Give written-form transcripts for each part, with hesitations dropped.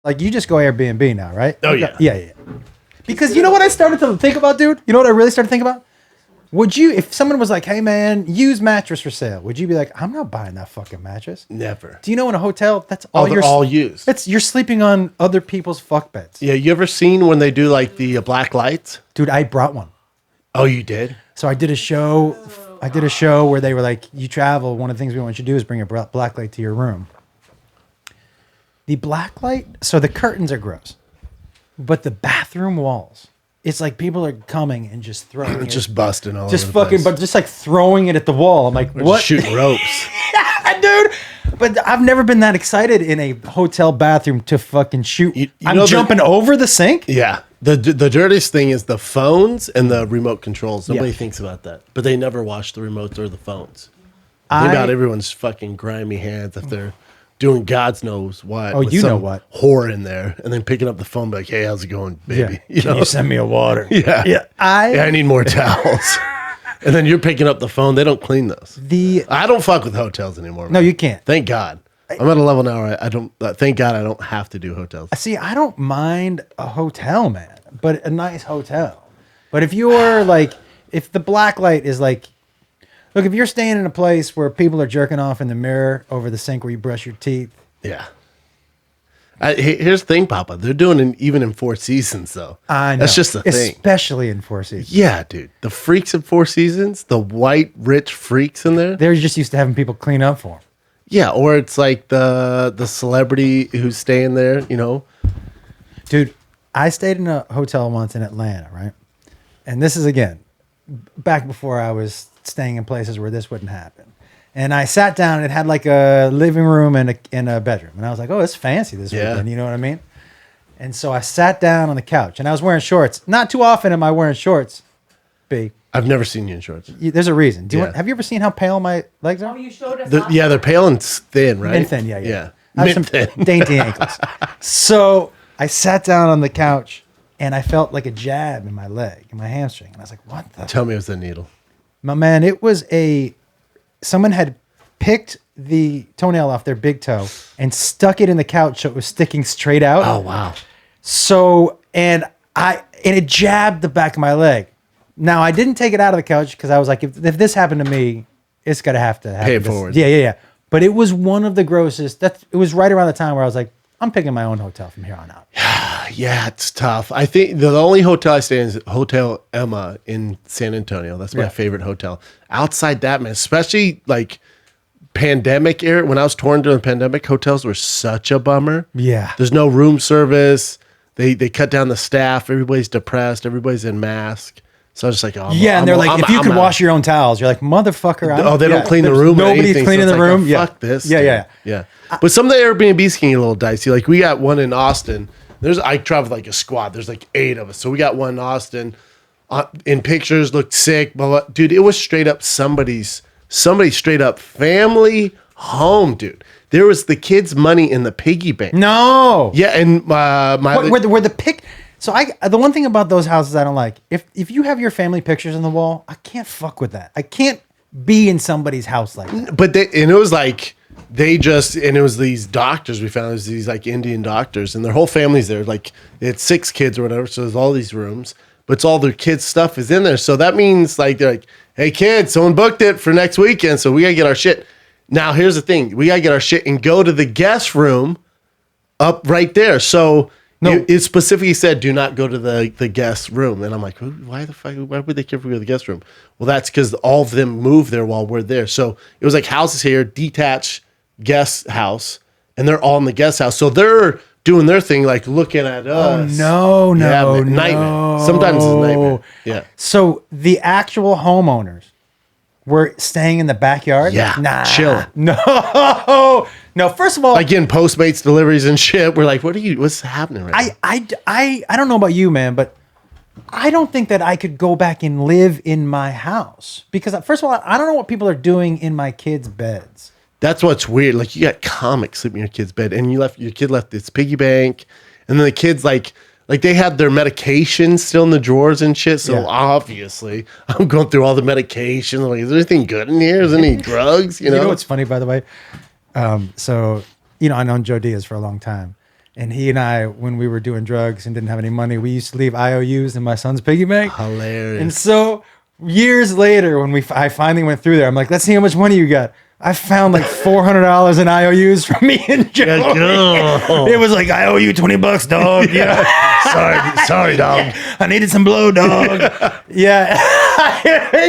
Like you just go Airbnb now, right? Oh yeah. Yeah. Because you know what I started to think about, dude? You know what I really started to think about? Would you, if someone was like, hey man, used mattress for sale, would you be like, I'm not buying that fucking mattress? Never. Do you know in a hotel, that's all they're all used. You're sleeping on other people's fuck beds. Yeah, you ever seen when they do like the black lights? Dude, I brought one. Oh, you did? So I did a show where they were like, you travel, one of the things we want you to do is bring a black light to your room. The black light, so the curtains are gross. But the bathroom walls, it's like people are coming and just throwing it. Just busting all just over fucking, the place. but just like throwing it at the wall. I'm like, Or what? just shooting ropes. Yeah, dude. But I've never been that excited in a hotel bathroom to fucking shoot. I'm jumping over the sink? Yeah. The dirtiest thing is the phones and the remote controls. Nobody thinks about that. But they never wash the remotes or the phones. Think about everyone's fucking grimy hands if they're doing God's knows what. Oh, you know what. Whore in there. And then picking up the phone like, hey, how's it going, baby? Yeah. Can you send me a water? Yeah. I need more towels. And then you're picking up the phone. They don't clean those. I don't fuck with hotels anymore. Man. No, you can't. Thank God. I'm at a level now where I don't, thank God I don't have to do hotels. See, I don't mind a hotel, man, but a nice hotel. But if you're like, if the black light is like, look, if you're staying in a place where people are jerking off in the mirror over the sink where you brush your teeth. Yeah. Here's the thing, Papa. They're doing it even in Four Seasons, though. I know. That's just the thing. Especially in Four Seasons. Yeah, dude. The freaks in Four Seasons, the white, rich freaks in there. They're just used to having people clean up for them. Yeah, or it's like the celebrity who's staying there, you know. Dude, I stayed in a hotel once in Atlanta, right? And this is, again, back before I was staying in places where this wouldn't happen. And I sat down, and it had like a living room and a bedroom. And I was like, oh, it's fancy this weekend, you know what I mean? And so I sat down on the couch, and I was wearing shorts. Not too often am I wearing shorts, B. I've never seen you in shorts. There's a reason. Have you ever seen how pale my legs are? Oh, you showed us. Yeah, they're pale and thin, right? And thin, yeah. I have Mint-thin. some dainty ankles. So I sat down on the couch, and I felt like a jab in my leg, in my hamstring. And I was like, what the? Tell me it was a needle. My man, it was someone had picked the toenail off their big toe and stuck it in the couch so it was sticking straight out. Oh, wow. So, and it jabbed the back of my leg. Now, I didn't take it out of the couch because I was like, if this happened to me, it's going to happen. Pay it forward. Yeah. But it was one of the grossest. It was right around the time where I was like, I'm picking my own hotel from here on out. Yeah, it's tough. I think the only hotel I stay in is Hotel Emma in San Antonio. That's my favorite hotel. Outside that, man, especially like pandemic era, when I was touring during the pandemic, hotels were such a bummer. Yeah. There's no room service. They cut down the staff. Everybody's depressed. Everybody's in mask. So I was just like, oh, yeah, and they're like, if you could wash your own towels, you're like, motherfucker. They don't clean the room. Nobody's cleaning the room. Yeah, fuck this. Yeah. But some of the Airbnbs can get a little dicey. Like we got one in Austin. I traveled like a squad. There's like 8 of us, so we got one in Austin. In pictures, looked sick, but dude, it was straight up somebody straight up family home, dude. There was the kids' money in the piggy bank. No. Yeah, and where the pick. So the one thing about those houses I don't like, if you have your family pictures on the wall, I can't fuck with that. I can't be in somebody's house like that. But it was like it was these doctors we found. It was these like Indian doctors, and their whole family's there. Like they had 6 kids or whatever, so there's all these rooms, but it's all their kids' stuff is in there. So that means like they're like, hey kids, someone booked it for next weekend, so we gotta get our shit. Now here's the thing, we gotta get our shit and go to the guest room up right there. So no, it specifically said, do not go to the guest room. And I'm like, why would they care if we go to the guest room? Well, that's because all of them move there while we're there. So it was like houses here, detached guest house, and they're all in the guest house. So they're doing their thing, like looking at us. Oh, no. Nightmare. Sometimes it's a nightmare. Yeah. So the actual homeowners were staying in the backyard? Yeah. Nah. Chill. No, first of all, like getting Postmates deliveries and shit. We're like, what's happening right now? I don't know about you, man, but I don't think that I could go back and live in my house because first of all, I don't know what people are doing in my kids' beds. That's what's weird. Like you got comics sleeping in your kid's bed, and your kid left its piggy bank, and then the kids like they had their medications still in the drawers and shit. So obviously, I'm going through all the medication. I'm like, is there anything good in here? Is there any drugs? You know what's funny, by the way? So I've known Joey Diaz for a long time, And he and I, when we were doing drugs and didn't have any money, we used to leave IOUs in my son's piggy bank. Hilarious. And so years later, when I finally went through there, I'm like, let's see how much money you got. I found like $400 in IOUs from me and Joe. It was like, I owe you $20, dog. Yeah. sorry, dog. I needed some blow, dog. Yeah.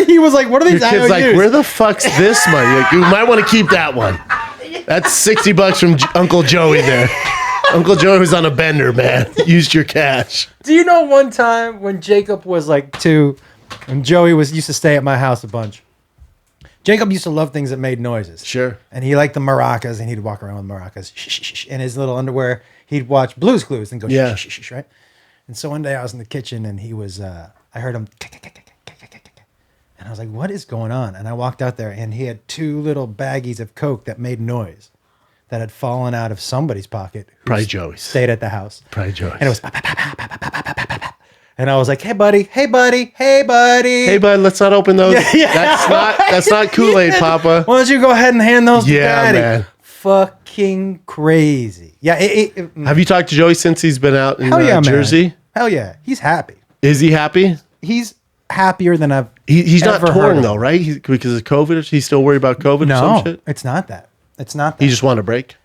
He was like, what are these Your kid's IOUs? like, where the fuck's this money? Like, you might want to keep that one. That's $60 from Uncle Joey there. Uncle Joey was on a bender, man. Used your cash. Do you know one time when Jacob was like 2 and Joey used to stay at my house a bunch? Jacob used to love things that made noises. Sure. And he liked the maracas, and he'd walk around with maracas. Shh, shh, shh. In his little underwear, he'd watch Blue's Clues and go, Yeah. shh, shh, shh, shh, right? And so one day I was in the kitchen, and he was, I heard him, and I was like, what is going on? And I walked out there, and he had 2 little baggies of Coke that made noise that had fallen out of somebody's pocket. Probably Joey's. Stayed at the house. Probably Joey's. And it was, and I was like, hey, buddy, hey, buddy, hey, buddy. Hey, bud, let's not open those. Yeah. That's not Kool-Aid, Yeah. Papa. Why don't you go ahead and hand those to Yeah, Daddy? man. Fucking crazy. Yeah. Have you talked to Joey since he's been out in Hell yeah, man. Jersey? Hell yeah. He's happy. Is he happy? He's happier than I've He's not ever heard touring of. though, right? Because of COVID. He's still worried about COVID or No, some shit? it's not that. It's not that. He just wanted a break?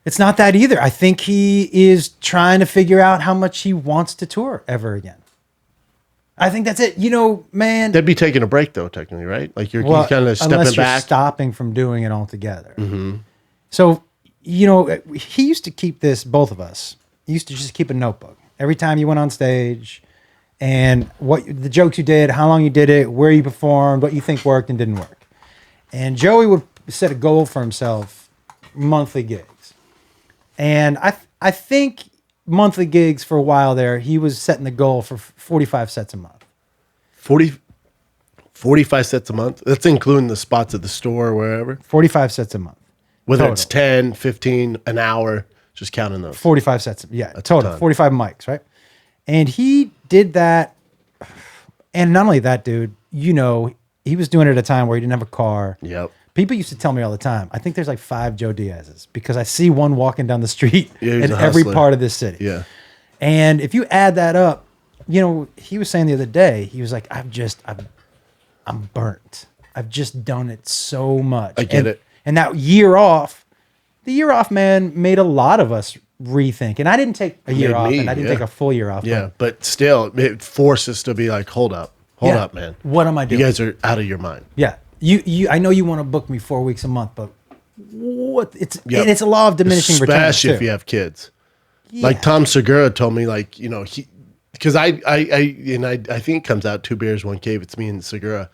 It's not that either. I think he is trying to figure out how much he wants to tour ever again. I think that's it. You know, man. That'd be taking a break though, technically, right? Like you're Well, kind of stepping unless you're back. stopping from doing it altogether. So, you know, he used to keep this, both of us, he used to just keep a notebook. Every time you went on stage and what the jokes you did, how long you did it, where you performed, what you think worked and didn't work. And Joey would set a goal for himself, monthly gigs. And I think monthly gigs for a while there, he was setting the goal for 45 sets a month. 45 sets a month? That's including the spots at the store or wherever? 45 sets a month. Whether Total. it's 10, 15, an hour, just counting those. 45 sets. Yeah, That's a total. ton. 45 mics, right? And he did that. And not only that, dude, you know, he was doing it at a time where he didn't have a car. Yep. People used to tell me all the time, I think there's like 5 Joe Diaz's because I see one walking down the street Yeah, he's in a every hustler. part of this city. Yeah. And if you add that up, you know, he was saying the other day, he was like, I'm burnt. I've just done it so much. I get it. And that year off, the year off, man, made a lot of us rethink. And I didn't take a year Made off, me, and I didn't yeah. take a full year off. Yeah, but still, it forces us to be like, hold up, Yeah. man. What am I You doing? guys are out of your mind. Yeah. You I know you want to book me 4 weeks a month, but what it's Yep. and it's a law of diminishing returns. Especially if too. you have kids. Yeah. Like Tom Segura told me, like, you know, because I think it comes out 2 beers, 1 cave. It's me and Segura.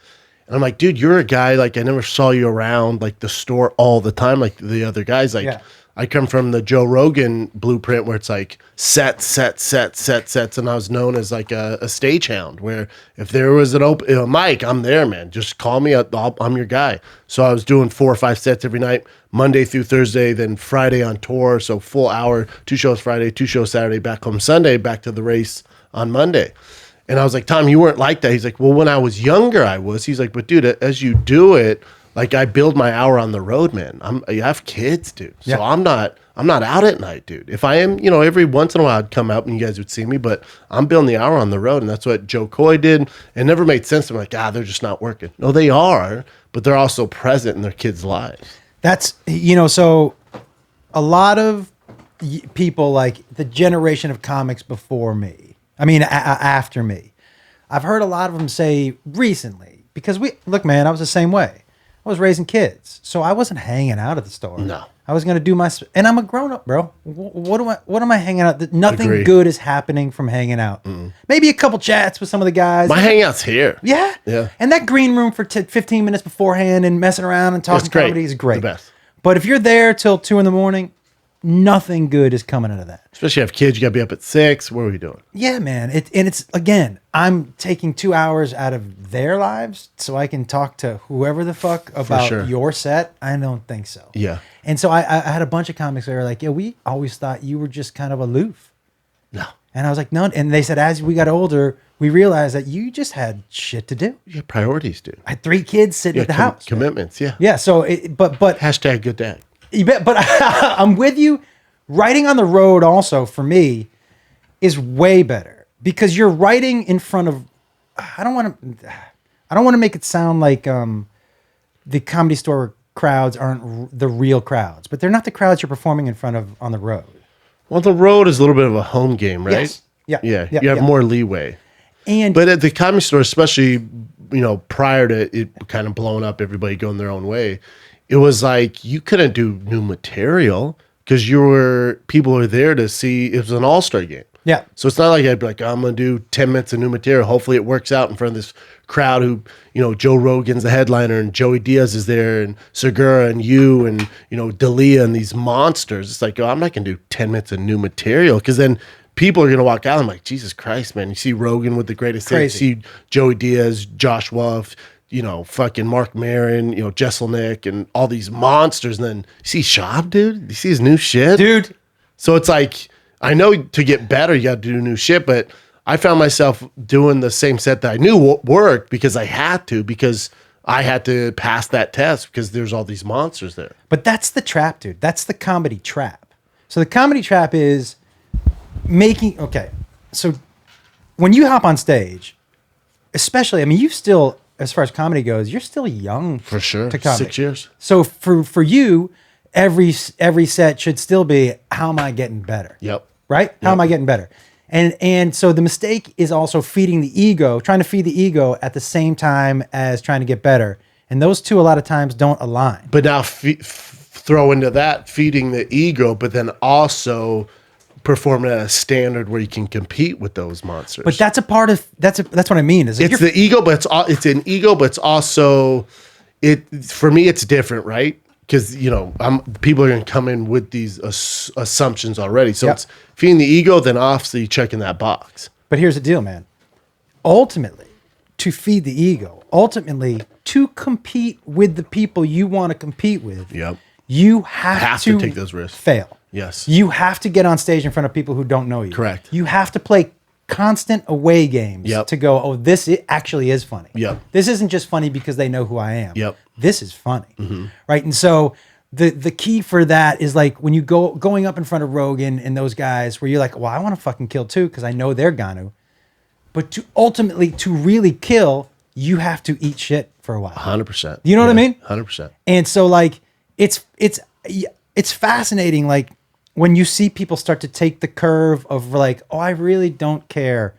And I'm like, dude, you're a guy, like, I never saw you around, like, the store all the time, like the other guys. Like, Yeah. I come from the Joe Rogan blueprint where it's like sets. And I was known as like a stagehound where if there was a mic, I'm there, man. Just call me up. I'm your guy. So I was doing 4 or 5 sets every night, Monday through Thursday, then Friday on tour. So full hour, 2 shows Friday, 2 shows Saturday, back home Sunday, back to the race on Monday. And I was like, Tom, you weren't like that. He's like, well, when I was younger, I was. He's like, but dude, as you do it, like I build my hour on the road, man. I have kids, dude. So Yeah. I'm not out at night, dude. If I am, you know, every once in a while I'd come out and you guys would see me, but I'm building the hour on the road. And that's what Joe Coy did. It never made sense to me. Like, they're just not working. No, they are, but they're also present in their kids' lives. That's, you know, so a lot of people, like the generation of comics before me, I mean, after me, I've heard a lot of them say recently, because look, man, I was the same way. I was raising kids, so I wasn't hanging out at the store. No. I was going to do and I'm a grown up, bro. What am I hanging out? Nothing Agree. good is happening from hanging out. Maybe a couple chats with some of the guys. My hangout's here. Yeah. Yeah. And that green room for 15 minutes beforehand and messing around and talking It's great. comedy is great. The best. But if you're there till 2 a.m, nothing good is coming out of that. Especially if you have kids, you got to be up at 6. What are we doing? Yeah, man. It's again, I'm taking 2 hours out of their lives so I can talk to whoever the fuck about sure. your set. I don't think so. Yeah. And so I had a bunch of comics that were like, yeah, we always thought you were just kind of aloof. No. And I was like, no. And they said, as we got older, we realized that you just had shit to do. You have priorities, dude. I had 3 kids sitting at the house. Commitments, yeah. Yeah. So, but Hashtag good dad. you bet. But I'm with you writing on the road also for me is way better because you're writing in front of, I don't want to make it sound like the Comedy Store crowds aren't the real crowds, but they're not the crowds you're performing in front of on the road. Well, the road is a little bit of a home game, right? Yes. Yeah. You have more leeway. But at the Comedy Store, especially, prior to it kind of blowing up, everybody going their own way, it was like you couldn't do new material because people were there to see. It was an all-star game. Yeah. So it's not like I'd be like, I'm going to do 10 minutes of new material. Hopefully it works out in front of this crowd who, Joe Rogan's the headliner and Joey Diaz is there and Segura and you and, D'Elia and these monsters. It's like, I'm not going to do 10 minutes of new material because then people are going to walk out. I'm like, Jesus Christ, man. You see Rogan with the greatest hits. You see Joey Diaz, Josh Wolf, fucking Mark Maron, Jesselnick and all these monsters. And then you see Schaub, dude. You see his new shit? Dude. So it's like, I know to get better, you got to do new shit, but I found myself doing the same set that I knew worked because I had to pass that test because there's all these monsters there. But that's the trap, dude. That's the comedy trap. So the comedy trap is so when you hop on stage, especially, you still, as far as comedy goes, you're still young. For sure. To comedy. 6 years. So for you, every set should still be, how am I getting better? Yep. Right? How am I getting better? And so the mistake is also feeding the ego, trying to feed the ego at the same time as trying to get better. And those two a lot of times don't align. But now throw into that feeding the ego, but then also performing at a standard where you can compete with those monsters. But that's a part of that's what I mean. Is it's the ego, but it's an ego, but it's also for me it's different, right? Because people are going to come in with these assumptions already. So it's feeding the ego, then obviously checking that box. But here's the deal, man. Ultimately, to feed the ego, ultimately to compete with the people you want to compete with, you have to take those risks. Fail. Yes. You have to get on stage in front of people who don't know you. Correct. You have to play constant away games to go, oh, actually is funny. This isn't just funny because they know who I am. This is funny. Mm-hmm. Right. And so the key for that is like when you going up in front of Rogan and those guys where you're like, well, I want to fucking kill too because I know they're gonna. But to really kill, you have to eat shit for a while. 100%. You know what I mean? 100%. And so like it's fascinating, like when you see people start to take the curve of like, oh, I really don't care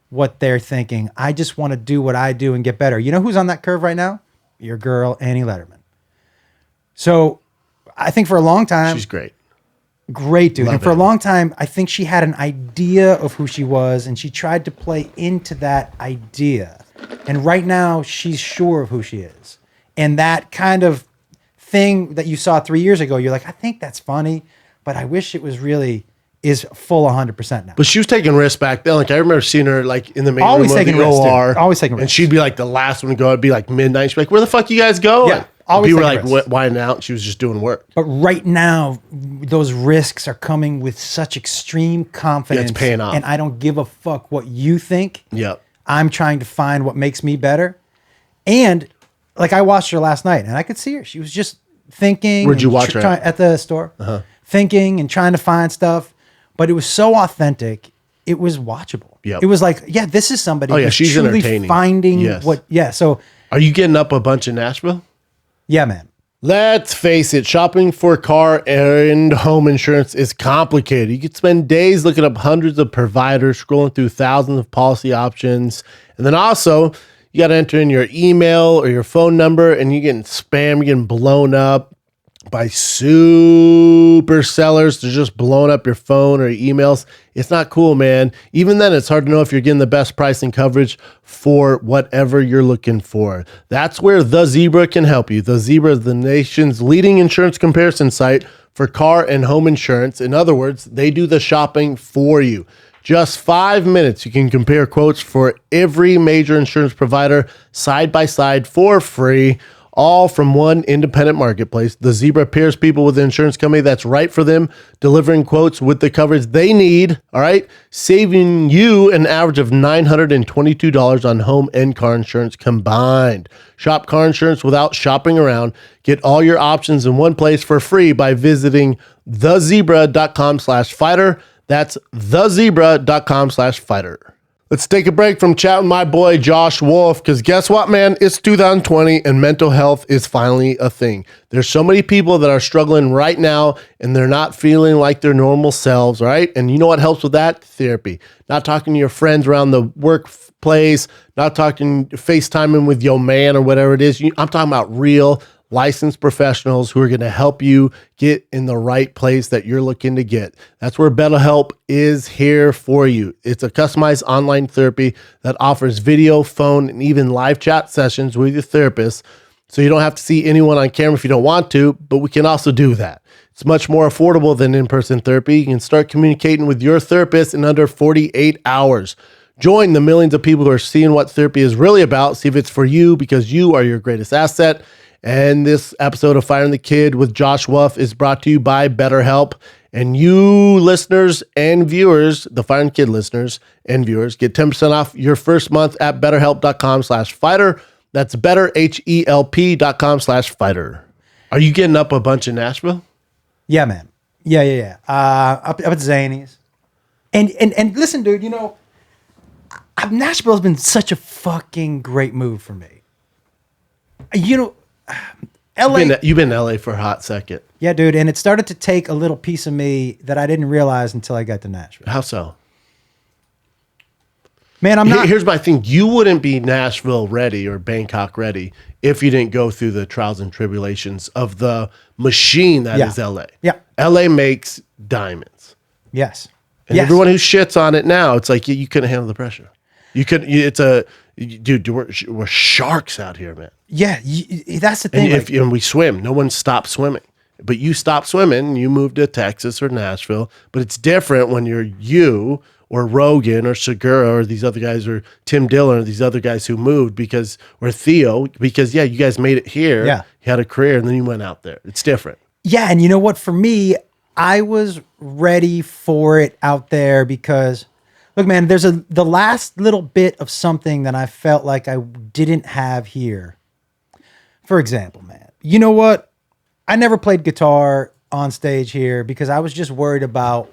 what they're thinking. I just want to do what I do and get better. You know who's on that curve right now? Your girl, Annie Letterman. So I think for a long time... She's great. Great, dude. Love and for it. a long time, I think she had an idea of who she was, and she tried to play into that idea. And right now, she's sure of who she is. And that kind of thing that you saw 3 years ago, you're like, I think that's funny, but I wish it was really... is full 100% now. But she was taking risks back then. Like I remember seeing her like in the main always room of taking the risks, OR. dude. Always taking risks. And she'd be like the last one to go. It'd be like midnight. She'd be like, where the fuck you guys go? Yeah, always people were taking like risks. whining out. She was just doing work. But right now, those risks are coming with such extreme confidence. Yeah, it's paying off. And I don't give a fuck what you think. Yep. I'm trying to find what makes me better. And like I watched her last night and I could see her. She was just thinking. Where'd you watch her at the store. Thinking and trying to find stuff. But it was so authentic, it was watchable. Yep. It was like, yeah, this is somebody Oh, yeah, who's she's truly entertaining. finding Yes. what, yeah. So, Are you getting up a bunch in Nashville? yeah, man. Let's face it, shopping for car and home insurance is complicated. You could spend days looking up hundreds of providers, scrolling through thousands of policy options. And then also, you got to enter in your email or your phone number, and you're getting spam, you're getting blown up by super sellers. They're just blowing up your phone or your emails. It's not cool, man. Even then, it's hard to know if you're getting the best price and coverage for whatever you're looking for. That's where The Zebra can help you. The Zebra is the nation's leading insurance comparison site for car and home insurance. In other words, they do the shopping for you. Just 5 minutes, you can compare quotes for every major insurance provider side by side for free. all from one independent marketplace. The Zebra pairs people with an insurance company that's right for them, delivering quotes with the coverage they need, all right? Saving you an average of $922 on home and car insurance combined. Shop car insurance without shopping around. Get all your options in one place for free by visiting thezebra.com/fighter. That's thezebra.com/fighter. Let's take a break from chatting with my boy Josh Wolf, because guess what, man? It's 2020 and mental health is finally a thing. There's so many people that are struggling right now and they're not feeling like their normal selves, right? And you know what helps with that? Therapy. Not talking to your friends around the workplace, not talking, FaceTiming with your man or whatever it is. I'm talking about real licensed professionals who are going to help you get in the right place that you're looking to get. That's where BetterHelp is here for you. It's a customized online therapy that offers video, phone, and even live chat sessions with your therapist. So you don't have to see anyone on camera if you don't want to, but we can also do that. It's much more affordable than in-person therapy. You can start communicating with your therapist in under 48 hours. Join the millions of people who are seeing what therapy is really about. See if it's for you, because you are your greatest asset. And this episode of Firing the Kid with Josh Wolf is brought to you by BetterHelp. And you listeners and viewers, the Firing the Kid listeners and viewers, get 10% off your first month at betterhelp.com/fighter. That's betterhelp.com/fighter. Are you getting up a bunch in Nashville? Yeah, man. Yeah. Up at Zany's. And listen, dude, you know, Nashville's been such a fucking great move for me. You know, LA. You've been in LA for a hot second. Yeah, dude. And it started to take a little piece of me that I didn't realize until I got to Nashville. How so? Man, I'm not. Here's my thing. You wouldn't be Nashville ready or Bangkok ready if you didn't go through the trials and tribulations of the machine that is LA. Yeah. LA makes diamonds. Yes. And everyone who shits on it now, it's like you couldn't handle the pressure. Dude, we're sharks out here, man. Yeah, that's the thing. And we swim. No one stopped swimming. But you stopped swimming, you moved to Texas or Nashville. But it's different when you're you or Rogan or Segura or these other guys, or Tim Dillon or these other guys who moved or Theo, because, you guys made it here. Yeah. You had a career, and then you went out there. It's different. Yeah, and you know what? For me, I was ready for it out there because, look, man, there's the last little bit of something that I felt like I didn't have here. For example, man, you know what? I never played guitar on stage here because I was just worried about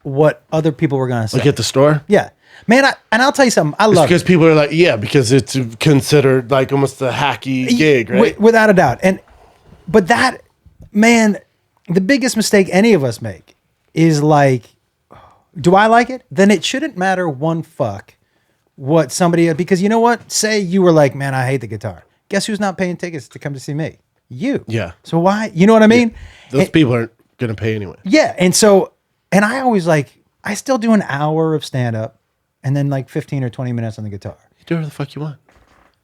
what other people were going to say. Like at the store? Yeah. Man, I'll tell you something. I love because people are like, because it's considered like almost a hacky gig, right? Without a doubt. But that, man, the biggest mistake any of us make is like, do I like it? Then it shouldn't matter one fuck what somebody, because you know what? Say you were like, man, I hate the guitar. Guess who's not paying tickets to come to see me? You. Yeah. So why? You know what I mean? Yeah. Those people aren't going to pay anyway. Yeah. And I always I still do an hour of stand up and then like 15 or 20 minutes on the guitar. You do whatever the fuck you want.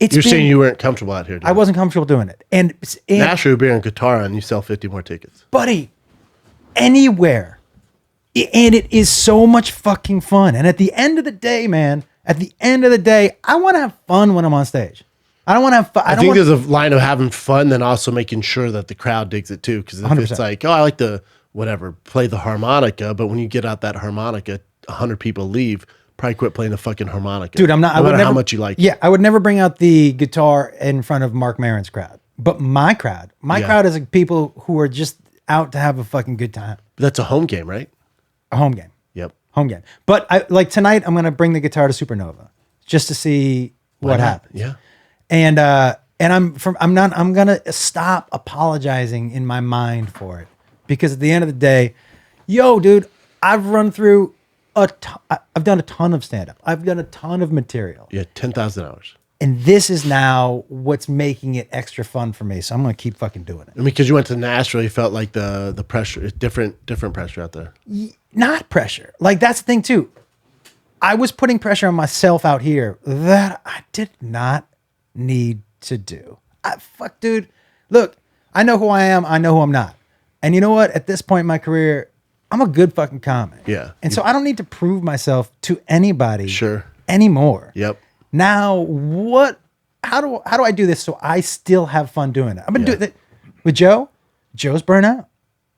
You're saying you weren't comfortable out here. I wasn't comfortable doing it. And Nashville, you're being guitar and you sell 50 more tickets. Buddy, anywhere. And it is so much fucking fun. And at the end of the day, man, I want to have fun when I'm on stage. I don't want to have fun. I think there's a line of having fun, then also making sure that the crowd digs it too. Because if 100%. it's like, I like to play the harmonica, but when you get out that harmonica, 100 people leave. Probably quit playing the fucking harmonica. Dude, I'm not. No matter how much you like. Yeah, I would never bring out the guitar in front of Mark Maron's crowd. But my crowd is like people who are just out to have a fucking good time. But that's a home game, right? A home game. Yep. Home game. But tonight, I'm gonna bring the guitar to Supernova just to see what happens. Yeah. And I'm gonna stop apologizing in my mind for it, because at the end of the day, dude, I've run through I've done a ton of stand-up. I've done a ton of material. Yeah, 10,000 hours. And this is now what's making it extra fun for me. So I'm gonna keep fucking doing it. I mean, because you went to Nashville, you felt like the pressure, different pressure out there. Not pressure. Like that's the thing too. I was putting pressure on myself out here that I did not need to do. Dude. Look, I know who I am. I know who I'm not. And you know what? At this point in my career, I'm a good fucking comic. Yeah. And so I don't need to prove myself to anybody Sure. anymore. Yep. Now, what how do I do this so I still have fun doing it? I've been doing it with Joe. Joe's burnt out.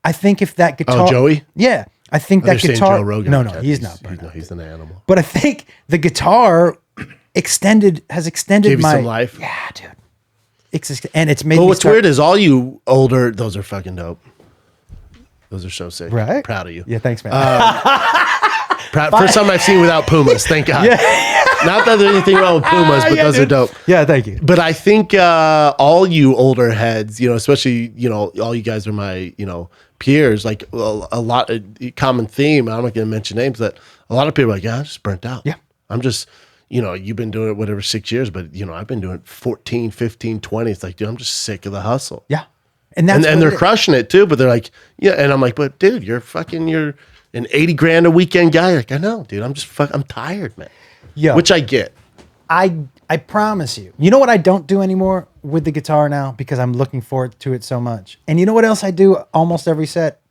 I think if that guitar, Joey, yeah, I think that guitar. Joe Rogan. No, he's not burnt out. He's an animal. But I think the guitar has extended Give you my some life. Yeah, dude. And it's made. Well, me what's weird is all you older, those are fucking dope. Those are so sick. Right? Proud of you. Yeah, thanks, man. First time I've seen without Pumas. Thank God. Not that there's anything wrong with Pumas, but those are dope. Yeah, thank you. But I think all you older heads, especially, all you guys are my, peers, like a lot of common theme. I'm not going to mention names, that a lot of people are like, yeah, I'm just burnt out. Yeah. I'm just, you've been doing it, whatever, 6 years, but, I've been doing it 14, 15, 20. It's like, dude, I'm just sick of the hustle. Yeah. And that's and they're crushing it too, but they're like, yeah. And I'm like, but dude, you're an 80 grand a weekend guy. Like, I know, dude, I'm tired, man. Yeah. Which I get. I promise you. You know what I don't do anymore with the guitar now because I'm looking forward to it so much. And you know what else I do almost every set?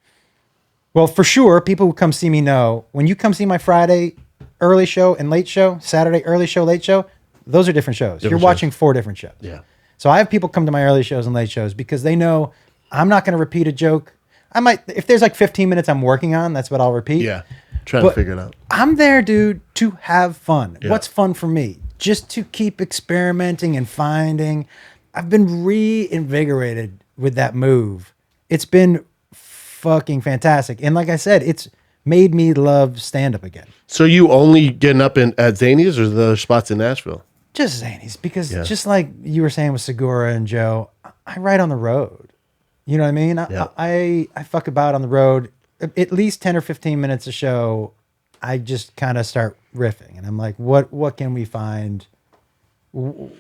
Well, for sure, people who come see me know when you come see my Friday early show and late show, Saturday early show, late show, those are different shows. You're watching 4 different shows. Yeah. So I have people come to my early shows and late shows because they know I'm not going to repeat a joke. I might, if there's like 15 minutes I'm working on, that's what I'll repeat. Yeah. Trying to figure it out. I'm there, dude, to have fun. Yeah. What's fun for me? Just to keep experimenting and finding. I've been reinvigorated with that move. It's been fucking fantastic. And like I said, it's made me love stand-up again. So you only getting up at Zany's or the other spots in Nashville? Just Zany's, because just like you were saying with Segura and Joe, I write on the road. You know what I mean? I fuck about on the road. At least 10 or 15 minutes a show, I just kind of start riffing. And I'm like, what can we find?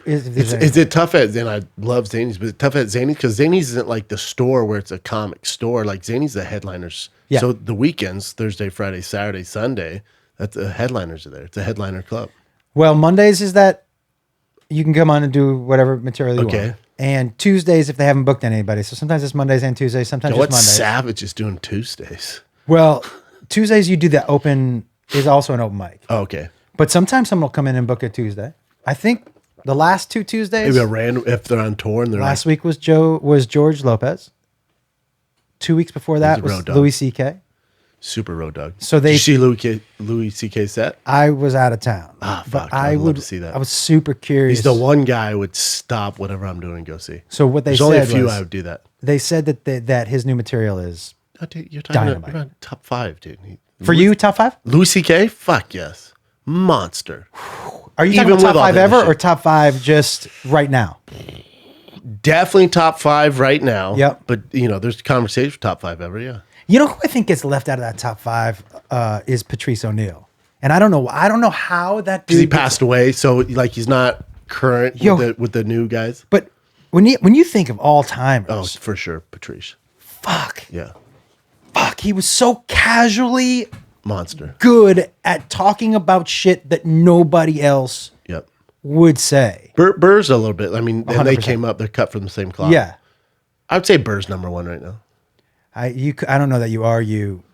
Is it tough at Zany's? I love Zany's, but it's tough at Zany's because Zany's isn't like the store where it's a comic store. Like Zany's the headliners. Yeah. So the weekends, Thursday, Friday, Saturday, Sunday, that's the headliners are there. It's a headliner club. Well, Mondays is that you can come on and do whatever material you want. And Tuesdays, if they haven't booked anybody. So sometimes it's Mondays and Tuesdays. Sometimes it's Mondays. Savage is doing Tuesdays? Well, Tuesdays you do that open is also an open mic. Oh, okay. But sometimes someone will come in and book a Tuesday. I think the last 2 Tuesdays. Maybe a random if they're on tour and they're last week was George Lopez. 2 weeks before that was Louis C.K. Super Road Dog. So did you see Louis C.K. set? I was out of town. Fuck. I would love to see that. I was super curious. He's the one guy I would stop whatever I'm doing and go see. So what they said only a few I would do that. They said that his new material is dude, you're on top 5, dude. For you, top 5? Louis C.K.? Fuck yes. Monster. Are you talking about top 5 ever or top 5 just right now? Definitely top 5 right now. Yep. But, there's conversation for top 5 ever, yeah. You know who I think gets left out of that top 5 is Patrice O'Neal. And I don't know how that dude... Because he passed away, so like he's not current with the new guys. But when you think of all timers... Oh, for sure, Patrice. Fuck. Yeah. Fuck, he was so casually... Monster. Good at talking about shit that nobody else would say. Burr's a little bit. I mean, and they 100%. came up, they're cut from the same cloth. Yeah. I would say Burr's number 1 right now. I don't know that you are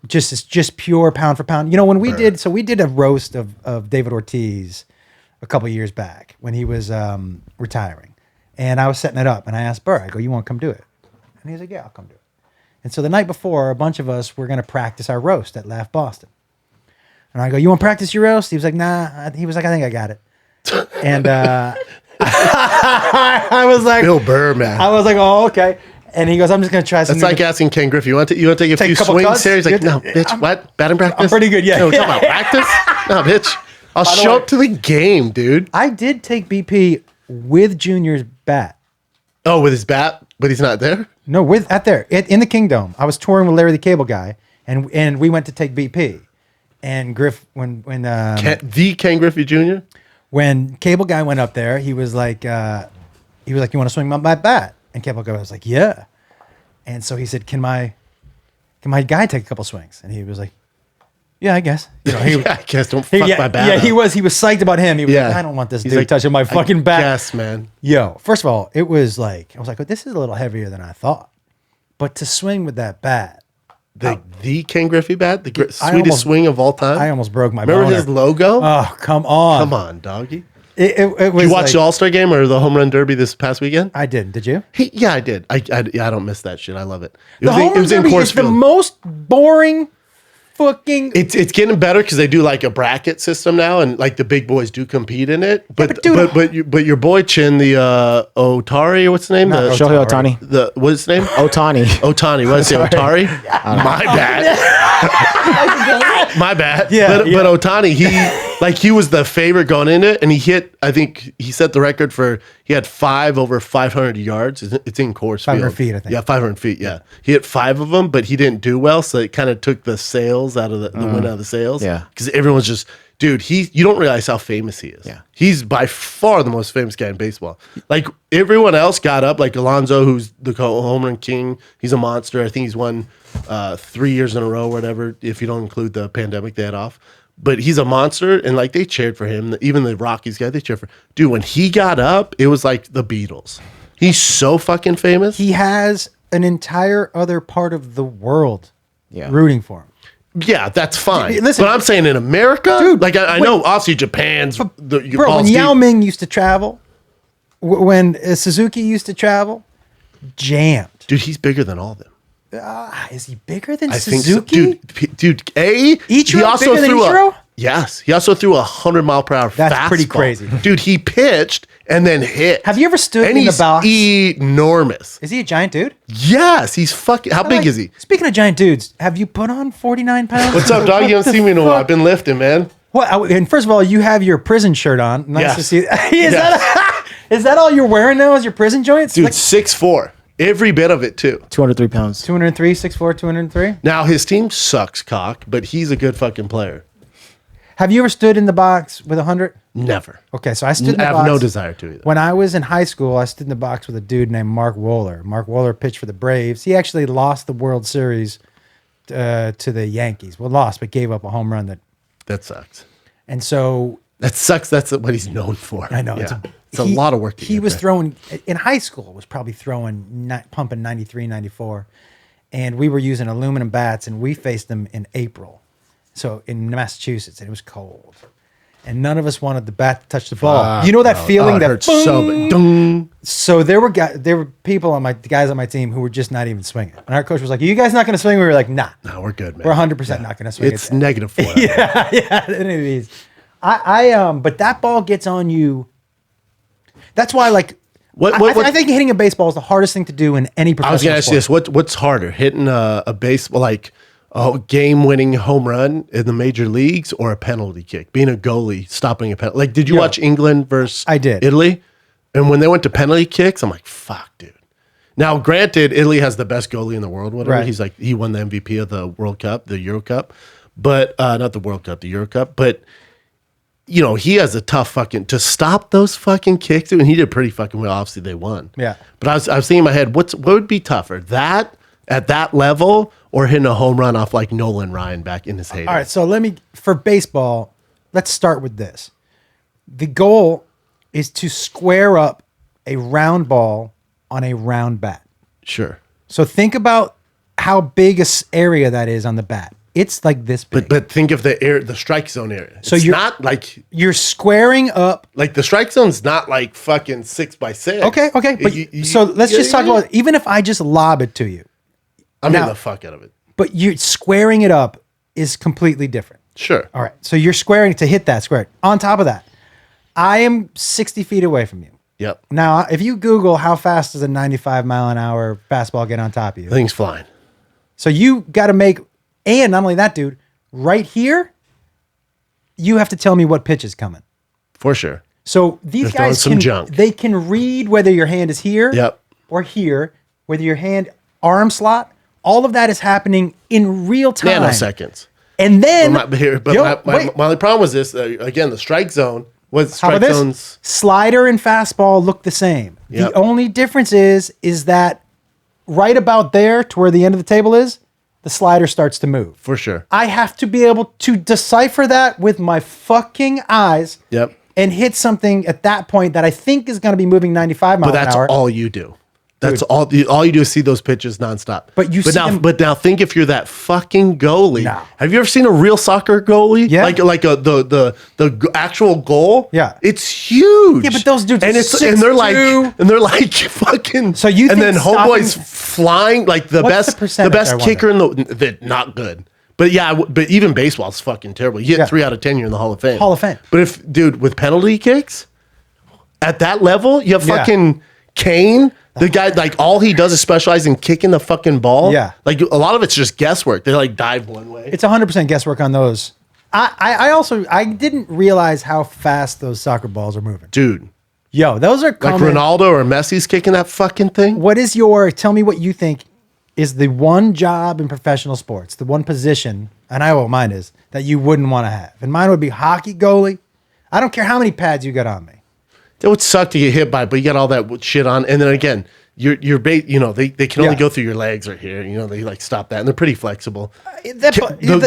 just pure pound for pound. When we did a roast of David Ortiz a couple of years back when he was retiring, and I was setting it up, and I asked Burr, I go, you want to come do it? And he's like, yeah, I'll come do it. And so the night before, a bunch of us were going to practice our roast at Laugh Boston, and I go, you want to practice your roast? He was like, nah. He was like, I think I got it. And I was like, Bill Burr, man. I was like, oh, okay. And he goes, I'm just going to try something. That's like asking Ken Griffey, you want to take a few swings here? He's like, no, bitch, what? Batting practice? I'm pretty good, yeah. No, we're talking about practice? No, bitch. I'll show up to the game, dude. I did take BP with Junior's bat. Oh, with his bat? But he's not there? No, in the Kingdom. I was touring with Larry the Cable Guy, and we went to take BP. And Griff, when Ken Griffey Jr.? When Cable Guy went up there, he was like, you want to swing my bat? And Cable Guy was like, yeah. And so he said, can my guy take a couple swings? And he was like, yeah, I guess. I guess. Don't fuck my bat. Yeah, up. he was psyched about him. He was like, I don't want this dude touching my fucking bat. Yes, man. Yo, first of all, it was like, I was like, well, this is a little heavier than I thought. But to swing with that bat. The Ken Griffey bat? The sweetest swing of all time? I almost broke my Remember his logo? Oh, come on. Come on, doggy. It was Did you watch like, the All-Star game or the home run derby this past weekend? I didn't. Did you? Yeah, I did. I don't miss that shit. I love it. It The was, home it run was in derby Coors is the Field. most boring fucking. It's getting better because they do like a bracket system now, and like the big boys do compete in it. But but dude- but your boy Chin, the Otari, what's his name? Not The Shohei Ohtani. The what's his name? Otani. Otani. What is it? Otari? My bad. My bad. Yeah, But Otani, he was the favorite going in it, and he hit. I think he set the record for. He had 5 over 500 yards. It's in Coors 500 Field. feet, I think. Yeah, 500 feet. Yeah, he hit 5 of them, but he didn't do well, so it kind of took the sales out of the win out of the sales. Yeah. because everyone's just. Dude, you don't realize how famous he is. Yeah. He's by far the most famous guy in baseball. Like everyone else got up, like Alonso, who's the home run king. He's a monster. I think he's won 3 years in a row or whatever, if you don't include the pandemic they had off. But he's a monster, and like they cheered for him. Even the Rockies guy, they cheered for. Dude, when he got up, it was like the Beatles. He's so fucking famous. He has an entire other part of the world Yeah. rooting for him. Yeah, that's fine. Listen- but I'm saying in America, Dude, like I know obviously Japan's Bro, when balls Yao deep. Ming used to travel, when Suzuki used to travel, jammed. Dude, he's bigger than all of them. Is he bigger than I think so. Suzuki? Dude, Ichiro bigger than Ichiro? Yes, he also threw 100-mile-per-hour That's fastball. pretty crazy. Dude, he pitched and then hit. Have you ever stood and in the he's box? enormous. Is he a giant dude? Yes, he's fucking. How big Like, is he? Speaking of giant dudes, have you put on 49 pounds? What's up, dog? You What haven't the seen me in a while. fuck? I've been lifting, man. What? And first of all, you have your prison shirt on. Nice Yes. to see. Is Yes. is that all you're wearing now? Is your prison joints? Dude, Like 6'4". Every bit of it too. 203 pounds. 203, 6'4", 203. Now his team sucks cock, but he's a good fucking player. Have you ever stood in the box with 100? Never. Okay, so I stood in the I have box. no desire to either. When I was in high school, I stood in the box with a dude named Mark Wohler. Mark Wohler pitched for the Braves. He actually lost the World Series to the Yankees. Well, lost, but gave up a home run. That sucks. And so That sucks. That's what he's known for. I know Yeah. It's he- a lot of work. To He get was there. throwing in high school. Was probably pumping 93, 94, and we were using aluminum bats, and we faced them in April, so in Massachusetts, and it was cold, and none of us wanted the bat to touch the ball. You know that feeling it that hurts so bad. Dung. So there were people on the guys on my team who were just not even swinging, and our coach was like, "Are you guys not going to swing?" We were like, "Nah, No, we're good, man. we're 100% not going to swing." It's it." -4. yeah, it is. But that ball gets on you. That's why, like, I think hitting a baseball is the hardest thing to do in any professional I was going to ask you this: what's harder, hitting a baseball like a game-winning home run in the major leagues, or a penalty kick? Being a goalie, stopping a penalty. Like, did you watch England versus I did. Italy? And when they went to penalty kicks, I'm like, fuck, dude. Now, granted, Italy has the best goalie in the world. Whatever. Right. He won the MVP of the World Cup, the Euro Cup, but not the World Cup, the Euro Cup, but. You know, he has a tough fucking to stop those fucking kicks, and he did pretty fucking well. Obviously, they won. Yeah. But I was thinking in my head, what would be tougher, that at that level, or hitting a home run off like Nolan Ryan back in his heyday? All right, so for baseball, let's start with this. The goal is to square up a round ball on a round bat. Sure. So think about how big a area that is on the bat. It's like this big. But think of the strike zone area. So It's you're not like you're squaring up. like the strike zone's not like fucking 6x6. Okay. But so let's just talk about even if I just lob it to you, I'm now- in the fuck out of it. but you're squaring it up is completely different. Sure. All right. So you're squaring to hit that square. On top of that, I am 60 feet away from you. Yep. Now, if you Google how fast does a 95-mile-an-hour fastball get on top of you, Thing's flying. so you got to make, and not only that, dude, right here, you have to tell me what pitch is coming. For sure. So these They're throwing guys some can junk. they can read whether your hand is here Yep. or here, whether your hand arm slot. All of that is happening in real time. Nanoseconds. And then, But my only problem was this. Again, the strike zone was how strike about this? zones. Slider and fastball look the same. Yep. The only difference is that right about there to where the end of the table is, the slider starts to move. For sure. I have to be able to decipher that with my fucking eyes. Yep. And hit something at that point that I think is going to be moving 95 miles But that's an hour. all you do. That's all you do is see those pitches nonstop. But now think if you're that fucking goalie. No. Have you ever seen a real soccer goalie? Yeah. Like the actual goal? Yeah. It's huge. Yeah, but those dudes are and they're like fucking. So you and think then homeboys flying like the best kicker in the not good. But yeah, but even baseball's fucking terrible. You hit 3 out of 10, you're in the Hall of Fame. Hall of Fame. But with penalty kicks, at that level, you have fucking Kane. The guy, like, all he does is specialize in kicking the fucking ball. Yeah. Like, a lot of it's just guesswork. They, like, dive one way. It's 100% guesswork on those. I didn't realize how fast those soccer balls are moving. Dude. Yo, those are like Ronaldo or Messi's kicking that fucking thing. Tell me what you think is the one job in professional sports, the one position, and I know what mine is, that you wouldn't want to have. And mine would be hockey goalie. I don't care how many pads you got on me. It would suck to get hit by, but you got all that shit on, and then again, they can only go through your legs or here. You know, they like stop that, and they're pretty flexible. The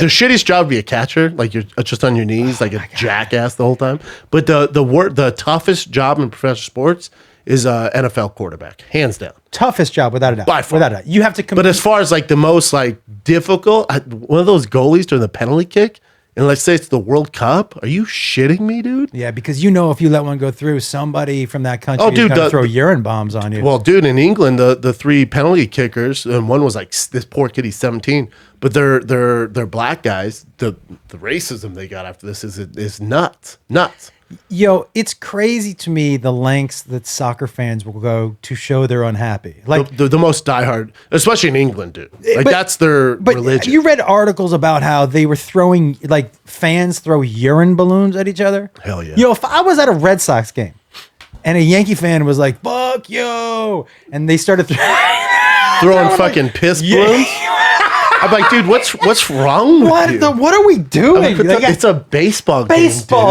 shittiest job would be a catcher, like you're just on your knees, like a jackass the whole time. But the toughest job in professional sports is NFL quarterback, hands down. Toughest job, without a doubt. By far. Without a doubt. You have to compete. But as far as like the most like difficult, one of those goalies during the penalty kick. And let's say it's the World Cup. Are you shitting me, dude? Yeah, because if you let one go through, somebody from that country is going to throw urine bombs on you. Well, dude, in England, the 3 penalty kickers, and one was like this poor kid, he's 17, but they're black guys. The racism they got after this is nuts. Yo, it's crazy to me the lengths that soccer fans will go to show they're unhappy. Like the most diehard, especially in England, dude. Like that's their religion. You read articles about how they were throwing, like, fans throw urine balloons at each other. Hell yeah. Yo, if I was at a Red Sox game and a Yankee fan was like, "Fuck yo," and they started throwing fucking piss balloons. I'm like, dude, what's wrong with you? What are we doing? It's a baseball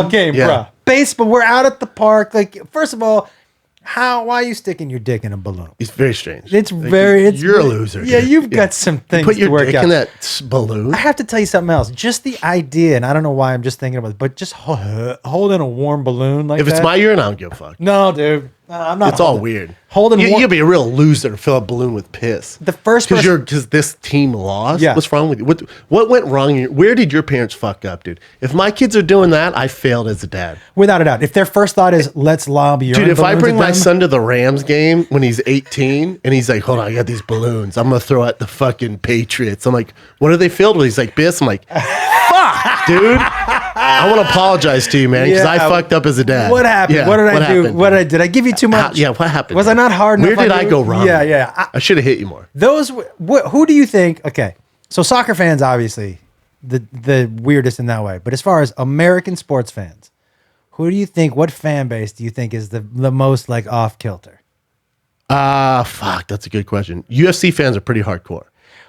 game, bro. Baseball. We're out at the park. Like, first of all, why are you sticking your dick in a balloon? It's very strange. You're a loser. Yeah, dude. you've got some things put your to work dick out. in that balloon. I have to tell you something else. Just the idea, and I don't know why I'm just thinking about it, but just holding a warm balloon like that. If it's my urine, I don't give a fuck. No, dude. I'm not. It's all weird. You'll be a real loser to fill a balloon with piss. The first because this team lost. Yeah. What's wrong with you? What went wrong? Where did your parents fuck up, dude? If my kids are doing that, I failed as a dad. Without a doubt. If their first thought is let's lob urine dude, if I bring my them, son to the Rams game when he's 18 and he's like, hold on, I got these balloons, I'm gonna throw at the fucking Patriots. I'm like, what are they filled with? He's like, piss. I'm like, fuck, dude. I want to apologize to you, man, because I fucked up as a dad. What happened? Yeah, what did I do? Did I give you too much? What happened? Was I not hard enough? Where did I go wrong? Yeah. I should have hit you more. Who do you think? Okay, so soccer fans, obviously, the weirdest in that way. But as far as American sports fans, who do you think? What fan base do you think is the most like off kilter? Fuck, that's a good question. UFC fans are pretty hardcore.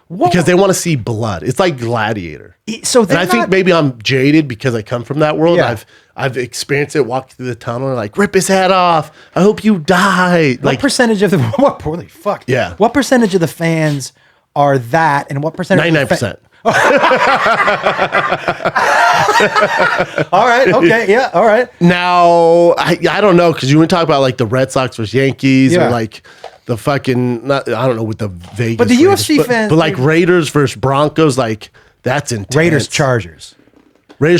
Because they want to see blood. It's like Gladiator. And I think maybe I'm jaded because I come from that world. Yeah. I've experienced it, walked through the tunnel and like, rip his head off. I hope you die. What percentage of the holy fuck? Yeah. What percentage of the fans are that, and what percentage? 99%. All right. Okay. Yeah. All right. Now I don't know, because you want to talk about like the Red Sox versus Yankees or like the fucking I don't know with the Vegas. But the UFC fans, but like Raiders versus Broncos, like that's intense. Raiders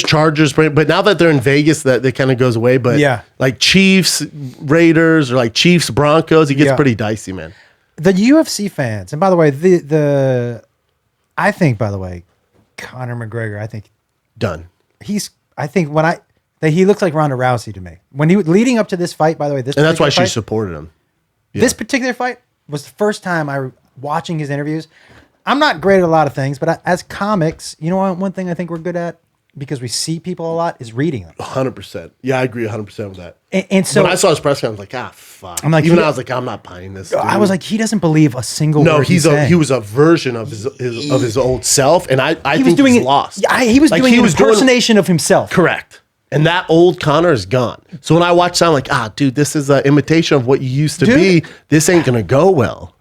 Chargers, but now that they're in Vegas, that kind of goes away. But like Chiefs Raiders or like Chiefs Broncos, it gets pretty dicey, man. The UFC fans, and by the way, I think, by the way, Conor McGregor, I think done. He looks like Ronda Rousey to me. When he was leading up to this fight, by the way, and that's why she supported him. Yeah. This particular fight was the first time watching his interviews. I'm not great at a lot of things, but as comics, you know, one thing I think we're good at, because we see people a lot, is reading them. 100%. Yeah, I agree 100% with that. And so when I saw his press conference, I was like, fuck. I was like, I'm not buying this. Dude. I was like, he doesn't believe a single word. No, he was a version of his old self, and I think he's lost. Yeah, he was doing an impersonation of himself. Correct. And that old Conor is gone. So when I watch that, I'm like, dude, this is an imitation of what you used to be. This ain't gonna go well.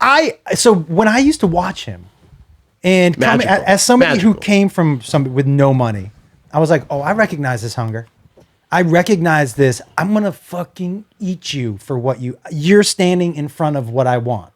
So when I used to watch him, and as somebody who came from somebody with no money, I was like, I recognize this hunger. I recognize this. I'm gonna fucking eat you for what you're standing in front of what I want.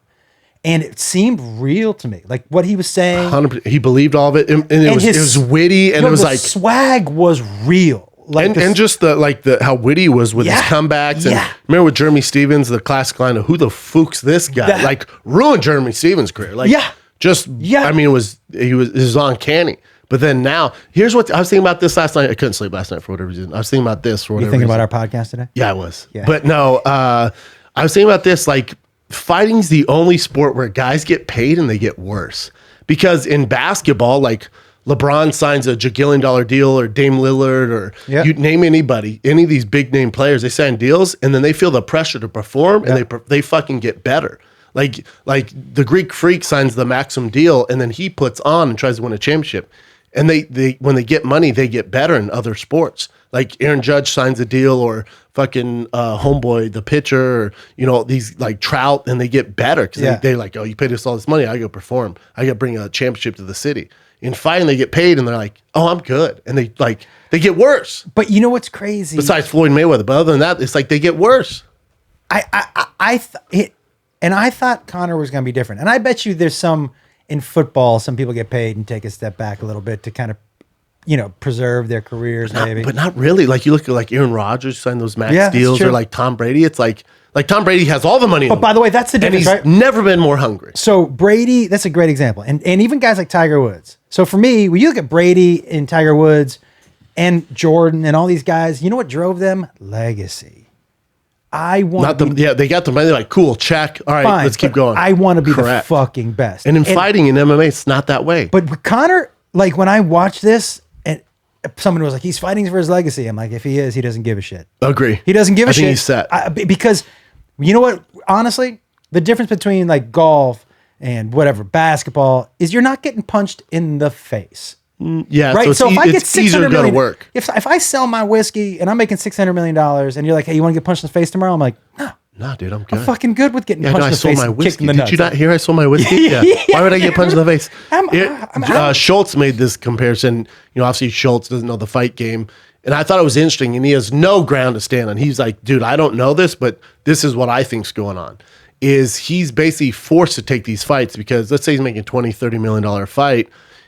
And it seemed real to me. Like what he was saying. 100%. He believed all of it. And it was witty. And it was the like swag was real. Like and just how witty he was with his comebacks. And remember with Jeremy Stevens, the classic line of who the fuck's this guy? Like ruined Jeremy Stevens' career. Like I mean, it was uncanny. But then now, here's what I was thinking about this last night. I couldn't sleep last night for whatever reason. I was thinking about this for whatever reason. You thinking about our podcast today? Yeah, I was. Yeah. But no, I was thinking about this. Like, fighting's the only sport where guys get paid and they get worse. Because in basketball, like LeBron signs a $1 deal, or Dame Lillard, or you name anybody, any of these big name players, they sign deals and then they feel the pressure to perform and they fucking get better. Like the Greek Freak signs the Maxim deal and then he puts on and tries to win a championship. And they when they get money, they get better in other sports. Like Aaron Judge signs a deal, or fucking homeboy, the pitcher, or these like Trout, and they get better because they like, oh, you paid us all this money, I go perform, I got to bring a championship to the city. In fighting, they get paid, and they're like, oh, I'm good, and they get worse. But you know what's crazy? Besides Floyd Mayweather, but other than that, it's like they get worse. I thought Conor was going to be different, and I bet you there's some. In football, some people get paid and take a step back a little bit to kind of, preserve their careers, maybe. But not really. Like you look at like Aaron Rodgers signed those max deals, or like Tom Brady. It's like Tom Brady has all the money. But by the way, that's the difference, right? Never been more hungry. So Brady, that's a great example, and even guys like Tiger Woods. So for me, when you look at Brady and Tiger Woods and Jordan and all these guys, you know what drove them? Legacy. I want they got the money. They're like, cool, check. All right, let's keep going. I want to be the fucking best. And in fighting in MMA, it's not that way. But with Conor, like when I watch this, and someone was like, he's fighting for his legacy. I'm like, if he is, he doesn't give a shit. Agree. He doesn't give a shit. I think he's set. Because you know what? Honestly, the difference between like golf and whatever basketball is you're not getting punched in the face. Yeah, right. So if I get $600 million, work. If I sell my whiskey and I'm making $600 million, and you're like, hey, you want to get punched in the face tomoror? I'm like, no, dude, I'm good. I'm fucking good with getting punched in the face. I sold my whiskey. Did you not hear I sold my whiskey? Yeah. Why would I get punched in the face? Schultz made this comparison. Obviously Schultz doesn't know the fight game, and I thought it was interesting. And he has no ground to stand on. He's like, dude, I don't know this, but this is what I think's going on. Is he's basically forced to take these fights because let's say he's making $20-30 million fight.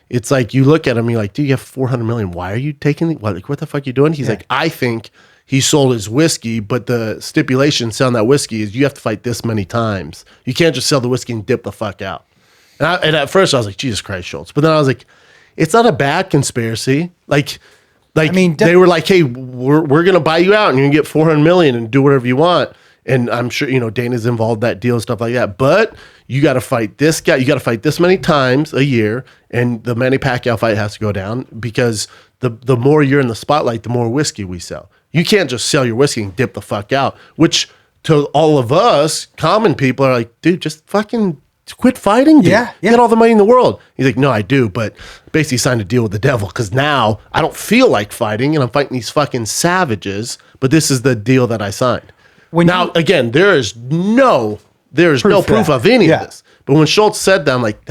It's like you look at him, you're like, dude, you have $400 million. Why are you taking what the fuck are you doing? He's like, I think he sold his whiskey, but the stipulation selling that whiskey is you have to fight this many times. You can't just sell the whiskey and dip the fuck out. And at first I was like, Jesus Christ, Schultz. But then I was like, it's not a bad conspiracy. Like I mean, they were like, hey, we're gonna buy you out and you're gonna get $400 million and do whatever you want. And I'm sure, Dana's involved in that deal and stuff like that. But you got to fight this guy. You got to fight this many times a year. And the Manny Pacquiao fight has to go down because the more you're in the spotlight, the more whiskey we sell. You can't just sell your whiskey and dip the fuck out, which to all of us, common people are like, dude, just fucking quit fighting, dude. Yeah. You got all the money in the world. He's like, no, I do. But basically signed a deal with the devil because now I don't feel like fighting and I'm fighting these fucking savages. But this is the deal that I signed. Again, there's no proof of any of this. But when Schultz said that, I'm like,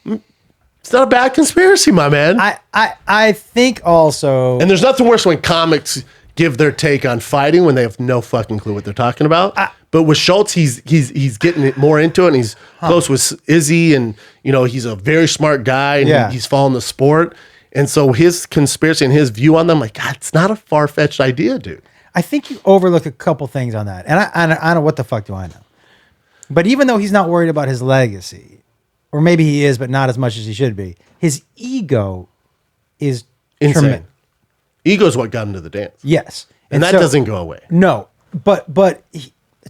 it's not a bad conspiracy, my man. I think also, and there's nothing worse when comics give their take on fighting when they have no fucking clue what they're talking about. But with Schultz, he's getting it more into it, and he's close with Izzy, and he's a very smart guy, and he's following the sport. And so his conspiracy and his view on them, like, God, it's not a far-fetched idea, dude. I think you overlook a couple things on that. And I don't know what the fuck do I know. But even though he's not worried about his legacy, or maybe he is, but not as much as he should be, his ego is insane. Ego is what got him to the dance. Yes. And that doesn't go away. No. But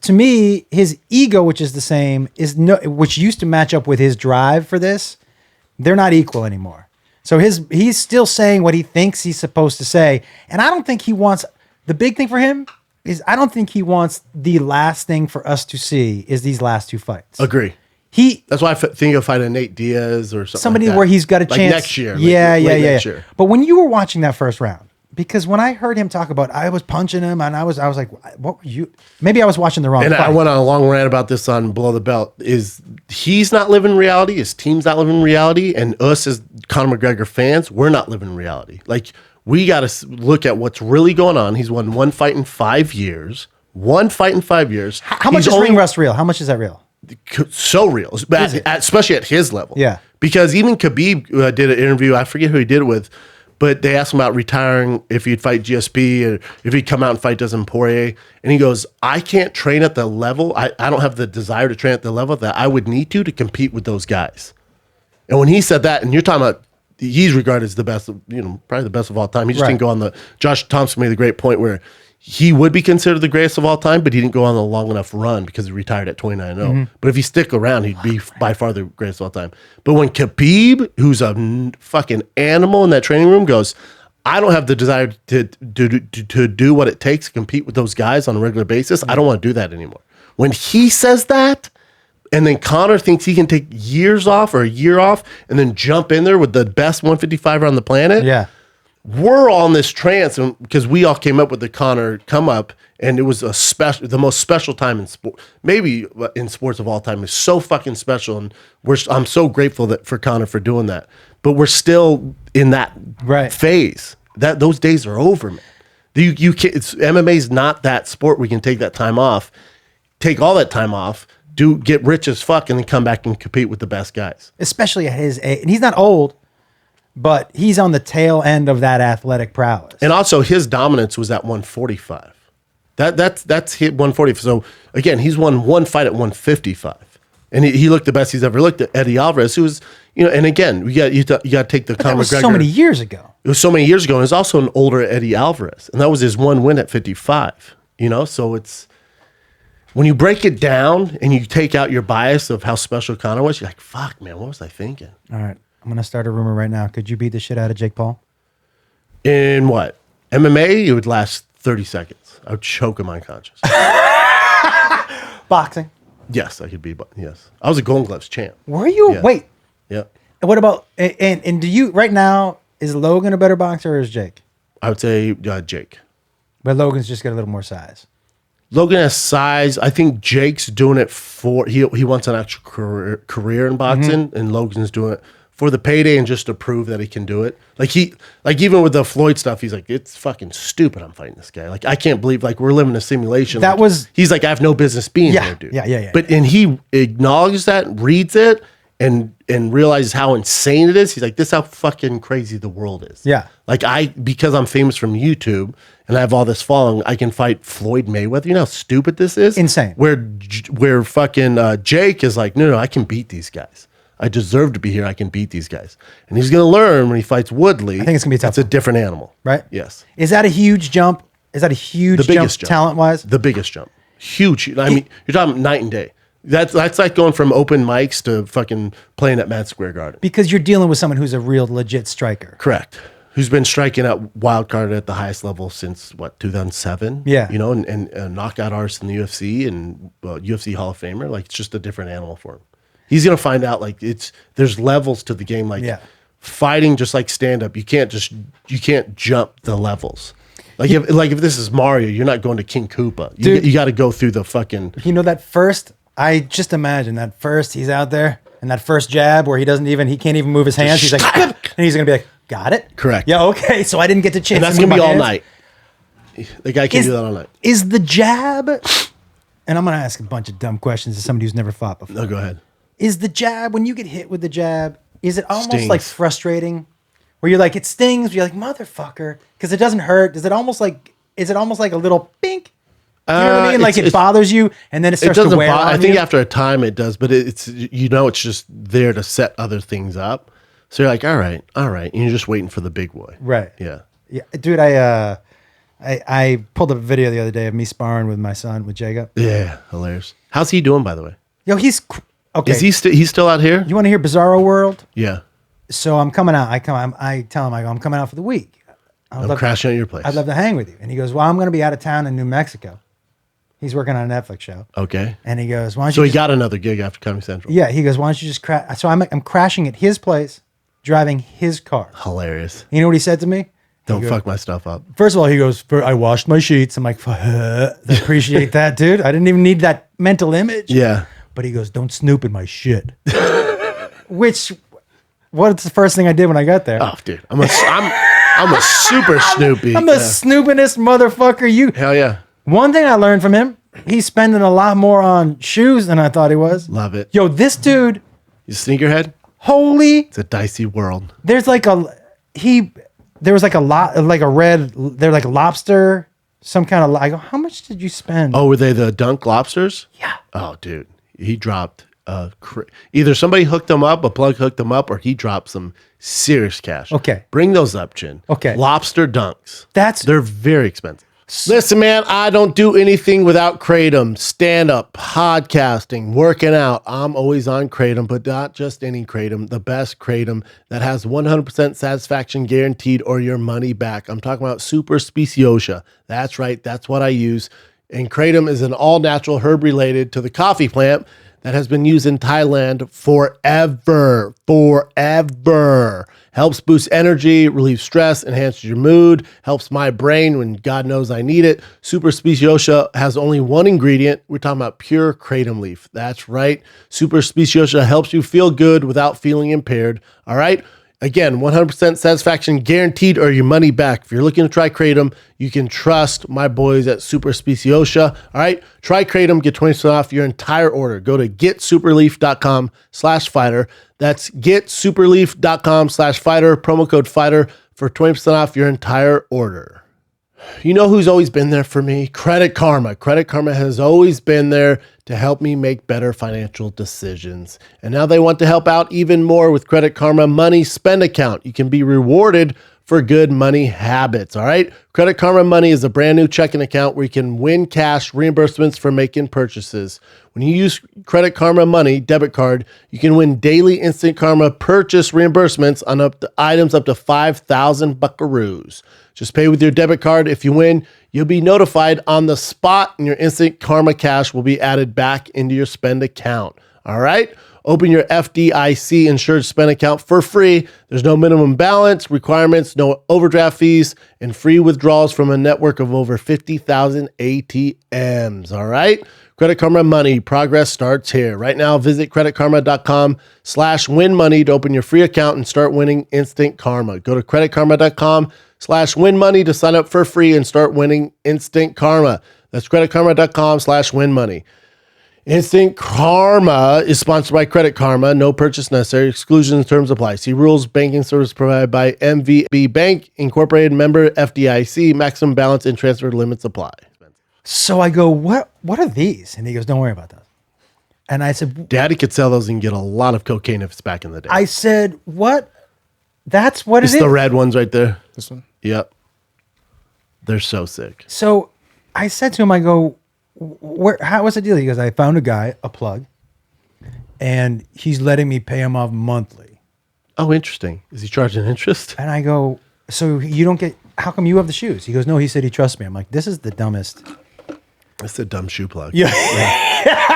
to me, his ego, which is the same, which used to match up with his drive for this, they're not equal anymore. So he's still saying what he thinks he's supposed to say. And I don't think he wants... The big thing for him is I don't think he wants the last thing for us to see is these last two fights. Agree. That's why I think he'll fight a Nate Diaz or something like that. Where he's got a chance. Next year. Yeah. Year. But when you were watching that first round, because when I heard him talk about, I was punching him and I was like, what were you? Maybe I was watching the wrong fight. I went on a long rant about this on Below the Belt. He's not living reality. His team's not living reality. And us as Conor McGregor fans, we're not living reality. Like, we got to look at what's really going on. He's won one fight in 5 years. How much is ring rust real? How much is that real? so real, especially at his level. Yeah. Because even Khabib did an interview. I forget who he did it with, but they asked him about retiring, if he'd fight GSP or if he'd come out and fight Dustin Poirier. And he goes, I can't train at the level. I don't have the desire to train at the level that I would need to compete with those guys. And when he said that, and you're talking about, he's regarded as the best, probably the best of all time. He just didn't go on the, Josh Thompson made the great point where he would be considered the greatest of all time, but he didn't go on a long enough run because he retired at 29-0. But if he stick around, he'd be by far the greatest of all time. But when Khabib, who's a fucking animal in that training room, goes, I don't have the desire to do what it takes to compete with those guys on a regular basis. I don't want to do that anymore. When he says that, and then Conor thinks he can take years off or a year off and then jump in there with the best 155er on the planet. Yeah. We're all in this trance because we all came up with the Conor come up, and it was the most special time in sport, maybe in sports of all time. It's so fucking special, and I'm so grateful for Conor for doing that. But we're still in that phase. Those days are over, man. You can't, MMA is not that sport where you can take that time off, take all that time off, get rich as fuck, and then come back and compete with the best guys. Especially at his age, and he's not old. But he's on the tail end of that athletic prowess. And also his dominance was at 145. That's hit 140. So again, he's won one fight at 155. And he looked the best he's ever looked at Eddie Alvarez, who was, and again, you got to take the Conor McGregor. So many years ago. It was so many years ago. And it was also an older Eddie Alvarez. And that was his one win at 55. So it's, when you break it down and you take out your bias of how special Conor was, you're like, fuck, man, what was I thinking? All right. I'm going to start a rumor right now. Could you beat the shit out of Jake Paul? In what? MMA, it would last 30 seconds. I would choke him unconscious. Boxing? Yes, I could be. Yes. I was a Golden Gloves champ. Were you? Yeah. Wait. Yeah. And what about, and do you, right now, is Logan a better boxer or is Jake? I would say Jake. But Logan's just got a little more size. Logan has size. I think Jake's doing it for, he wants an actual career in boxing, and Logan's doing it for the payday and just to prove that he can do it. Like even with the Floyd stuff, he's like, it's fucking stupid I'm fighting this guy. Like, I can't believe, like, we're living a simulation. He's like, I have no business being here, dude. Yeah. But, and he acknowledges that, reads it, and realizes how insane it is. He's like, this is how fucking crazy the world is. Yeah. Like, because I'm famous from YouTube and I have all this following, I can fight Floyd Mayweather. You know how stupid this is? Insane. Where fucking Jake is like, no, I can beat these guys. I deserve to be here. I can beat these guys. And he's going to learn when he fights Woodley. I think it's going to be tough. It's a different animal. Right? Yes. Is that a huge jump? Is that a huge jump talent-wise? The biggest jump. Huge. I mean, you're talking night and day. That's like going from open mics to fucking playing at Madison Square Garden. Because you're dealing with someone who's a real legit striker. Correct. Who's been striking at wild card at the highest level since 2007? Yeah. And knockout artist in the UFC and UFC Hall of Famer. Like, it's just a different animal for him. He's gonna find out, like, there's levels to the game. Like, fighting, just like stand up, you can't jump the levels. Like, if this is Mario, you're not going to King Koopa. You got to go through the fucking. That first. I just imagine that first he's out there and that first jab where he can't even move his hands. He's like, and he's gonna be like, got it? Correct. Yeah, okay. So I didn't get the chance. And that's gonna be all night. The guy can do that all night. Is the jab? And I'm gonna ask a bunch of dumb questions to somebody who's never fought before. No, go ahead. Is the jab, when you get hit with the jab, is it almost like frustrating? Where you're like, it stings, but you're like, motherfucker, because it doesn't hurt. Is it almost like a little bink? You know what I mean? Like, it bothers you, and then it starts to wear on you? I think after a time it does, but it's just there to set other things up. So you're like, all right, and you're just waiting for the big boy. Right. Yeah. Yeah, dude, I pulled up a video the other day of me sparring with my son, with Jacob. Yeah, hilarious. How's he doing, by the way? Yo, he's okay. Is he's still out here? You want to hear Bizarro World? Yeah. So I'm coming out. I tell him, I'm coming out for the week. I'm crashing at your place. I'd love to hang with you. And he goes, well, I'm going to be out of town in New Mexico. He's working on a Netflix show. Okay. And he goes, why don't you So he got another gig after Comedy Central. Yeah. He goes, why don't you just crash? So I'm crashing at his place, driving his car. Hilarious. You know what he said to me? Don't fuck my stuff up. First of all, he goes, I washed my sheets. I'm like, I appreciate that, dude. I didn't even need that mental image. Yeah. But he goes, don't snoop in my shit. What's the first thing I did when I got there? Oh, dude. I'm a super Snoopy. I'm the snoopingest motherfucker. Hell yeah. One thing I learned from him, he's spending a lot more on shoes than I thought he was. Love it. Yo, this dude, You sneakerhead? holy, It's a dicey world. there was like a red, they're like lobster, some kind of, I go, how much did you spend? Oh, were they the Dunk Lobsters? Yeah. Oh, dude. He dropped either somebody hooked them up, a plug hooked them up, or he dropped some serious cash. Okay. Bring those up, Chin. Okay. Lobster Dunks. That's, They're very expensive. Listen, man, I don't do anything without Kratom. Stand-up, podcasting, working out. I'm always on Kratom, but not just any Kratom. The best Kratom that has 100% satisfaction guaranteed or your money back. I'm talking about Super Speciosa. That's right. That's what I use. And Kratom is an all-natural herb related to the coffee plant that has been used in Thailand forever. Helps boost energy, relieves stress, enhances your mood, helps my brain when God knows I need it. Super Speciosa has only one ingredient. We're talking about pure kratom leaf. That's right. Super Speciosa helps you feel good without feeling impaired. All right. Again, 100% satisfaction guaranteed or your money back. If you're looking to try Kratom, you can trust my boys at Super Speciosa. All right, try Kratom, get 20% off your entire order. Go to getsuperleaf.com/fighter. That's getsuperleaf.com/fighter, promo code fighter for 20% off your entire order. You know who's always been there for me? Credit Karma. Credit Karma has always been there to help me make better financial decisions. And now they want to help out even more with Credit Karma Money Spend Account. You can be rewarded for good money habits, all right? Credit Karma Money is a brand new checking account where you can win cash reimbursements for making purchases. When you use Credit Karma Money debit card, you can win daily instant karma purchase reimbursements on items up to 5,000 buckaroos. Just pay with your debit card. If you win, you'll be notified on the spot and your instant karma cash will be added back into your spend account. All right? Open your FDIC insured spend account for free. There's no minimum balance requirements, no overdraft fees, and free withdrawals from a network of over 50,000 ATMs. All right? Credit Karma Money. Progress starts here. Right now, visit creditkarma.com/winmoney to open your free account and start winning instant karma. Go to creditkarma.com/winmoney to sign up for free and start winning instant karma. That's creditkarma.com/winmoney. Instant Karma is sponsored by Credit Karma. No purchase necessary. Exclusions and terms apply. See rules. Banking service provided by MVB Bank, Incorporated, member FDIC. Maximum balance and transfer limits apply. so I go, what are these? And he goes, don't worry about that. And I said, Daddy could sell those and get a lot of cocaine if it's back in the day. I said, what? That's what It's it is. the red ones right there. This one? Yep. They're so sick. So I said to him, I go, how was the deal? He goes, I found a guy, a plug, and he's letting me pay him off monthly. Oh, interesting. Is he charging interest? And I go, so you don't get, how come you have the shoes? He goes, no, he said he trusts me. I'm like, this is the dumbest. That's a dumb shoe plug. Yeah.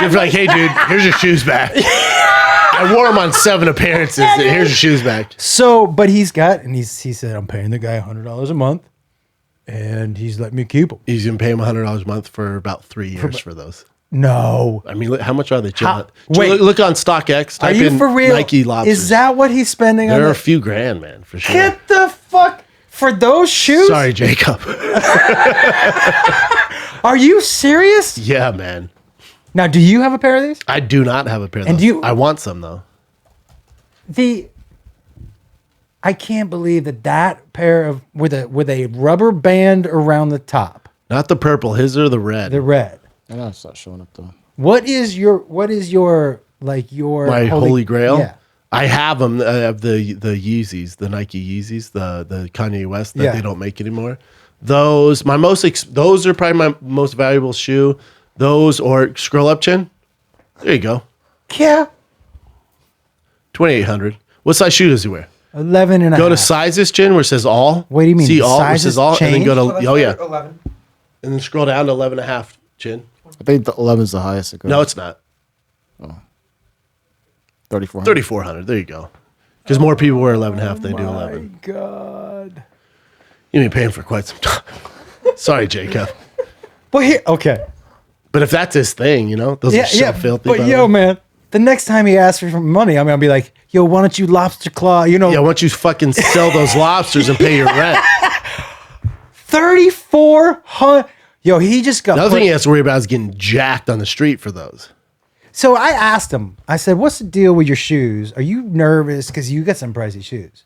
You're like, hey, dude, here's your shoes back. I wore them on 7 appearances. Here's your shoes back. So, but he said, I'm paying the guy $100 a month, and he's letting me keep them. He's going to pay him $100 a month for about 3 years for those. No. I mean, look, how much are they? Wait. Look on StockX. Are Type you in for real? Nike lobsters. Is that what he's spending on They're a it? few grand, man, for sure. Get the fuck for those shoes? Sorry, Jacob. Are you serious? Yeah, man. Now, do you have a pair of these? I do not have a pair of And those. I want some, though. I can't believe that pair of with a rubber band around the top, Not the purple. His are the red. the red. I gotta start showing up though. What is your My holy grail? Yeah. I have them. I have the Yeezys, the Nike Yeezys, the Kanye West that Yeah. they don't make anymore. Those those are probably my most valuable shoe. Those or scroll up, Chin. There you go. Yeah. 2,800. What size shoe does he wear? 11 and a Go to half. sizes, Chin, where it says all. What do you mean? See The all, where it sizes says all, and then go to change? oh yeah, 11. and then scroll down to 11 and a half, Chin. I think the 11 is the highest it goes. No, it's not. 3,400. 3,400. There you go. Because more people wear 11 and a half than they do 11. God. You've been paying for quite some time. Sorry, Jacob. Well, here, okay. But if that's his thing, those are so filthy. But by the yo, way. man, the next time he asks me for money, I'm gonna be like, yo, why don't you lobster claw? Yeah, why don't you fucking sell those lobsters and pay your rent? 3,400. Yo, he just got. The other thing he has to worry about is getting jacked on the street for those. So I asked him. I said, "What's the deal with your shoes? Are you nervous because you got some pricey shoes?"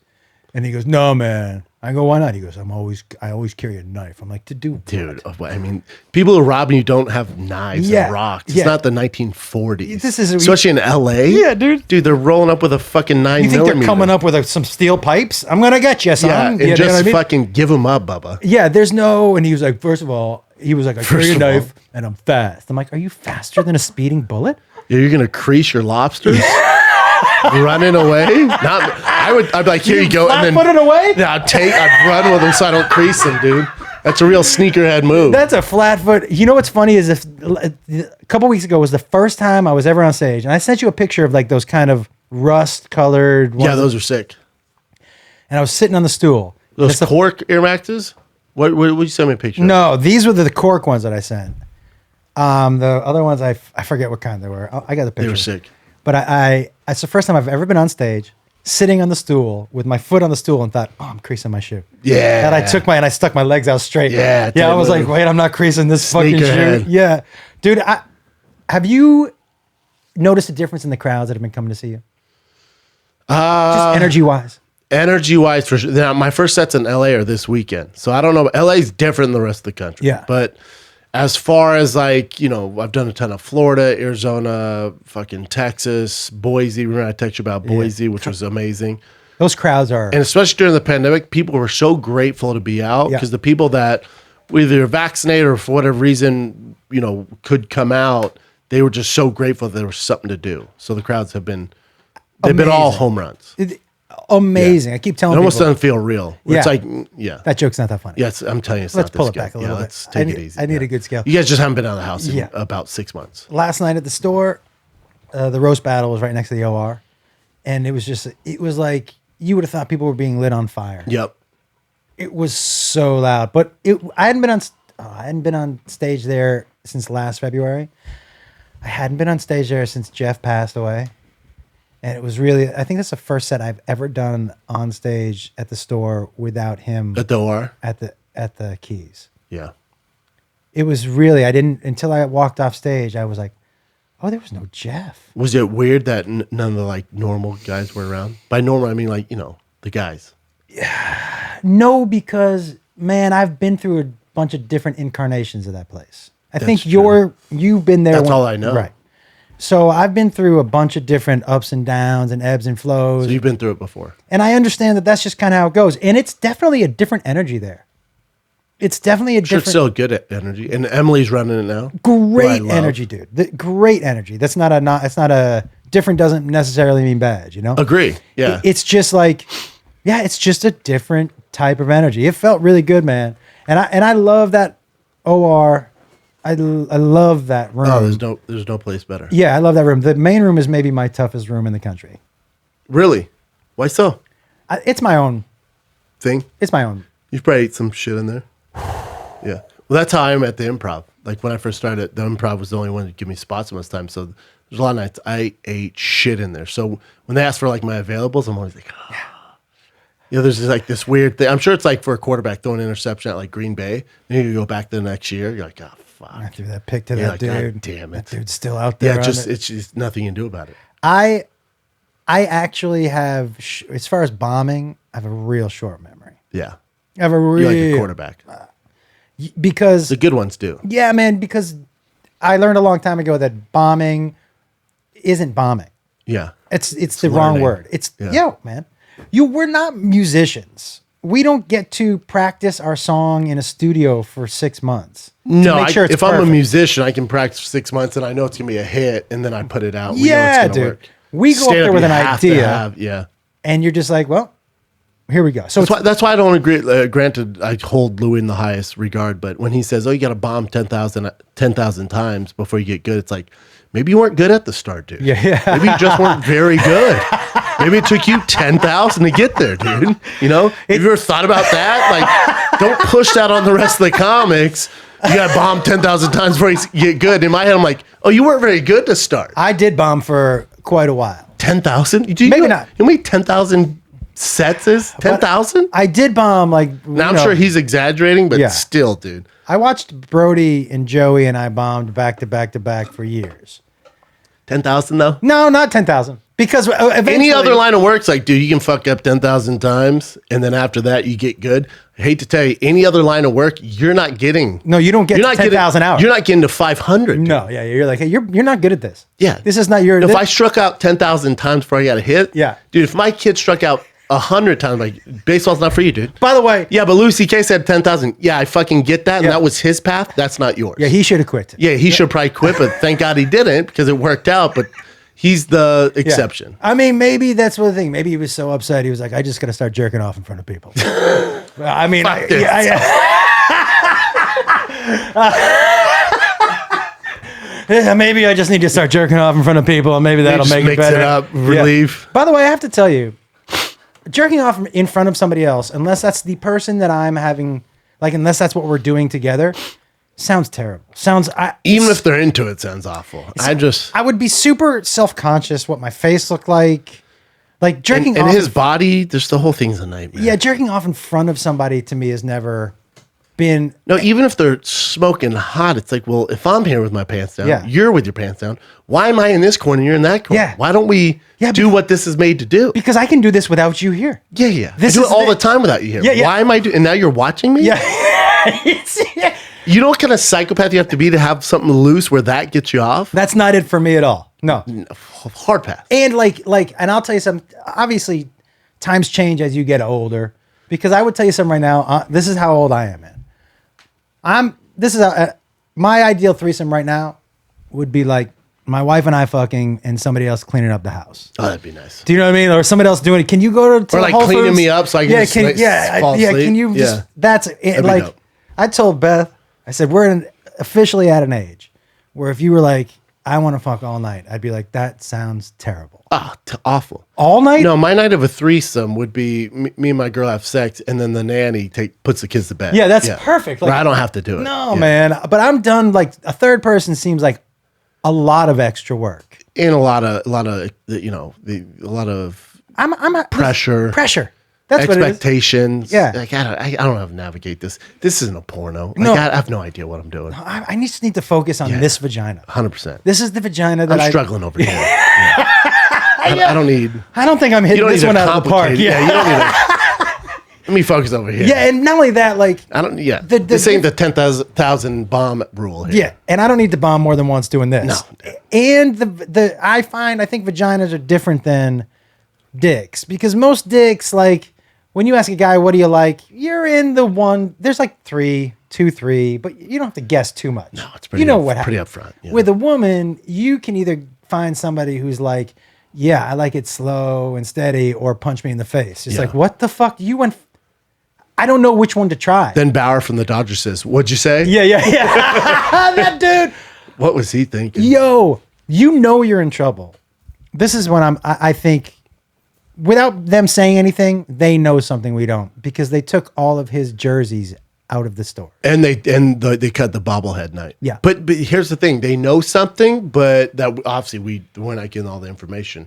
And he goes, "No, man." I go, "Why not?" He goes, I always carry a knife. I'm like, "To do what?" Dude, I mean, people who are robbing you don't have knives and rocks. It's not the 1940s. This is especially in LA. Yeah, dude. Dude, they're rolling up with a fucking 9 You think millimeter. they're coming up with some steel pipes? I'm gonna get you, son. Yeah, and you know just what I mean? fucking give them up, Bubba. Yeah, there's no. And he was like, first of all, I carry a knife and I'm fast. I'm like, are you faster than a speeding bullet? Yeah, you're gonna crease your lobsters? Running away? I'd be like, here you go. And then put it away? Yeah, I'd run with them so I don't crease them, dude. That's a real sneakerhead move. That's a flat foot. You know what's funny is a couple weeks ago was the first time I was ever on stage, and I sent you a picture of like those kind of rust colored ones. Yeah, those are sick. And I was sitting on the stool. Those cork Air Maxes? What would you send me a picture of? No, these were the cork ones that I sent. The other ones I forget what kind they were. I got the picture. They were sick. But it's the first time I've ever been on stage, sitting on the stool with my foot on the stool, and thought, "Oh, I'm creasing my shoe." Yeah. And I stuck my legs out straight. Yeah, Yeah. I was like, "Wait, I'm not creasing this fucking shoe." Sneakerhead. Yeah, dude. Have you noticed a difference in the crowds that have been coming to see you? Just energy wise. Energy wise, for sure. Now, my first sets in LA are this weekend, so I don't know. LA is different than the rest of the country. Yeah. But as far as like, I've done a ton of Florida, Arizona, fucking Texas, Boise. Remember I texted you about Boise, which was amazing. Those crowds are. And especially during the pandemic, people were so grateful to be out because the people that either vaccinated or for whatever reason, could come out, they were just so grateful that there was something to do. So the crowds they've been all home runs. Amazing. I keep telling It almost people. doesn't feel real. Yeah. It's like, That joke's not that funny. Yes, I'm telling you, it's Let's not pull the it back scale. a little bit. Let's take it easy. I need a good scale. You guys just haven't been out of the house in Yeah. about 6 months. Last night at the store, the roast battle was right next to the OR, and it was like you would have thought people were being lit on fire. Yep. It was so loud, but I hadn't been on stage there since last February. I hadn't been on stage there since Jeff passed away. And it was really, I think that's the first set I've ever done on stage at the store without him At the OR? at the keys. Yeah. It was really, until I walked off stage, I was like, oh, there was no Jeff. Was it weird that none of the like normal guys were around? By normal, I mean like, the guys. No, because man, I've been through a bunch of different incarnations of that place. I think true. you've been there. That's all I know. Right. So I've been through a bunch of different ups and downs and ebbs and flows. So you've been through it before. And I understand that that's just kind of how it goes. And it's definitely a different energy there. It's definitely a Sure, it's different, still good energy. And Emily's running it now. great who I love. energy, dude. Great energy. It's not a different doesn't necessarily mean bad, Agree. Yeah. It's just like, it's just a different type of energy. It felt really good, man. And I love that OR. I love that room. Oh, there's no place better. Yeah, I love that room. The main room is maybe my toughest room in the country. Really? Why so? It's my own. Thing? It's my own. You've probably ate some shit in there. Yeah. Well, that's how I'm at the Improv. Like when I first started, the Improv was the only one to give me spots most time. So there's a lot of nights I ate shit in there. So when they ask for like my availables, I'm always like, there's just like this weird thing. I'm sure it's like for a quarterback throwing an interception at like Green Bay. Then you go back the next year. You're like, oh, fuck. I threw that pick to You're that like, dude. God damn it. That dude's still out there. Yeah, on it's it. just nothing you can do about it. I actually have, as far as bombing, I have a real short memory. Yeah. I have a You're real like a quarterback. because The good ones do. yeah, man. Because I learned a long time ago that bombing isn't bombing. Yeah. It's the wrong learning. word. It's man. We're not musicians. We don't get to practice our song in a studio for 6 months. No, to make sure it's if I'm a perfect. musician, I can practice for 6 months and I know it's going to be a hit and then I put it out. We know Yeah, it's gonna dude. work. We go up Stand-up, there with you an have to idea. yeah. and you're just like, well, here we go. So That's why I don't agree. Granted, I hold Louis in the highest regard, but when he says, "Oh, you got to bomb 10,000 times before you get good," it's like maybe you weren't good at the start, dude. Yeah. Maybe you just weren't very good. Maybe it took you 10,000 to get there, dude. Have you ever thought about that? Like, don't push that on the rest of the comics. You got to bomb 10,000 times before you get good. In my head, I'm like, oh, you weren't very good to start. I did bomb for quite a while. 10,000? Maybe not. You made 10,000 sets is? 10,000? I did bomb like. Now I'm sure he's exaggerating, but still, dude. I watched Brody and Joey and I bombed back to back to back for years. 10,000 though? No, not 10,000. Because eventually, any other line of work's like, dude, you can fuck up 10,000 times, and then after that, you get good. I hate to tell you, any other line of work, you're not getting. No, you don't get 10,000 hours. You're not getting to 500. Dude. No, yeah, you're like, hey, you're not good at this. Yeah, this is not your. If I struck out 10,000 times before I got a hit, dude, if my kid struck out 100 times, like, baseball's not for you, dude. By the way, yeah, but Louis C.K. said 10,000. Yeah, I fucking get that, and that was his path. That's not yours. Yeah, he should have quit. Yeah, he should probably quit, but thank God he didn't because it worked out. But he's the exception. I mean, maybe that's one thing. Maybe he was so upset. He was like, I just got to start jerking off in front of people. I mean, maybe I just need to start jerking off in front of people, and maybe that'll make it better. It up, relief. Yeah. By the way, I have to tell you, jerking off in front of somebody else, unless that's the person that I'm having, like, unless that's what we're doing together, sounds terrible. Even if they're into it, sounds awful. I would be super self-conscious what my face looked like. Like jerking off. And his body, just the whole thing's a nightmare. Yeah, jerking off in front of somebody to me has never been. No, even if they're smoking hot, it's like, well, if I'm here with my pants down, you're with your pants down. Why am I in this corner and you're in that corner? Yeah. Why don't we do what this is made to do? Because I can do this without you here. Yeah. I do it all the time without you here. Yeah. Why am I doing? And now you're watching me? Yeah. You know what kind of psychopath you have to be to have something loose where that gets you off? That's not it for me at all. No. Hard pass. And and I'll tell you something. Obviously, times change as you get older. Because I would tell you something right now. This is how old I am, man. My ideal threesome right now would be like my wife and I fucking and somebody else cleaning up the house. Oh, that'd be nice. Do you know what I mean? Or somebody else doing it. Can you go to or like Whole cleaning Foods? me up so I can fall asleep? Can you just that's it, that'd like dope. I told Beth, I said we're officially at an age where if you were like, I want to fuck all night, I'd be like, that sounds terrible. Oh, awful. All night? No, my night of a threesome would be me and my girl have sex, and then the nanny puts the kids to bed. Yeah, that's perfect. Like, I don't have to do it. No, man. But I'm done. Like a third person seems like a lot of extra work and a lot of pressure. Pressure. That's expectations. Yeah. Like I don't know how to navigate this. This isn't a porno. Like, No. I have no idea what I'm doing. I just need to focus on this vagina. 100%. This is the vagina that I'm struggling over here. I don't need. I don't think I'm hitting this one out of the park. Yeah, you don't need to. Let me focus over here. Yeah, and not only that, like I don't. Yeah, this ain't the 10,000 bomb rule here. Yeah, and I don't need to bomb more than once doing this. No. And I think vaginas are different than dicks because most dicks, like when you ask a guy what do you like, you're in the one. There's like 3, 2, 3, but you don't have to guess too much. No, it's pretty. Pretty upfront. Yeah. With a woman, you can either find somebody who's like, yeah, I like it slow and steady, or punch me in the face. It's like, what the fuck? You went. I don't know which one to try. Then Bauer from the Dodgers says, "What'd you say?" Yeah. That dude. What was he thinking? Yo, you know you're in trouble. This is when I think, without them saying anything, they know something we don't because they took all of his jerseys out of the store. And they cut the bobblehead night. Yeah. But here's the thing: they know something, but that obviously we're not getting all the information.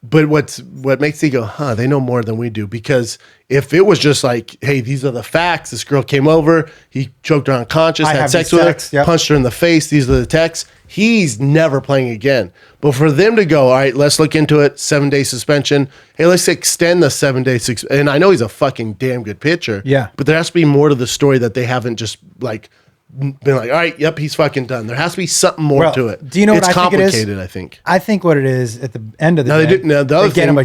But what makes me go, huh? They know more than we do, because if it was just like, hey, these are the facts. This girl came over, he choked her unconscious, had sex with her, punched her in the face. These are the texts. He's never playing again. But for them to go, all right, let's look into it. 7-day suspension. Hey, let's extend the 7-day suspension. And I know he's a fucking damn good pitcher. Yeah. But there has to be more to the story that they haven't just like been like, all right, yep, he's fucking done. There has to be something more to it. Do you know it's what I think it is? complicated, I think. I think what it is at the end of the day,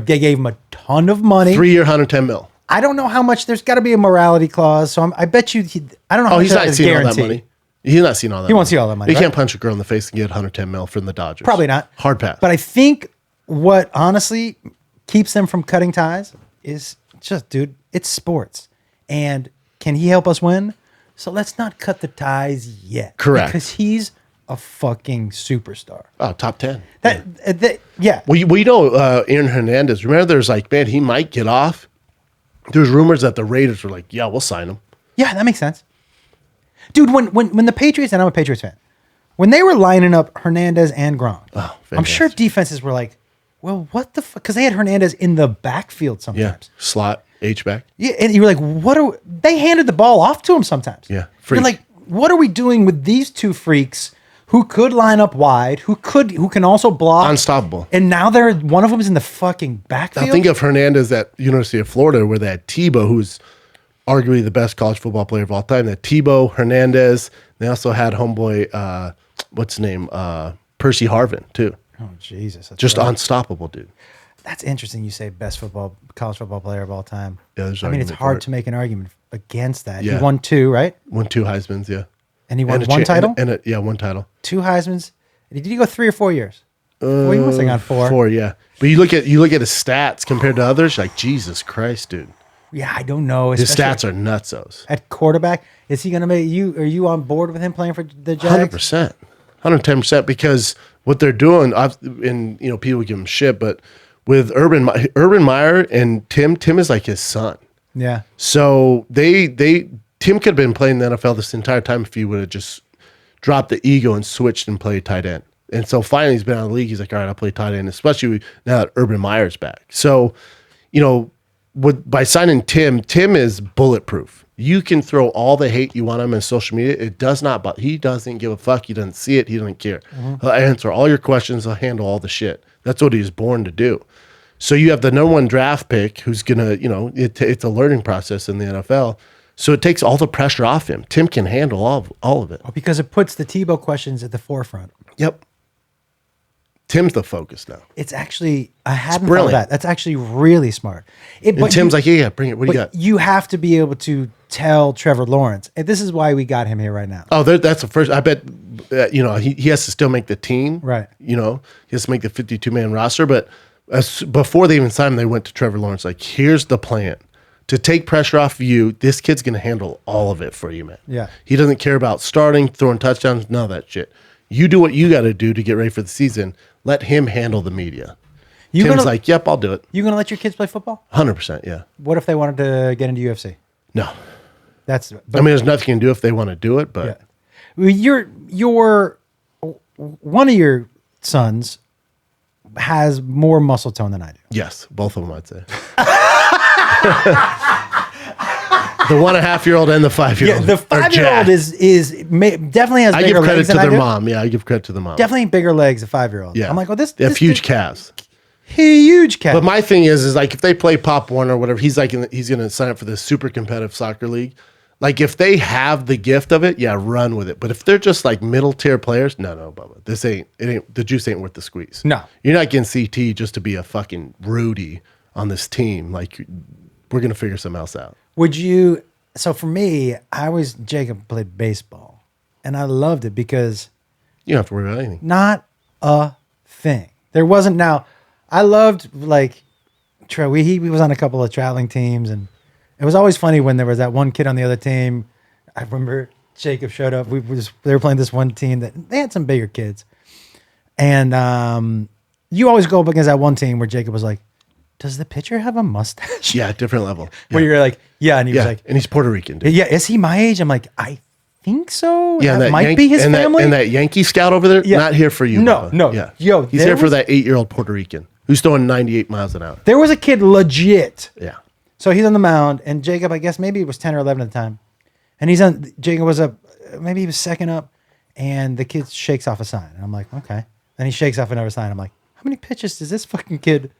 they gave him a ton of money. 3-year, $110 million. I don't know how much. There's got to be a morality clause. So I bet you. I don't know. How much he's not seeing all that guaranteed. money. He's not seeing all that. He won't see all that money. He right? can't punch a girl in the face and get $110 million from the Dodgers. Probably not. Hard pass. But I think what honestly keeps them from cutting ties is just, dude, it's sports. And can he help us win? So let's not cut the ties yet. Correct. Because he's a fucking superstar. Oh, top 10. Yeah. Well, you know, Aaron Hernandez, remember there's like, man, he might get off. There's rumors that the Raiders were like, yeah, we'll sign him. Yeah, that makes sense. Dude, when the Patriots, and I'm a Patriots fan, when they were lining up Hernandez and Gronk, I'm sure defenses were like, well, what the fuck? Because they had Hernandez in the backfield Yeah. sometimes. Slot, H-back. Yeah, and you were like, they handed the ball off to him sometimes. Yeah, You're freak. like, what are we doing with these two freaks who could line up wide, who can also block? Unstoppable. And now one of them is in the fucking backfield. Now think of Hernandez at University of Florida, where they had Tebow, who's arguably the best college football player of all time. They had Tebow, Hernandez. They also had homeboy, what's his name? Percy Harvin, too. Oh, Jesus. That's Just right. unstoppable, dude. That's interesting. You say best college football player of all time. Yeah, there's I mean, it's argument for hard it. to make an argument against that. Yeah. He won 2, right? Won 2 Heismans, yeah. And he won a one cha- title? Yeah, 1 title. 2 Heismans? Did he go 3 or 4 years? Well, he must have gone 4. 4, yeah. But you look at his stats compared to others, like Jesus Christ, dude. Yeah, I don't know. His especially stats are nutsos. at quarterback. Is he going to make you? Are you on board with him playing for the Jags? 100%. 110%, because what they're doing, and people give him shit, but with Urban Meyer and Tim is like his son. Yeah. So Tim could have been playing the NFL this entire time if he would have just dropped the ego and switched and played tight end. And so finally he's been out of the league. He's like, all right, I'll play tight end, especially now that Urban Meyer's back. So, by signing Tim is bulletproof. You can throw all the hate you want him on social media. It does not, but he doesn't give a fuck. He doesn't see it. He doesn't care. He'll answer all your questions. He'll handle all the shit. That's what he was born to do. So you have the number 1 draft pick who's going to, it's a learning process in the NFL. So it takes all the pressure off him. Tim can handle all of it. Well, because it puts the Tebow questions at the forefront. Yep. Tim's the focus now. It's actually, I hadn't thought of brilliant. that. That's actually really smart. And Tim's like, yeah, bring it. What do you got? You have to be able to tell Trevor Lawrence. And this is why we got him here right now. Oh, that's the first. I bet, he has to still make the team. Right. He has to make the 52-man roster. But before they even signed him, they went to Trevor Lawrence like, here's the plan. To take pressure off of you, this kid's going to handle all of it for you, man. Yeah. He doesn't care about starting, throwing touchdowns, none of that shit. You do what you got to do to get ready for the season. Let him handle the media. Tim's like, yep, I'll do it. You going to let your kids play football? 100%, yeah. What if they wanted to get into UFC? No. That's, I mean, there's nothing you can do if they want to do it, but yeah. Your one of your sons has more muscle tone than I do. yes, both of them, I'd say. The 1.5-year-old and the 5-year-old. Yeah, the 5-year-old definitely has I bigger give credit legs to than I their do. mom. Yeah, I give credit to the mom. Definitely bigger legs, a 5-year-old. Yeah. I'm like, well, They have huge calves. huge cat. But my thing is like if they play Pop Warner or whatever, he's like he's going to sign up for this super competitive soccer league. Like if they have the gift of it, yeah, run with it. But if they're just like middle tier players, no, Bubba, the juice ain't worth the squeeze. No. You're not getting CT just to be a fucking Rudy on this team. Like we're going to figure something else out. Would you? So for me, Jacob played baseball, and I loved it because You don't have to worry about anything. not a thing. There wasn't. Now, I loved like he was on a couple of traveling teams, and it was always funny when there was that one kid on the other team. I remember Jacob showed up. They were playing this one team that they had some bigger kids, and you always go up against that one team where Jacob was like, "Does the pitcher have a mustache?" Yeah, different level. Yeah. Where you're like, "Yeah," and he was Yeah, like, and he's Puerto Rican, dude. "Yeah, is he my age?" I'm like, "I think so. Yeah, that might be his family." and that Yankee scout over there, Yeah. not here for you. No, Bubba. no. Yeah. Yo, he's there here for was- that 8-year-old Puerto Rican who's throwing 98 miles an hour. There was a kid legit. Yeah. So he's on the mound, and Jacob, I guess maybe it was 10 or 11 at the time. And Jacob was up, maybe he was second up, and the kid shakes off a sign. And I'm like, okay. Then he shakes off another sign. I'm like, how many pitches does this fucking kid?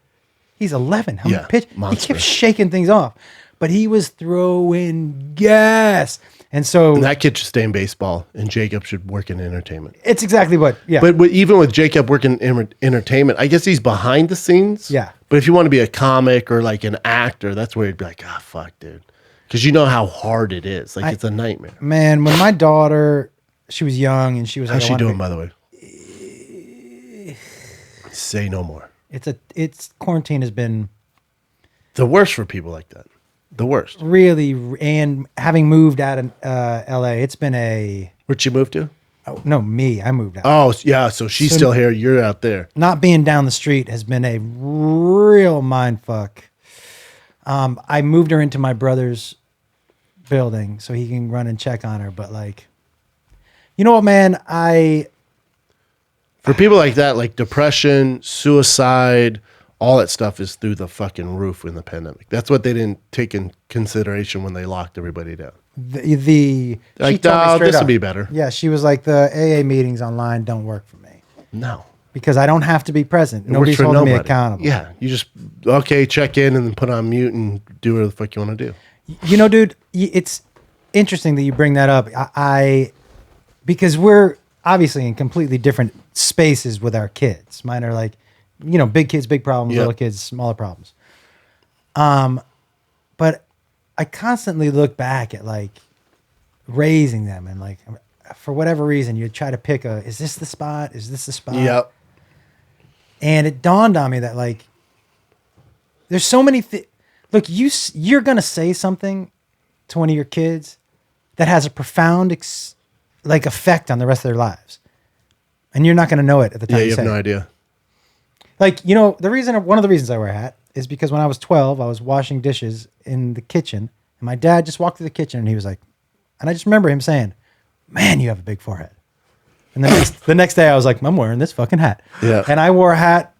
He's 11. How many Yeah, pitches? He monster. kept shaking things off. But he was throwing gas. And so And that kid should stay in baseball, and Jacob should work in entertainment. it's exactly what, yeah. But even with Jacob working in entertainment, I guess he's behind the scenes. Yeah. But if you want to be a comic or like an actor, that's where you'd be like, fuck, dude. Because you know how hard it is. Like, it's a nightmare. Man, when my daughter, she was young, and she was like, How's I she wanna doing, be- by the way? Say no more. It's quarantine has been The worst for people like that. The worst. really, and having moved out of LA, it's been Where'd she move to? I moved out. Oh, yeah. So she's still here. You're out there. Not being down the street has been a real mind fuck. I moved her into my brother's building so he can run and check on her. But like, you know what, man? For people like that, like depression, suicide, all that stuff is through the fucking roof in the pandemic. That's what they didn't take in consideration when they locked everybody down. She Like, told me oh, straight this will up. be better. Yeah, she was like, the AA meetings online don't work for me No. because I don't have to be present. It Nobody's works for holding me nobody. accountable. Yeah. You just, okay, check in and then put on mute and do whatever the fuck you want to do. You know, dude, it's interesting that you bring that up. Because we're obviously in completely different spaces with our kids. Mine are like, you know, big kids, big problems, Yep. little kids, smaller problems. But I constantly look back at like raising them and like, for whatever reason, you try to pick is this the spot? Is this the spot? Yep. And it dawned on me that like, there's so many look, you're going to say something to one of your kids that has a profound effect on the rest of their lives. And you're not going to know it at the time Yeah, you you say have no it. idea. Like, you know, one of the reasons I wear a hat is because when I was 12, I was washing dishes in the kitchen and my dad just walked through the kitchen and he was like, and I just remember him saying, "Man, you have a big forehead." And then the next day I was like, "I'm wearing this fucking hat." Yeah. And I wore a hat.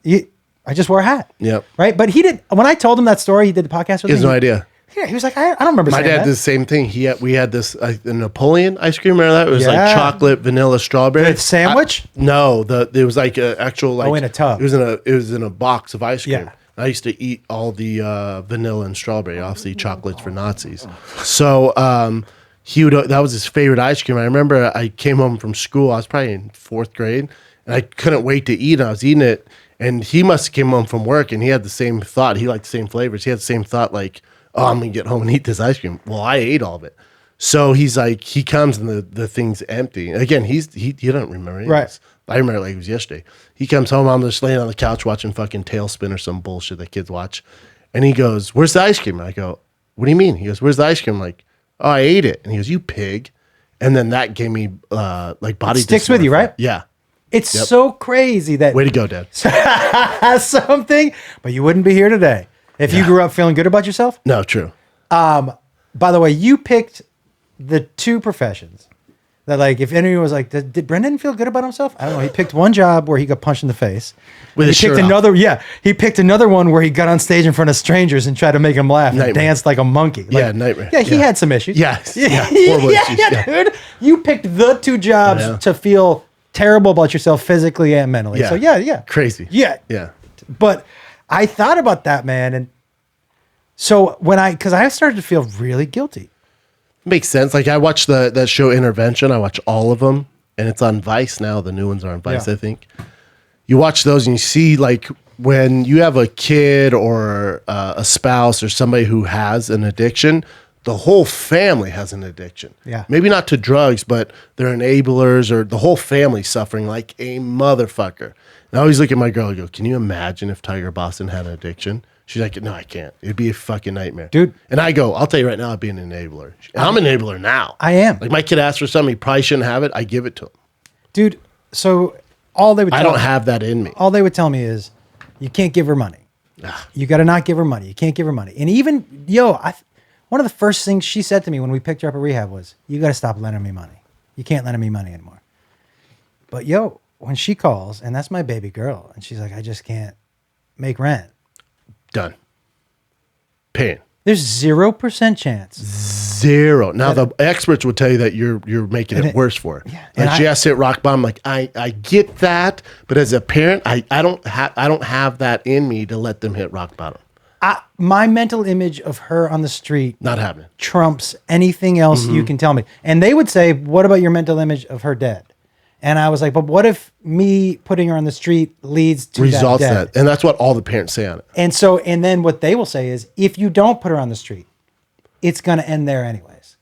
I just wore a hat. Yep. Right. But when I told him that story, he did the podcast with He has me. no idea. Yeah. He was like, I don't remember My saying dad that. did the same thing. We had this a Napoleon ice cream. Remember that? It was Yeah. like chocolate, vanilla, strawberry. The sandwich? No, it was like an actual like. In a tub. It was in a box of ice cream. Yeah. I used to eat all the vanilla and strawberry. Obviously, chocolates for Nazis. So that was his favorite ice cream. I remember I came home from school. I was probably in 4th grade, and I couldn't wait to eat it. I was eating it, and he must have came home from work, and he had the same thought. He liked the same flavors. He had the same thought, like, "Oh, I'm gonna get home and eat this ice cream." Well, I ate all of it. So he's like, he comes and the thing's empty. Again, he don't remember any of Right. this. I remember it like it was yesterday. He comes home, I'm just laying on the couch watching fucking Tailspin or some bullshit that kids watch. And he goes, "Where's the ice cream?" And I go, "What do you mean?" He goes, "Where's the ice cream?" I'm like, "Oh, I ate it." And he goes, "You pig." And then that gave me like body Sticks with you, dysmorphia. right? Yeah. It's so crazy that Way to go, Dad. something, but you wouldn't be here today if you grew up feeling good about yourself. No, true. By the way, you picked the two professions that, like, if anyone was like, did Brendan feel good about himself? I don't know. He picked one job where he got punched in the face. With his He picked shirt off. another. Yeah, he picked another one where he got on stage in front of strangers and tried to make them laugh and Nightmare. danced like a monkey. Like, Yeah, nightmare. Yeah, he Yeah. had some issues. Yes. Yeah, horrible issues, yeah. dude. You picked the two jobs Yeah. to feel terrible about yourself physically and mentally. Yeah. So yeah. Crazy. Yeah. Yeah. But I thought about that, man. And so because I started to feel really guilty. Makes sense. Like I watched that show Intervention. I watch all of them, and it's on Vice now. The new ones are on Vice, Yeah. I think. You watch those and you see like when you have a kid or a spouse or somebody who has an addiction, the whole family has an addiction. Yeah. Maybe not to drugs, but they're enablers or the whole family suffering like a motherfucker. And I always look at my girl and go, "Can you imagine if Tiger Boston had an addiction?" She's like, "No, I can't. It'd be a fucking nightmare." Dude. And I go, "I'll tell you right now, I'd be an enabler." And I'm an enabler now. I am. Like my kid asks for something, he probably shouldn't have it. I give it to him. Dude, so all they would I tell don't have that in me. all they would tell me is you can't give her money. You got to not give her money. You can't give her money. And even one of the first things she said to me when we picked her up at rehab was, "You got to stop lending me money. You can't lend me money anymore." But when she calls, and that's my baby girl, and she's like, "I just can't make rent." Done. Paying. There's 0% chance. Zero. Now the experts would tell you that you're making it worse for her. Yeah. Like And she has to hit rock bottom. Like I get that, but as a parent, I don't have that in me to let them hit rock bottom. My mental image of her on the street Not happening. trumps anything else Mm-hmm. you can tell me. And they would say, "What about your mental image of her dead?" And I was like, "But what if me putting her on the street leads to Results that death?" that. And that's what all the parents say on it. And then what they will say is, if you don't put her on the street, it's going to end there anyways.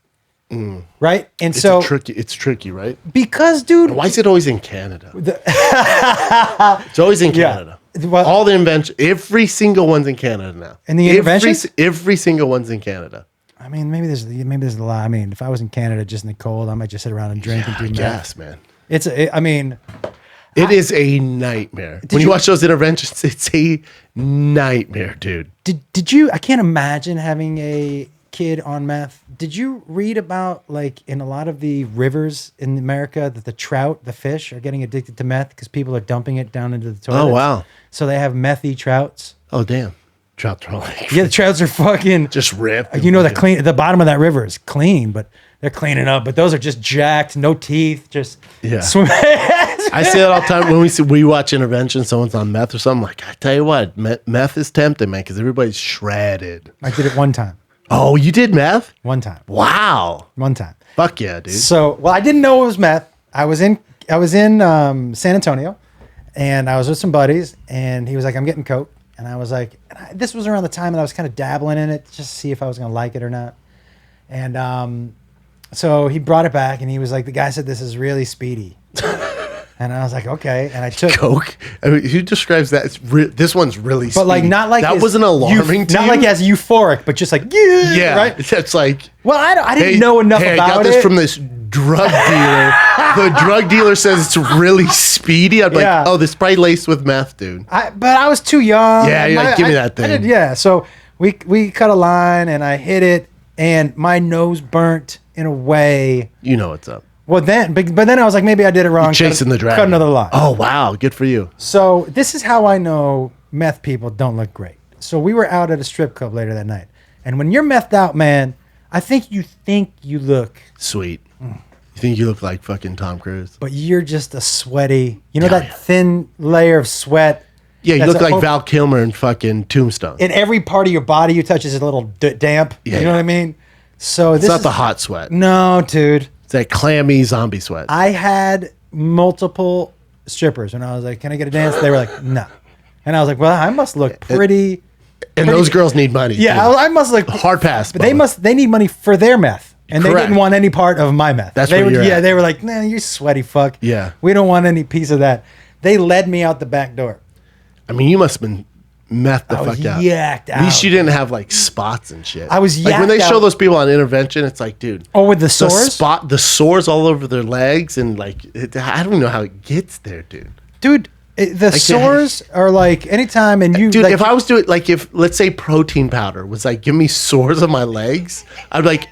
Right? And It's tricky, right? because, dude, Why is it always in Canada? It's always in Yeah. Canada. Well- All the invention, every single one's in Canada now. And the interventions? Every single one's in Canada. I mean, maybe there's a lot. I mean, if I was in Canada just in the cold, I might just sit around and drink and do meth. Yes, man. It It is a nightmare. When you watch those interventions, it's a nightmare, dude. Did you? I can't imagine having a kid on meth, did you read about like in a lot of the rivers in America that the trout, the fish, are getting addicted to meth because people are dumping it down into the toilet? Oh, wow. So they have methy trouts. Oh, damn. Trout trolling. Yeah, the trouts are fucking Just ripped. You know, the bottom of that river is clean, but they're cleaning up. But those are just jacked, no teeth, just swim. I say that all the time when we watch Intervention, someone's on meth or something. Like, I tell you what, meth is tempting, man, because everybody's shredded. I did it one time. Oh, you did meth? One time. Wow. One time. Fuck yeah, dude. So, well, I didn't know it was meth. I was in San Antonio, and I was with some buddies, and he was like, "I'm getting coke," and I was like, this was around the time that I was kind of dabbling in it, just to see if I was gonna like it or not. And so he brought it back, and he was like, "The guy said this is really speedy." And I was like, okay. And I took coke. I mean, who describes that? This one's really, but like not like that wasn't alarming to not you? like as euphoric, but just like yeah, right. It's like, well, I didn't know enough about it. I got this from this drug dealer. The drug dealer says it's really speedy. I'm like, oh, this is probably laced with meth, dude. But I was too young. Yeah, you're like, give me that thing. So we cut a line, and I hit it, and my nose burnt in a way. You know what's up. Well, then, but then I was like, maybe I did it wrong. You're chasing the dragon. Cut another line. Oh, wow. Good for you. So this is how I know meth people don't look great. So we were out at a strip club later that night. And when you're methed out, man, I think you look sweet. You think you look like fucking Tom Cruise. But you're just a sweaty, that thin layer of sweat. Yeah, you look like Val Kilmer in fucking Tombstone. In every part of your body you touch is a little damp. Yeah. You know what I mean? So it's not the hot sweat. No, dude. It's that clammy zombie sweat. I had multiple strippers when I was like, "Can I get a dance?" They were like, "No," and I was like, "Well, I must look pretty." And those girls need money. Yeah, I must look hard pass. But they need money for their meth, and they didn't want any part of my meth. That's they where you're at. They were like, "Nah, you sweaty fuck. Yeah, we don't want any piece of that." They led me out the back door. I mean, you must have been meth the fuck out. Yacked out. At least you didn't have like spots and shit. I was yacked like when they show out. those people on Intervention, it's like, dude. Oh, with the sores? The sores all over their legs, and like, I don't know how it gets there, dude. Dude, the sores are like anytime, and you, dude. like, if I was doing like, if let's say protein powder was like, give me sores on my legs, I'd be like,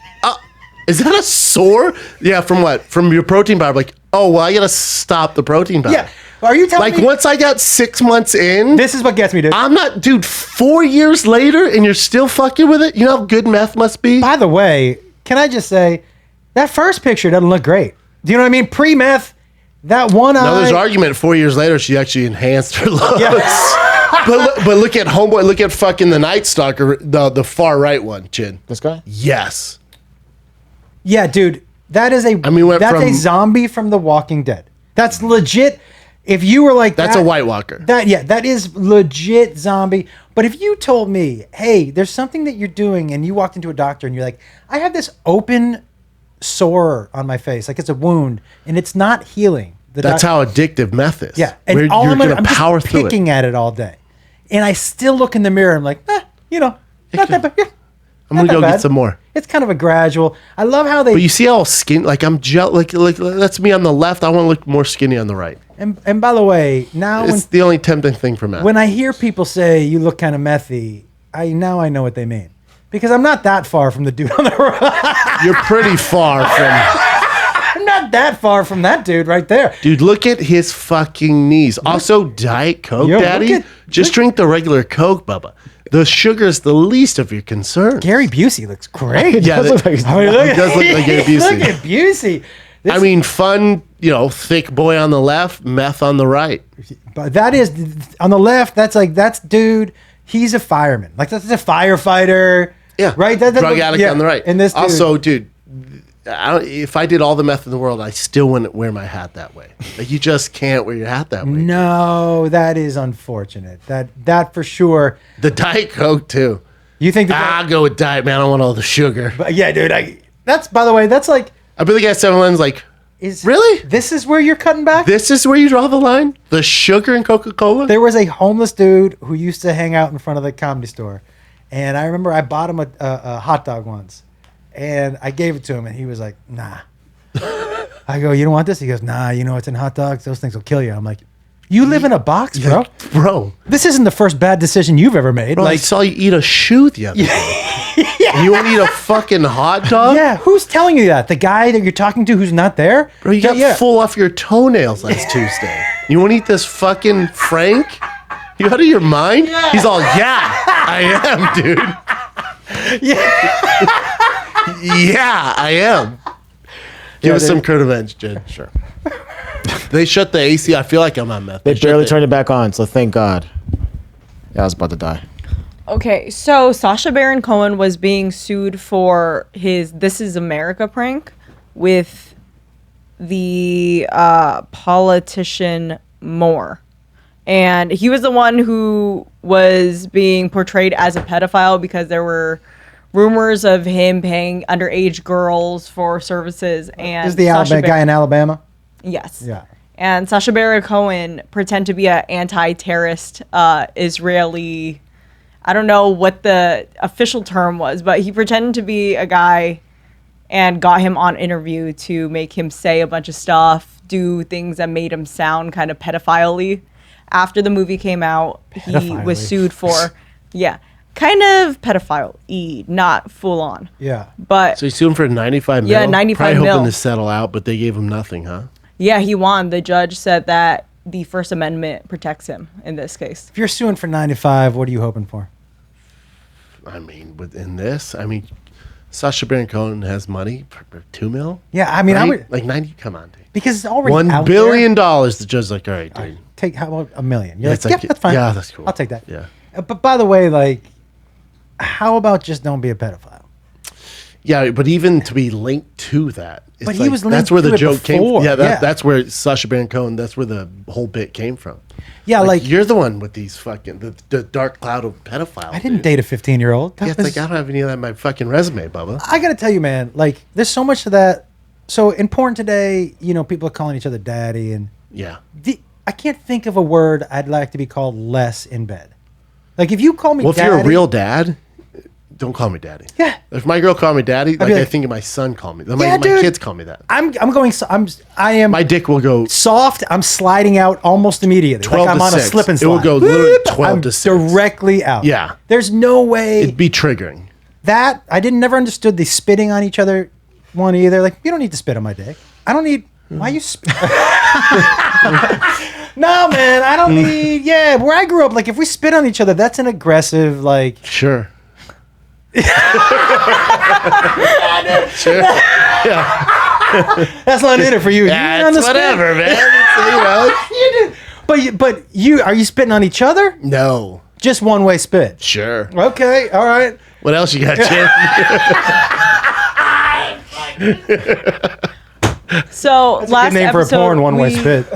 is that a sore? Yeah, from what? From your protein powder? Like, oh well, I gotta stop the protein powder. Yeah. Are you telling me? Like once I got 6 months in, this is what gets me, dude. I'm not, dude. 4 years later, and you're still fucking with it. You know how good meth must be. By the way, can I just say that first picture doesn't look great? Do you know what I mean? Pre-meth, that one eye. No, there's argument. 4 years later, she actually enhanced her looks. Yeah. but look at Homeboy. Look at fucking the Night Stalker, the far right one, Chin. This guy? Yes. Yeah, dude. That is a. I mean, that's a zombie from The Walking Dead. That's legit. If you were like that's a White Walker. That is legit zombie. But if you told me, hey, there's something that you're doing, and you walked into a doctor and you're like, I have this open sore on my face, like it's a wound, and it's not healing. That's how addictive meth is. Yeah, and you're I'm power just through picking at it all day, and I still look in the mirror. I'm like, not that bad. Yeah, I'm gonna go get some more. It's kind of a gradual. I love how they. But you see how skinny? Like I'm like that's me on the left. I want to look more skinny on the right. And by the way, now it's the only tempting thing for meth. When I hear people say you look kind of methy, I know what they mean, because I'm not that far from the dude on the right. You're pretty far from. I'm not that far from that dude right there. Dude, look at his fucking knees. Also, Diet Coke, Daddy. Just drink the regular Coke, Bubba. The sugar is the least of your concerns. Gary Busey looks great. Yeah, he does look like Gary Busey. Look at Busey. I mean, fun, thick boy on the left, meth on the right. But that is on the left. That's dude. He's a fireman. Like that's a firefighter. Yeah, right. Drug addict on the right. And this also, dude. If I did all the meth in the world, I still wouldn't wear my hat that way. Like you just can't wear your hat that way. No, that is unfortunate. That for sure. The Diet Coke too. You think? I'll go with Diet, man. I don't want all the sugar. But yeah, dude. That's by the way. That's like. I'd be the guy at 7-Eleven's like, really? This is where you're cutting back? This is where you draw the line? The sugar in Coca-Cola? There was a homeless dude who used to hang out in front of the Comedy Store, and I remember I bought him a hot dog once. And I gave it to him, and he was like, nah. I go, you don't want this? He goes, nah, it's in hot dogs. Those things will kill you. I'm like, you live in a box, bro? Bro. This isn't the first bad decision you've ever made. Bro, like, I saw you eat a shoe the other day. Yeah, You won't eat a fucking hot dog? Yeah, who's telling you that? The guy that you're talking to who's not there? Bro, you got full off your toenails last Tuesday. You won't eat this fucking Frank? You out of your mind? Yeah. He's all, yeah, I am, dude. Yeah, I am. Give us some Kurt Events, Jen. Sure. They shut the AC. I feel like I'm on meth. They barely turned it back on, so thank God. Yeah, I was about to die. Okay, so Sacha Baron Cohen was being sued for his "This Is America" prank with the politician Moore. And he was the one who was being portrayed as a pedophile because there were rumors of him paying underage girls for services. And is the guy in Alabama? Yes. Yeah. And Sacha Baron Cohen pretend to be an anti-terrorist Israeli. I don't know what the official term was, but he pretended to be a guy and got him on interview to make him say a bunch of stuff, do things that made him sound kind of pedophile-y. After the movie came out, he was sued for, kind of pedophile-y, not full-on. Yeah. But so he sued him for 95 mil? Yeah, 95 Probably mil. hoping to settle out, but they gave him nothing, huh? Yeah, he won. The judge said that the First Amendment protects him in this case. If you're suing for 95, what are you hoping for? I mean, within this, Sacha Baron Cohen has money for 2 mil? Yeah, I mean, right? I would... Like 90, come on, dude. Because it's already $1 out billion, there. the judge's like, all right, dude. Take, how about $1 million? You're It's like, yeah, that's fine. Yeah, that's cool. I'll take that. Yeah. But by the way, like, how about just don't be a pedophile? Yeah, but even to be linked to that. It's But he was linked that's where to the it joke came before. from. Yeah, Yeah. that's where Sacha Baron Cohen, that's where the whole bit came from. Yeah, like you're the one with these fucking, the dark cloud of pedophiles. I didn't date a 15-year-old. Yeah, it's like, I don't have any of that in my fucking resume, Bubba. I got to tell you, man, like, there's so much of that. So in porn today, you know, people are calling each other daddy. And Yeah. I can't think of a word I'd like to be called less in bed. Like, if you call me Well, if daddy. you're a real dad, don't call me daddy. Yeah. If my girl called me daddy, like, like, I think of my son call me. My dude. kids call me that. I am My dick will go soft. I'm sliding out almost immediately. 12 like I'm to on 6. a slip and It slide. will go literally Whoop, 12 I'm to 6. directly out. Yeah. There's no way It'd be triggering. that I never understood the spitting on each other one either. Like, you don't need to spit on my dick. I don't need. Why you spit? No, man, I don't need. Yeah, where I grew up, like, if we spit on each other, that's an aggressive, like. Sure. Sure. Yeah. That's not in it for you. Yeah, You're on it's the spit. whatever, man. It's, You do. But you are you spitting on each other? No. Just one way spit. Sure. Okay, all right. What else you got, Jim? So That's a good name for a porn one-way spit.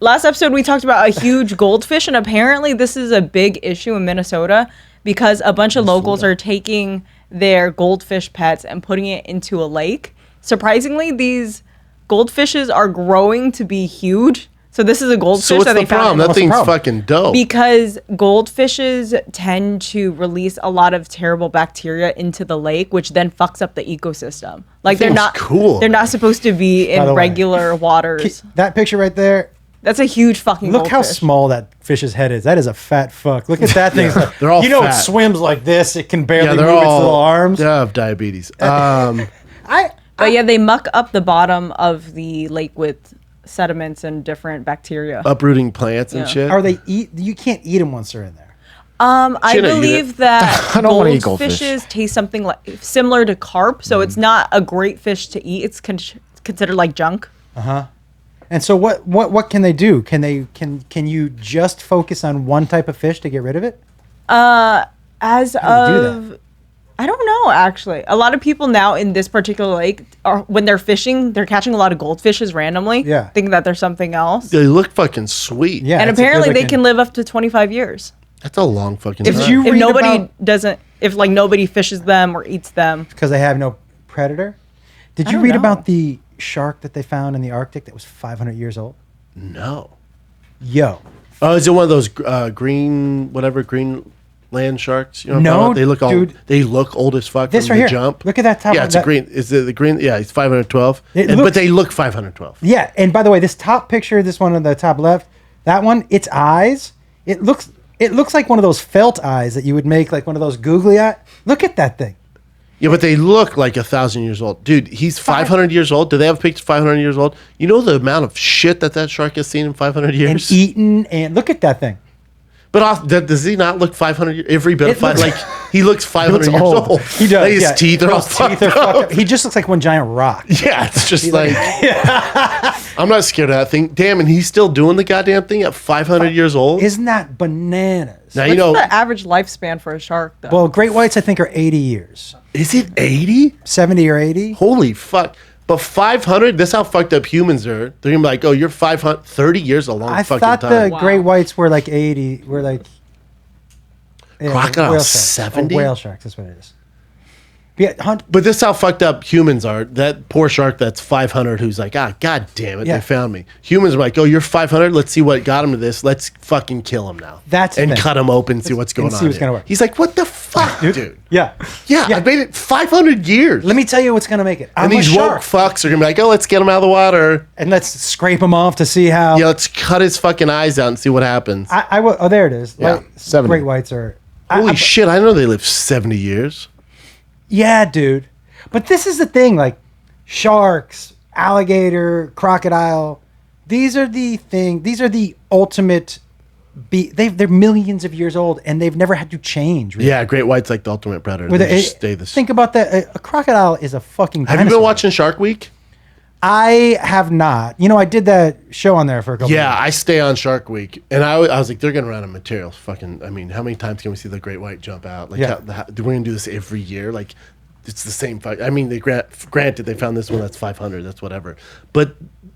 Last episode, we talked about a huge goldfish, and apparently this is a big issue in Minnesota because a bunch of locals are taking their goldfish pets and putting it into a lake. Surprisingly, these goldfishes are growing to be huge. So this is a goldfish So what's that the they found. problem? That thing's fucking dope. Because goldfishes tend to release a lot of terrible bacteria into the lake, which then fucks up the ecosystem. Like they're thing's not cool, They're man. not supposed to be By the in way, regular waters. That picture right there. That's a huge fucking Look how goldfish. small that fish's head is. That is a fat fuck. Look at that thing. They're all you know, fat. it swims like this. It can barely Yeah, move they're its all little arms. They have diabetes. But yeah, they muck up the bottom of the lake with sediments and different bacteria. Uprooting plants and Yeah. shit. Are they eat? You can't eat them once they're in there. I Shouldn't eat believe it. that I don't wanna eat goldfish. goldfishes taste something like similar to carp, so it's not a great fish to eat. It's considered like junk. And so what can they do? Can you just focus on one type of fish to get rid of it? As How do they do of, I don't know actually. A lot of people now in this particular lake are when they're fishing, they're catching a lot of goldfishes randomly. Yeah. thinking that there's something else. They look fucking sweet. Yeah, And it's a apparently they good-looking- can live up to 25 years. That's a long fucking If time. you if read nobody about- doesn't, if like nobody fishes them or eats them. because they have no predator. Did you don't read know. about the shark that they found in the Arctic that was 500 years old? No. Yo, Oh, is it one of those green land sharks? You know what I'm No, talking about? They look all, dude. they look old as fuck. This from right the here. Jump. Look at that top Yeah, one. it's a That- green. Is it the green? Yeah, it's 512. It But looks- they look 512. yeah. And by the way, this top picture, this one on the top left, that one, its eyes, it looks like one of those felt eyes that you would make, like one of those googly eye. Look at that thing. Yeah, but they look like 1,000 years old. Dude, he's 500 years old. Do they have a picture 500 years old? You know the amount of shit that shark has seen in 500 years? And eaten, and look at that thing. But does he not look 500 years? Every bit of five, like he looks 500 He looks years old. old. He does. Like, his teeth are all fucked up. He just looks like one giant rock. Yeah, it's just like I'm not scared of that thing. Damn, and he's still doing the goddamn thing at 500 years old. Isn't that bananas? Now What's you know. the average lifespan for a shark, though? Well, great whites I think are 80 years, Is it 80? 70 or 80. Holy fuck! But 500. That's how fucked up humans are. They're gonna be like, oh, you're 500. 30 years a long I fucking thought time. the great whites were like 80. Were like Crocodile whale sharks. 70? Oh, whale sharks. That's what it is. Yeah, But this is how fucked up humans are. That poor shark that's 500 who's like, god damn it, Yeah. they found me. Humans are like, oh, you're 500. Let's see what got him to this. Let's fucking kill him now. That's the and thing. cut him open, see what's going and on. see what's here. gonna work. He's like, what the fuck, dude? Yeah. Yeah, I made it 500 years. Let me tell you what's gonna make it. I'm and these a woke shark, fucks are gonna be like, oh, let's get him out of the water. and let's scrape him off to see how. Yeah, let's cut his fucking eyes out and see what happens. I will. Oh, there it is. Yeah, Like, 70. great whites are. Holy shit, I know they live 70 years. Yeah, dude. But this is the thing, like sharks, alligator, crocodile. These are the thing. These are the ultimate. They're millions of years old, and they've never had to change. Really. Yeah, great white's like the ultimate predator. Where They they- just stay the same. Think about that. A crocodile is a fucking. Have you been dinosaur. watching Shark Week? I have not. You know, I did that show on there for a couple. Yeah, years. I stay on Shark Week, and I was like, they're gonna run out of material. Fucking, I mean, how many times can we see the great white jump out? Like, Yeah. we're gonna do this every year. Like, it's the same fight. I mean, granted they found this one that's 500. That's whatever, but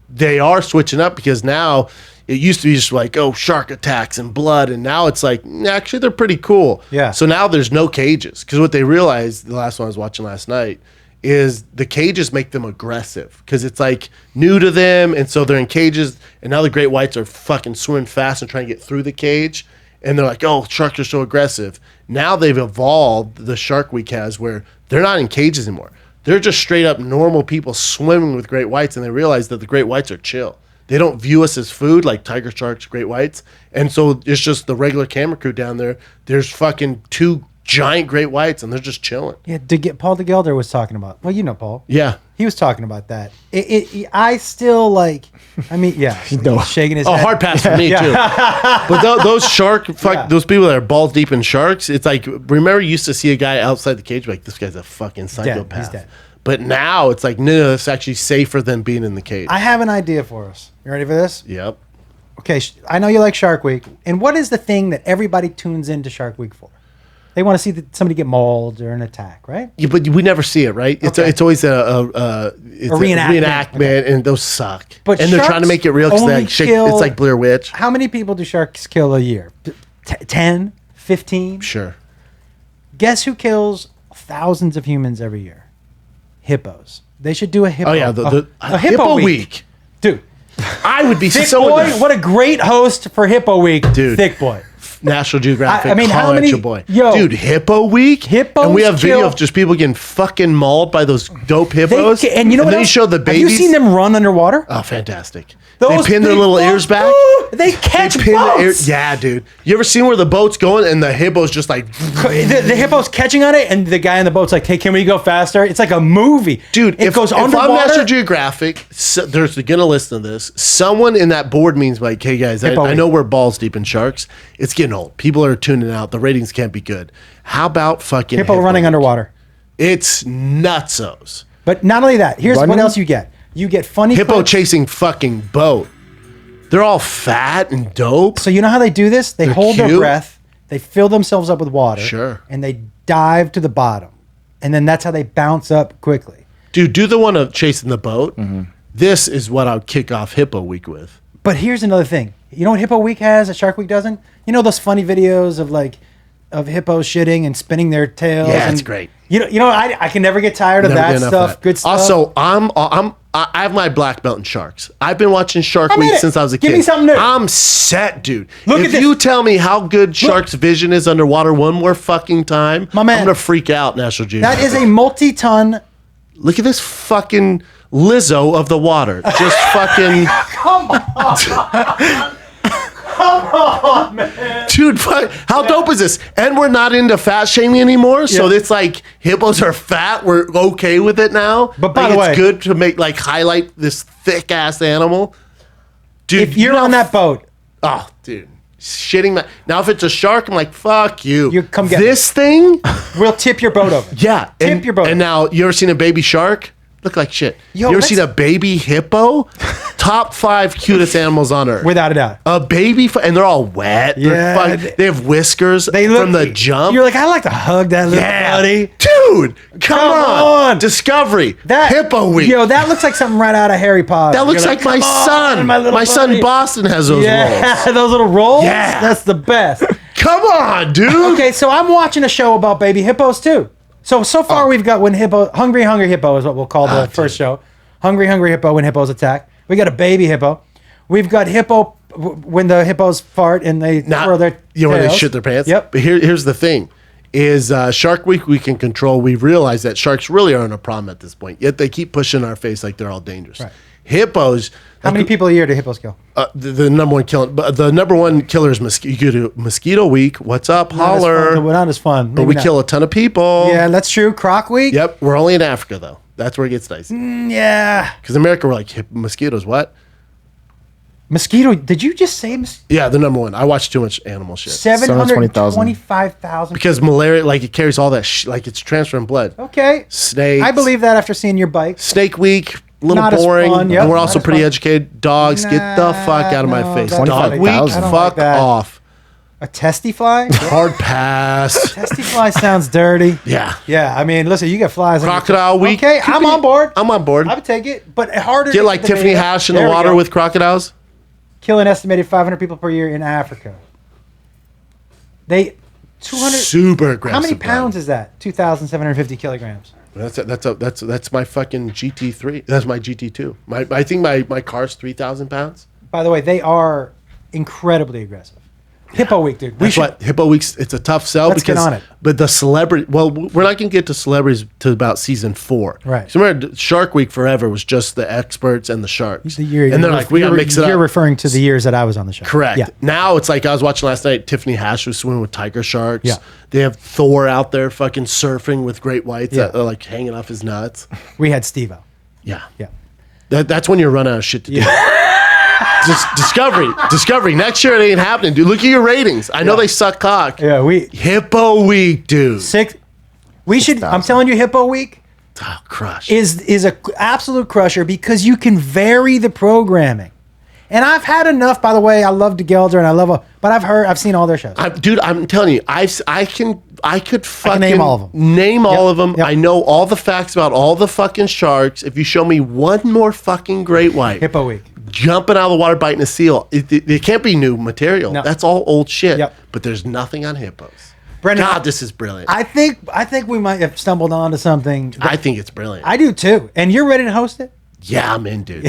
they are switching up because now it used to be just like, oh, shark attacks and blood, and now it's like, actually, they're pretty cool. Yeah. So now there's no cages because what they realized, the last one I was watching last night, is the cages make them aggressive because it's like new to them, and so they're in cages, and now the great whites are fucking swimming fast and trying to get through the cage, and they're like, oh, sharks are so aggressive. Now they've evolved, the Shark Week has, where they're not in cages anymore. They're just straight up normal people swimming with great whites, and they realize that the great whites are chill. They don't view us as food like tiger sharks, great whites, and so it's just the regular camera crew down there. There's fucking 2 giant great whites, and they're just chilling. Yeah. Paul DeGelder was talking about. Well, you know Paul. Yeah. He was talking about that. I still like. I mean, yeah. No. He's shaking his Oh, head. hard pass for me too. But those those people that are balls deep in sharks, it's like, remember you used to see a guy outside the cage like, this guy's a fucking psychopath. He's dead. But now it's like, no, it's actually safer than being in the cage. I have an idea for us. You ready for this? Yep. Okay. I know you like Shark Week. And what is the thing that everybody tunes into Shark Week for? They want to see somebody get mauled or an attack, right? Yeah, but we never see it, right? It's Okay. it's always a reenactment. reenactment, and those suck. But and they're trying to sharks make it real because only like kill- it's like Blair Witch. How many people do sharks kill a year? 10? 15? Sure. Guess who kills thousands of humans every year? Hippos. They should do a hippo. Oh yeah, a Hippo Week. Dude, I would be Thick so Boy, into what a great host for Hippo Week. Dude. Thick Boy. National Geographic. I mean, how holler at many- your boy? yo. Dude, Hippo Week. Hippos and we have video kill- of just people getting fucking mauled by those dope hippos. And you know what then else? you show the babies. Have you seen them run underwater? Oh, fantastic! Those they pin their big little boats, ears back. dude, they catch pin their boats. yeah, dude. You ever seen where the boat's going and the hippo's just like, The hippo's catching on it, and the guy in the boat's like, "Hey, can we go faster?" It's like a movie, dude? It goes if I'm underwater. National Geographic, there's gonna listen to this. Someone in that board means like, hey guys, I Hippo know Week. we're balls deep in sharks. It's getting old. People are tuning out. The ratings can't be good. How about fucking Hippo running Week? underwater. It's nutsos. But not only that, here's what Running? else you get. You get funny Hippo clips. chasing fucking boat. They're all fat and dope. So you know how they do this? They They're hold their cute. breath, they fill themselves up with water, Sure. and they dive to the bottom, and then that's how they bounce up quickly. Dude, do the one of chasing the boat. This is what I would kick off Hippo Week with. But here's another thing. You know what Hippo Week has that Shark Week doesn't? You know those funny videos of hippos shitting and spinning their tails? Yeah, and, it's great. I can never get tired of Never that get enough stuff. of that. Good stuff. Also, I have my black belt in sharks. I've been watching Shark I'm in Week it. since I was a Give kid. me something new. I'm set, dude. Look if at this. you tell me how good Shark's vision is underwater one more fucking time, My man. I'm gonna freak out, National Geographic. that is a multi-ton. Look at this fucking Lizzo of the water. Just fucking. Come on, man. Dude, how dope is this? And we're not into fat shaming anymore. So Yeah. it's like hippos are fat. We're okay with it now. But by like, the way- it's good to make like highlight this thick ass animal. Dude, If you're you know on that boat, oh, dude. Shitting my now if it's a shark, I'm like, fuck you. You come get this thing? we'll tip your boat over. Yeah. Tip your boat. And now you ever seen a baby shark? Look like shit. Yo, you ever let's- seen a baby hippo? Top 5 cutest animals on earth. Without a doubt. A baby, and they're all wet. Yeah, They have whiskers They look from the jump. You're like, I like to hug that little buddy. Dude, come on. on. Discovery. That Hippo Week. Yo, that looks like something right out of Harry Potter. that looks You're like my "Come on, son. my little son buddy." Boston has those Yeah, rolls. those little rolls. Yeah. That's the best. Come on, dude. Okay, so I'm watching a show about baby hippos too. So far we've got when Hungry Hippo is what we'll call the first show. Hungry Hippo when hippos attack. We got a baby hippo. We've got hippo when the hippos fart and they twirl their when they tails. shit their pants. Yep. But here's the thing: is Shark Week we can control. We realize that sharks really aren't a problem at this point. Yet they keep pushing our face like they're all dangerous. Right. Hippos. How many people a year do hippos kill? The number one killer, but the number one killer is mosquito week. What's up, holler? Not as fun. But we kill a ton of people. Yeah, that's true. Croc week. Yep. We're only in Africa though. That's where it gets dicey. Yeah. Because America, we're like mosquitoes. What? Mosquito. Did you just say Yeah, the number one. I watch too much animal shit. 725,000? Because malaria, like it carries all that, like it's transferring blood. Okay. Snakes. I believe that after seeing your bike. Snake week, a little Not as boring. fun, yep, and we're not also as pretty fun. educated. Dogs, get the fuck out of my no, face. that's Dog week, 25,000. I don't fuck like that. off. A testy fly? Hard pass. Testy fly sounds dirty. Yeah. Yeah, I mean, listen, you get flies. on your Crocodile week. Okay, I'm on board. I'm on board. I would take it, but harder. Get to like the Tiffany data. Hash in the There we water go. with crocodiles. Kill an estimated 500 people per year in Africa. They 200. Super aggressive. How many bud. pounds is that? 2,750 kilograms. That's my fucking GT3. That's my GT2. I think my car's 3,000 pounds. By the way, they are incredibly aggressive. Hippo week, dude. That's what Hippo Weeks. It's a tough sell Let's get because, on it. but the celebrity. Well, we're not going to get to celebrities to about season 4. Right. So remember, Shark Week forever was just the experts and the sharks. The year, and they're like, we got to mix it up. You're referring to the years that I was on the show. Correct. Yeah. Now it's like I was watching last night. Tiffany Hash was swimming with tiger sharks. Yeah. They have Thor out there fucking surfing with great whites Yeah. that are like hanging off his nuts. We had Steve-O. Yeah. Yeah. That's when you run out of shit to do. Just Discovery. Next year it ain't happening, dude. Look at your ratings. I know they suck cock. Yeah, we Hippo Week, dude. we should. I'm 6,000. telling you, Hippo week Oh, crush. is a absolute crusher because you can vary the programming. And I've had enough. By the way, I love DeGelder and I love, but I've seen all their shows. Dude, I'm telling you, I could fucking name all of them. Name all of them. Yep. I know all the facts about all the fucking sharks. If you show me one more fucking great white Hippo week. jumping out of the water biting a seal, it can't be new material. No. That's all old shit. Yep. But there's nothing on hippos. Brendan, God, this is brilliant. I think we might have stumbled onto something. I think it's brilliant. I do too. And you're ready to host it? Yeah, I'm in, dude.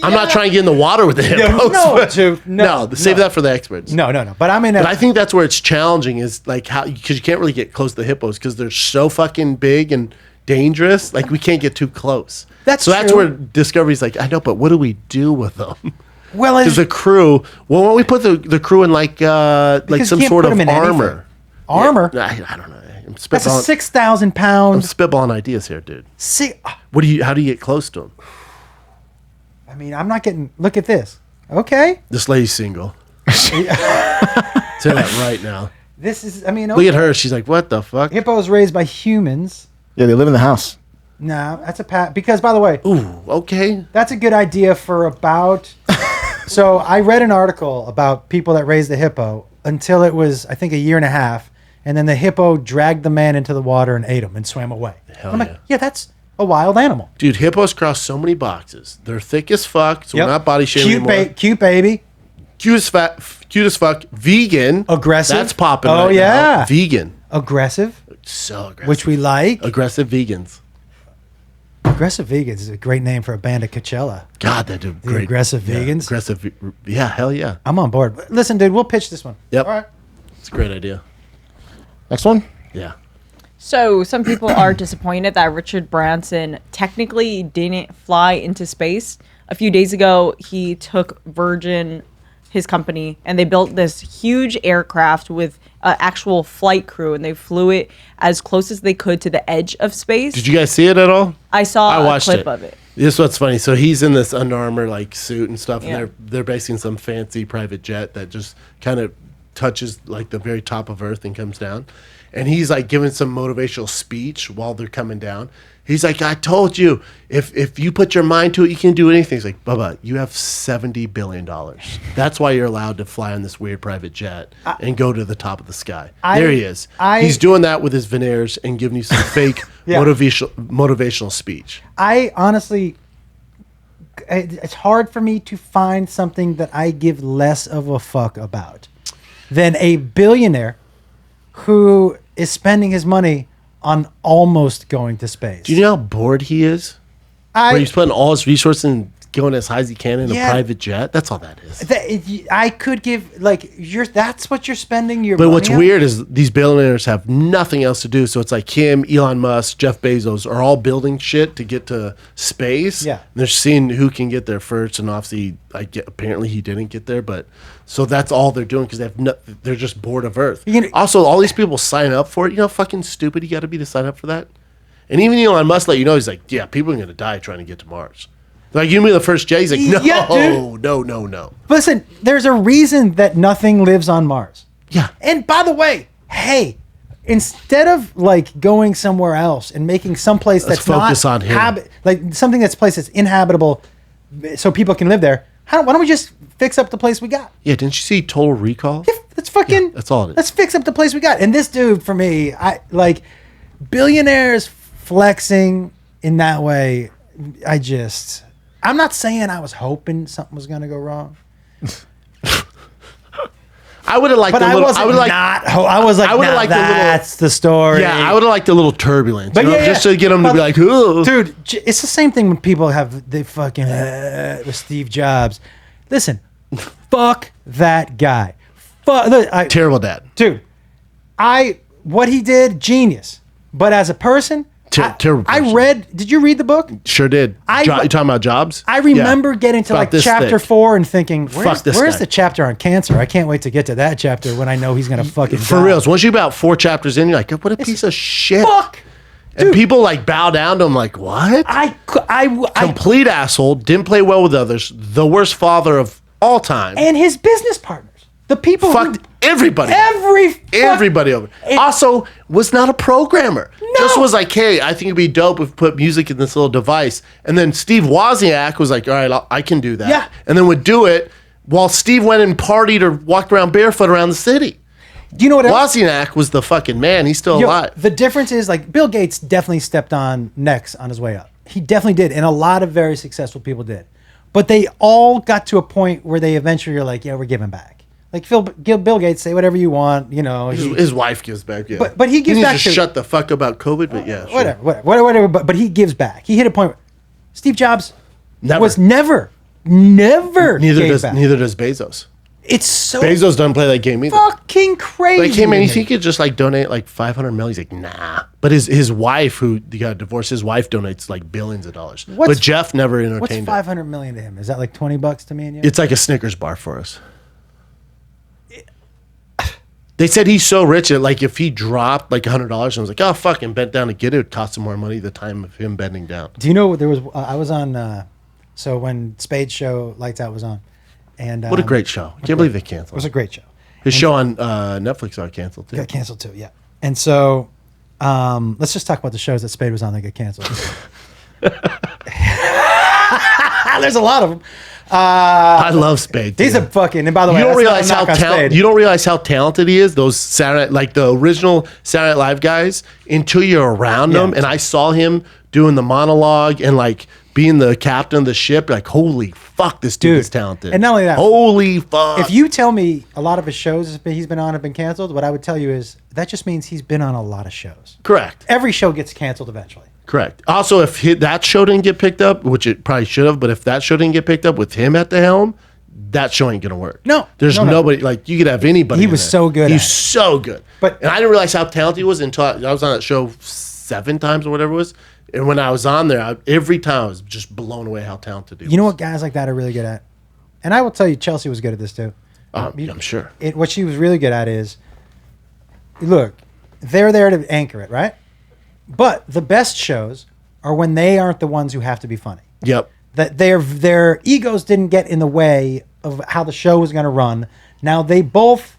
I'm not trying to get in the water with the hippos. no, but- dude, no, save no. that for the experts. No. But I'm in. But I think that's where it's challenging is like how, because you can't really get close to the hippos because they're so fucking big and dangerous. Like we can't get too close. That's that's true. where Discovery's like, I know, but what do we do with them? well, Because the crew, well, why don't we put the crew in like Because you some can't sort put of 'em in armor? anything. Armor. Yeah, I don't know. I'm That's a spitballing, 6,000 I'm pound. spitballing ideas here, dude. How do you get close to them? I mean, I'm not getting. Look at this. Okay. This lady's single. Say that right now. This is. I mean, Look at her. She's like, what the fuck? hippos raised by humans. Yeah, they live in the house. No, that's a pat. Because by the way, Ooh, okay. that's a good idea for about. So I read an article about people that raised the hippo until it was, I think, a year and a half, and then the hippo dragged the man into the water and ate him and swam away. Hell I'm yeah. like, yeah, that's a wild animal. Dude, hippos cross so many boxes. They're thick as fuck, so Yep. we're not body shaming anymore. Cute baby. Cute as fuck. Vegan. Aggressive. That's popping Oh, right yeah. now. Vegan. Aggressive, So aggressive. which we like. Aggressive vegans. Aggressive Vegans is a great name for a band at Coachella. God, they do great. Aggressive yeah, Vegans? Aggressive. Yeah, hell yeah. I'm on board. Listen, dude, we'll pitch this one. Yep. All right. It's a great idea. Next one. Yeah. So some people are disappointed that Richard Branson technically didn't fly into space. A few days ago, he took Virgin his company, and they built this huge aircraft with an actual flight crew, and they flew it as close as they could to the edge of space. Did you guys see it at all? I saw I watched a clip it. of it. This is what's funny. So he's in this Under Armour like suit and stuff, Yeah. and they're basing some fancy private jet that just kind of touches like the very top of Earth and comes down. And he's like giving some motivational speech while they're coming down. He's like, I told you, if you put your mind to it, you can do anything. He's like, Bubba, you have $70 billion. That's why you're allowed to fly on this weird private jet and go to the top of the sky. There he is. He's doing that with his veneers and giving you some fake motivational speech. I honestly, it's hard for me to find something that I give less of a fuck about than a billionaire who is spending his money on almost going to space. Do you know how bored he is? Where he's putting all his resources and going as high as he can in a private jet? That's all that is. I could give, like, that's what you're spending your But money what's on? weird is these billionaires have nothing else to do. So it's like him, Elon Musk, Jeff Bezos are all building shit to get to space. Yeah. And they're seeing who can get there first. And obviously, apparently he didn't get there. But so that's all they're doing because they're just bored of Earth. Also, all these people sign up for it. You know how fucking stupid you got to be to sign up for that? And even Elon Musk let you know, he's like, yeah, people are going to die trying to get to Mars. Like, you mean the first jet? He's like, no, Yeah, dude. no. Listen, there's a reason that nothing lives on Mars. Yeah. And by the way, hey, instead of like going somewhere else and making some place Let's that's not focus on him. like something that's place that's inhabitable, so people can live there. Why don't we just fix up the place we got? Yeah, didn't you see Total Recall? Let's fucking. Yeah, that's all it is. Let's fix up the place we got. And this dude, for me, I like billionaires flexing in that way. I'm not saying I was hoping something was gonna go wrong. I would have liked But a little. I was like, that's the story. Yeah, I would have liked a little turbulence, But just to get them to be like, "Ooh." Dude, it's the same thing when people they fucking with Steve Jobs. Listen, fuck that guy. Terrible dad. Dude, what he did, genius. But as a person, Terrible person. Did you read the book? Sure did. You talking about Jobs? I remember getting to like chapter 4 and thinking, where's guy. the chapter on cancer? I can't wait to get to that chapter when I know he's going to fucking For die. reals, once you about 4 chapters in, you're like, what a piece of shit. Fuck. And Dude. people like bow down to him like, what? Complete asshole, didn't play well with others, the worst father of all time. And his business partners. The people Fucked everybody. Everybody over. Also, was not a programmer. No. Just was like, hey, I think it'd be dope if we put music in this little device. And then Steve Wozniak was like, all right, I can do that. Yeah. And then would do it while Steve went and partied or walked around barefoot around the city. Do you know what else? Wozniak was the fucking man. He's still alive. The difference is, like, Bill Gates definitely stepped on necks on his way up. He definitely did. And a lot of very successful people did. But they all got to a point where they eventually are like, yeah, we're giving back. Like Bill Gates, say whatever you want, you know. His wife gives back, yeah. But he gives back to shut the fuck about COVID, but yeah, sure. Whatever. But he gives back. He hit a point where Steve Jobs was never Neither gave back. does Bezos. It's so Bezos doesn't play that game either. fucking crazy. Like, hey man, you think he could just like donate like $500 million? He's like, nah. But his wife, who got divorced, his wife donates like billions of dollars. But Jeff never entertained What's $500 million to him? Is that like $20 to me and you? It's like a Snickers bar for us. They said he's so rich that like if he dropped like $100 and was like, oh fuck, and bent down to get it, it would cost him more money the time of him bending down. Do you know there was? I was on. So when Spade's show Lights Out was on, and What a great show! I can't believe they canceled. it was a great show. His show on Netflix got canceled too. Got canceled too, yeah. And so, let's just talk about the shows that Spade was on that got canceled. There's a lot of them. I love Spade. He's a fucking. And by the way, You don't that's not a realize how knock on Spade. you don't realize how talented he is. Those Saturday, like the original Saturday Night Live guys, until you're around them. And I saw him doing the monologue and like being the captain of the ship. Like, holy fuck, this dude is talented. And not only that, holy fuck. If you tell me a lot of his shows he's been on have been canceled, what I would tell you is that just means he's been on a lot of shows. Correct. Every show gets canceled eventually. Correct. Also, if that show didn't get picked up, which it probably should have, but if that show didn't get picked up with him at the helm, that show ain't gonna work. No, there's nobody like you could have anybody. He in was there. so good. He's so good. But and I didn't realize how talented he was until I was on that show 7 times or whatever it was. And when I was on there, every time I was just blown away how talented he was. You know what guys like that are really good at? and I will tell you, Chelsea was good at this too. I'm sure. What she was really good at is, look, they're there to anchor it, right? But the best shows are when they aren't the ones who have to be funny. Yep. That their egos didn't get in the way of how the show was going to run. Now they both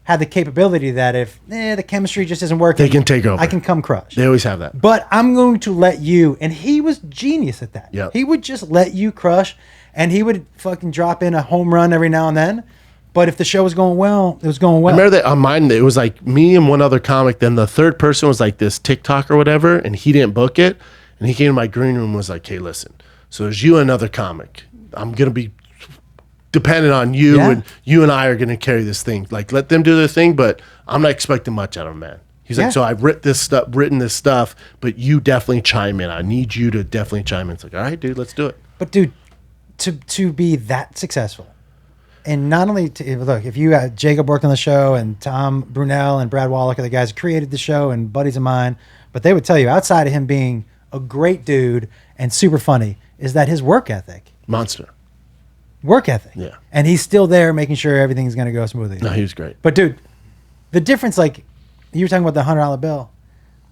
had the capability that if the chemistry just isn't working, They can take over. I can come crush. They always have that. But I'm going to let you, and he was genius at that. Yep. He would just let you crush, and he would fucking drop in a home run every now and then. But if the show was going well, it was going well. I remember that on mine, it was like me and one other comic. Then the third person was like this TikTok or whatever, and he didn't book it. And he came to my green room and was like, hey, listen, so there's you and another comic. I'm going to be dependent on you, Yeah. and you and I are going to carry this thing. Like, let them do their thing, but I'm not expecting much out of them, man. He's Yeah. like, so I've written this stuff, but you definitely chime in. I need you to definitely chime in. It's like, all right, dude, let's do it. But dude, to be that successful, and not only to look, if you had Jacob worked on the show, and Tom Brunel and Brad Wallach are the guys who created the show and buddies of mine, but they would tell you outside of him being a great dude and super funny, is that his work ethic. Monster. Work ethic. Yeah. And he's still there making sure everything's going to go smoothly. No, he was great. But dude, the difference, like you were talking about the $100 bill.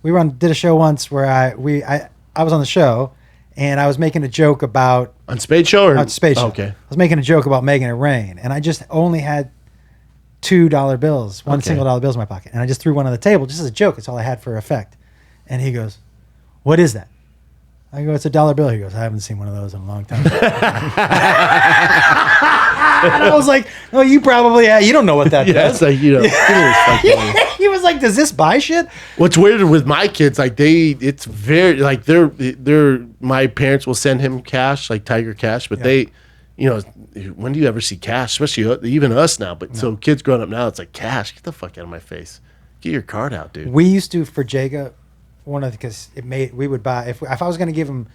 We did a show once where I was on the show and I was making a joke about On Spade Show or? Space Show. Oh, okay. I was making a joke about making it rain, and I just only had $2 bills, one Okay. single dollar bills in my pocket, and I just threw one on the table just as a joke. It's all I had for effect. And he goes, "What is that?" I go, "It's a $1 bill." He goes, "I haven't seen one of those in a long time." And I was like, "No, you probably you don't know what that Yeah, does." it's like, give me this fucking He was like, "Does this buy shit?" What's weird with my kids, like it's very like they're my parents will send him cash, like Tiger Cash, but they, when do you ever see cash? Especially even us now. But so kids growing up now, it's like cash. Get the fuck out of my face. Get your card out, dude. We used to for Jaga, because we would buy if I was going to give him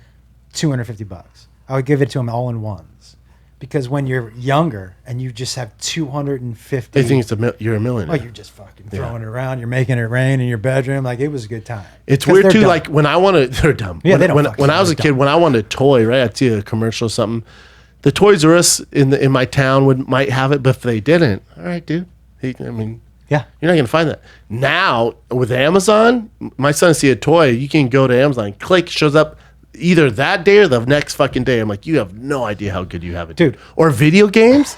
$250, I would give it to him all in ones, because when you're younger and you just have 250, They think you're a millionaire. you're just fucking throwing it around. You're making it rain in your bedroom. Like, it was a good time. It's 'Cause weird they're too. dumb. Like when I wanted, they're dumb. Yeah, when, they don't when, fuck when shit, I was a they're kid, dumb. when I wanted a toy, right? I'd see a commercial or something. The Toys R Us in my town might have it, but if they didn't, all right, dude. yeah. You're not gonna find that now with Amazon. My son see a toy, you can go to Amazon, click, shows up either that day or the next fucking day. I'm like, you have no idea how good you have it, Dude. Or video games,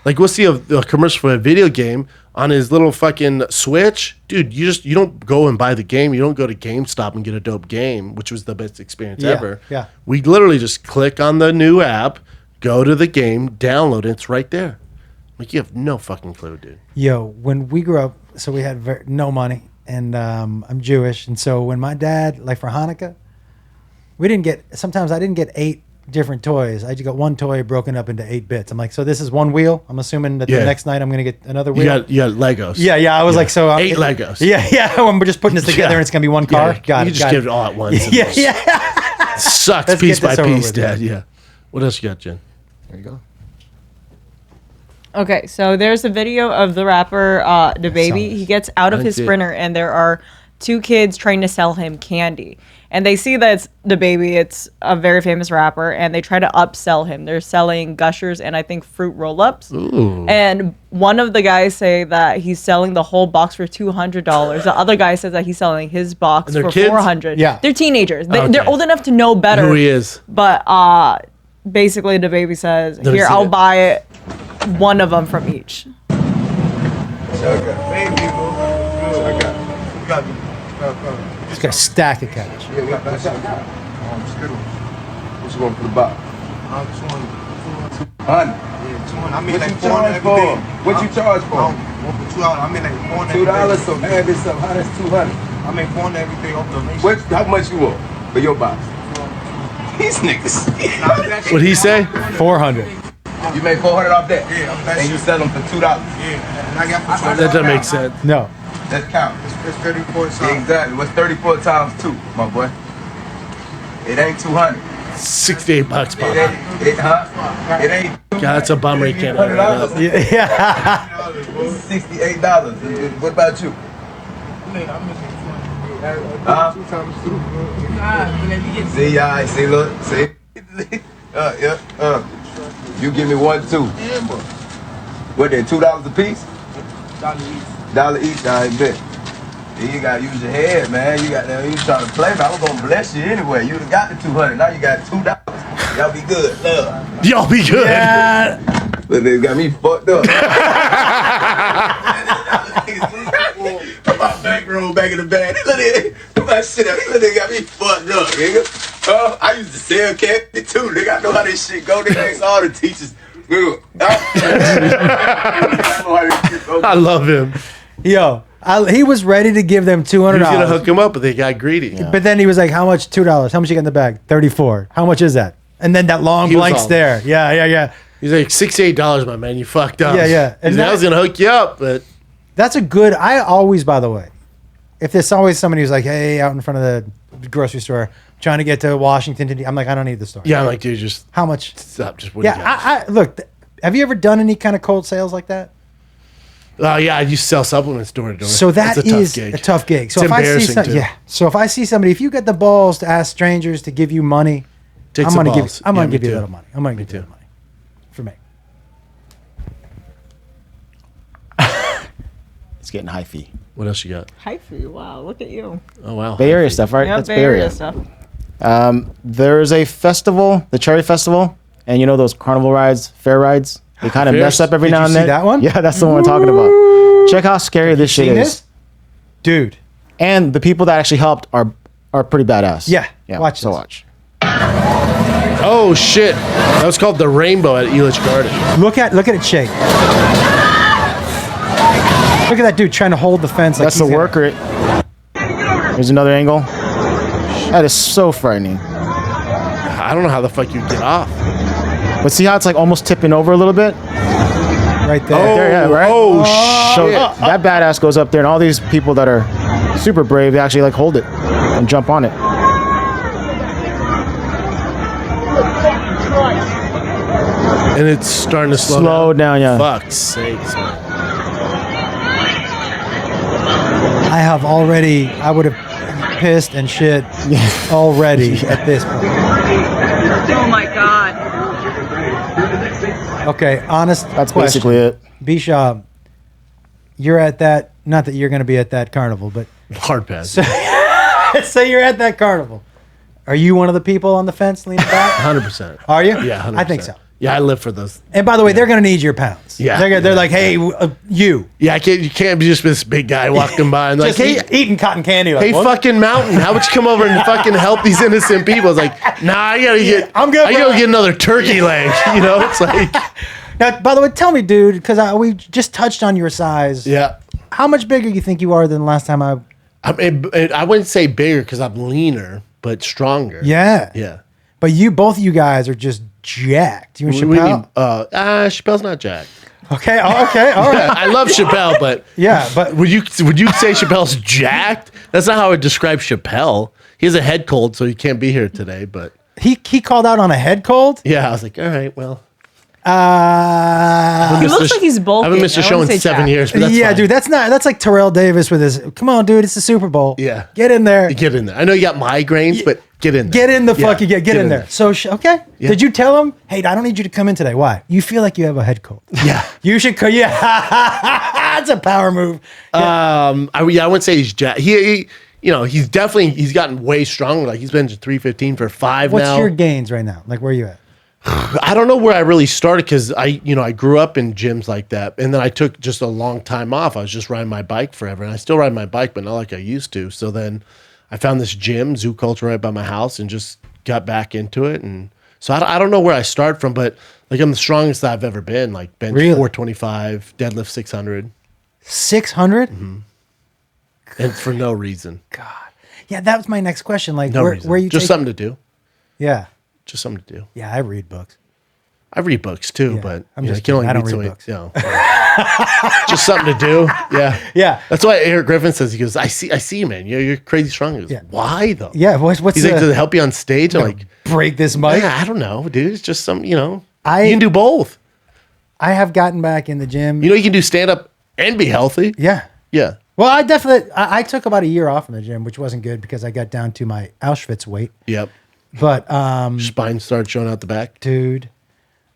like we'll see a commercial for a video game on his little fucking Switch, dude. You don't go and buy the game. You don't go to GameStop and get a dope game, which was the best experience Yeah, ever. yeah. We literally just click on the new app, go to the game, download it. It's right there. Like, you have no fucking clue, dude. Yo, when we grew up, so we had no money, and I'm Jewish, and so when my dad, like for Hanukkah, sometimes I didn't get 8 different toys. I just got one toy broken up into 8 bits. I'm like, so this is one wheel. I'm assuming that Yeah. the next night I'm going to get another wheel. You got Legos. Yeah. I was like, so 8 Legos. Yeah. We're just putting this together, and it's going to be one car. Yeah, Got you it. just give it all at once. and Yeah. just sucks Let's piece get by this over piece, with, Dad. Yeah. What else you got, Jen? There you go. Okay, so there's a video of the rapper DaBaby. He gets out of I his did. Sprinter, and there are 2 kids trying to sell him candy. And they see that it's DaBaby. It's a very famous rapper, and they try to upsell him. They're selling Gushers and I think fruit roll-ups. Ooh. And one of the guys say that he's selling the whole box for $200. The other guy says that he's selling his box And they're for kids? $400. Yeah. They're teenagers. They're Okay. old enough to know better. Who he is. But basically, DaBaby says, me "Here, see I'll it. buy it, one of them from each." He's got a stack of cash. What you want for the box? Just one, 100. yeah, 200. I mean, What like you 400 charge every for? day. What you charge for? One for $2. I mean, like 400 every $2, day. so add this up. How that's 200? I make 400 every day off donation. How much you want for your box? These niggas. What'd he say? 400. You make 400 off that? Yeah, I'm that And you shit. sell them for $2. Yeah, and I got for That doesn't make sense. No. Let's count. It's 34 something. Exactly. What's 34 times 2, my boy? It ain't 200. $68, It Papa. ain't. It ain't. God, that's a bummer. You can't add that up. Yeah. $68. What about you? See, y'all, see, look, see. Yeah. You give me 1, 2. What, they $2 a piece? $1 each, I bet. You gotta use your head, man. You trying to play, man. I was gonna bless you anyway. You done got the 200. Now you got $2. Y'all be good. Love. Y'all be good. Yeah. Look, they got me fucked up. My back roll back in the bag. My shit up. They got me fucked up, nigga. I used to sell candy too, nigga. I know how this shit go. They ask all the teachers. I love him. Yo, he was ready to give them $200. He was gonna hook him up, but they got greedy. Yeah. But then he was like, "How much? $2. How much you got in the bag? 34. How much is that?" And then that long He was blank all- stare. Yeah. He's like $68, my man. You fucked up. Yeah. And I was gonna hook you up, but That's a good. I always, by the way, if there's always somebody who's like, "Hey, out in front of the grocery store, trying to get to Washington," I'm like, I don't need the store. yeah, I'm like, dude, just How much? stop. Just what do you got? Yeah, I look. Have you ever done any kind of cold sales like that? Oh yeah, I used to sell supplements door to door. So that It's a tough is gig. a tough gig. So It's if I see embarrassing, too. so if I see somebody, if you get the balls to ask strangers to give you money, Takes I'm the gonna balls. give. I'm Yeah, gonna me give you a too. little money. I'm gonna give you a too. little money. For me. It's getting hyphy. What else you got? Hyphy, wow, look at you. Oh wow, Bay Area stuff, right? Yeah, That's Bay Area stuff. There's a festival, the Cherry Festival, and you know those carnival rides, fair rides? They kind of Fairs? mess up every Did now you and see then. that one? Yeah, that's the one we're talking about. Check how scary this shit Seen is. this? Dude. And the people that actually helped are pretty badass. Yeah, Yeah. watch So this. watch. Oh shit, that was called the Rainbow at Elitch Garden. Look at it shake. Look at that dude trying to hold the fence. Like That's the he's gonna- worker. Here's another angle. That is so frightening. I don't know how the fuck you get off. But see how it's like almost tipping over a little bit? right there. There, yeah, right? Oh So shit. that badass goes up there, and all these people that are super brave, they actually like hold it and jump on it. And it's starting to Slow down, yeah. Fuck's sakes, man. I have already. I would have pissed and shit already at this point. Oh my god. Okay, honest. That's question. basically it. Bishop, you're at that. Not that you're going to be at that carnival, but Hard pass. say you're at that carnival. Are you one of the people on the fence leaning back? 100%. Are you? Yeah, 100%. I think so. Yeah, I live for those. And by the way, they're going to need your pounds. Yeah. They're like, hey, you. Yeah, you can't be just this big guy walking by and like, Just hey, eating cotton candy. Like, hey, what? fucking Mountain, how about you come over and fucking help these innocent people? It's like, nah, I gotta get, I'm good, I gotta bro. get another turkey leg. You know, it's like, Now, by the way, tell me, dude, because we just touched on your size. yeah. How much bigger you think you are than last time I? I wouldn't say bigger because I'm leaner, but stronger. Yeah. Yeah. But both of you guys are just jacked. You and What do you Chappelle. mean? Chappelle's not jacked. Okay. Oh, okay. All right. I love Chappelle, but Yeah, but would you say Chappelle's jacked? That's not how I would describe Chappelle. He has a head cold, so he can't be here today. But he called out on a head cold. yeah, I was like, all right, well. He looks like he's I bulking. haven't missed a I show in wouldn't say 7 jacked. years, but that's yeah, fine. dude, that's like Terrell Davis with his. Come on, dude, it's the Super Bowl. Yeah. Get in there. Get in there. I know you got migraines, but get in there. Get in the Yeah, fucking get in there. So okay, Yeah. did you tell him? Hey, I don't need you to come in today. Why? You feel like you have a head cold. Yeah. You should. Yeah, that's a power move. I wouldn't say he's jacked. He he's gotten way stronger. Like he's been to 315 for 5 What's now. your gains right now? Like, where are you at? I don't know where I really started because I grew up in gyms like that, and then I took just a long time off. I was just riding my bike forever, and I still ride my bike, but not like I used to. So then I found this gym, Zoo Culture, right by my house, and just got back into it. And so I don't know where I start from, but like I'm the strongest I've ever been. Like bench Really? 425, deadlift 600, 600. and for no reason. God. Yeah, that was my next question. Like, No where reason. where you just take- something to do. Yeah, Just something to do. yeah. I read books. I read books too, Yeah, but I'm I just can only kidding. I don't read read so many- just something to do. Yeah, Yeah. That's why Eric Griffin says, he goes, I see you, man. You're crazy strong. He goes, Yeah. why though? Yeah. What's He's like, does it help you on stage? I'm like, break this mic? yeah, I don't know, dude. It's just some, you I- can do both. I have gotten back in the gym. You can do stand up and be healthy. Yeah. Yeah. Well, I took about a year off from the gym, which wasn't good because I got down to my Auschwitz weight. Yep. But Spine started showing out the back. dude,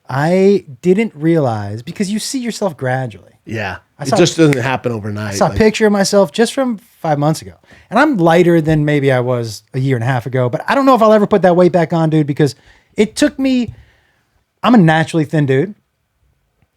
I didn't realize, because you see yourself gradually. Yeah. It saw- just doesn't happen overnight. I saw a picture of myself just from 5 months ago. And I'm lighter than maybe I was a year and a half ago. But I don't know if I'll ever put that weight back on, dude, because it took me, I'm a naturally thin dude.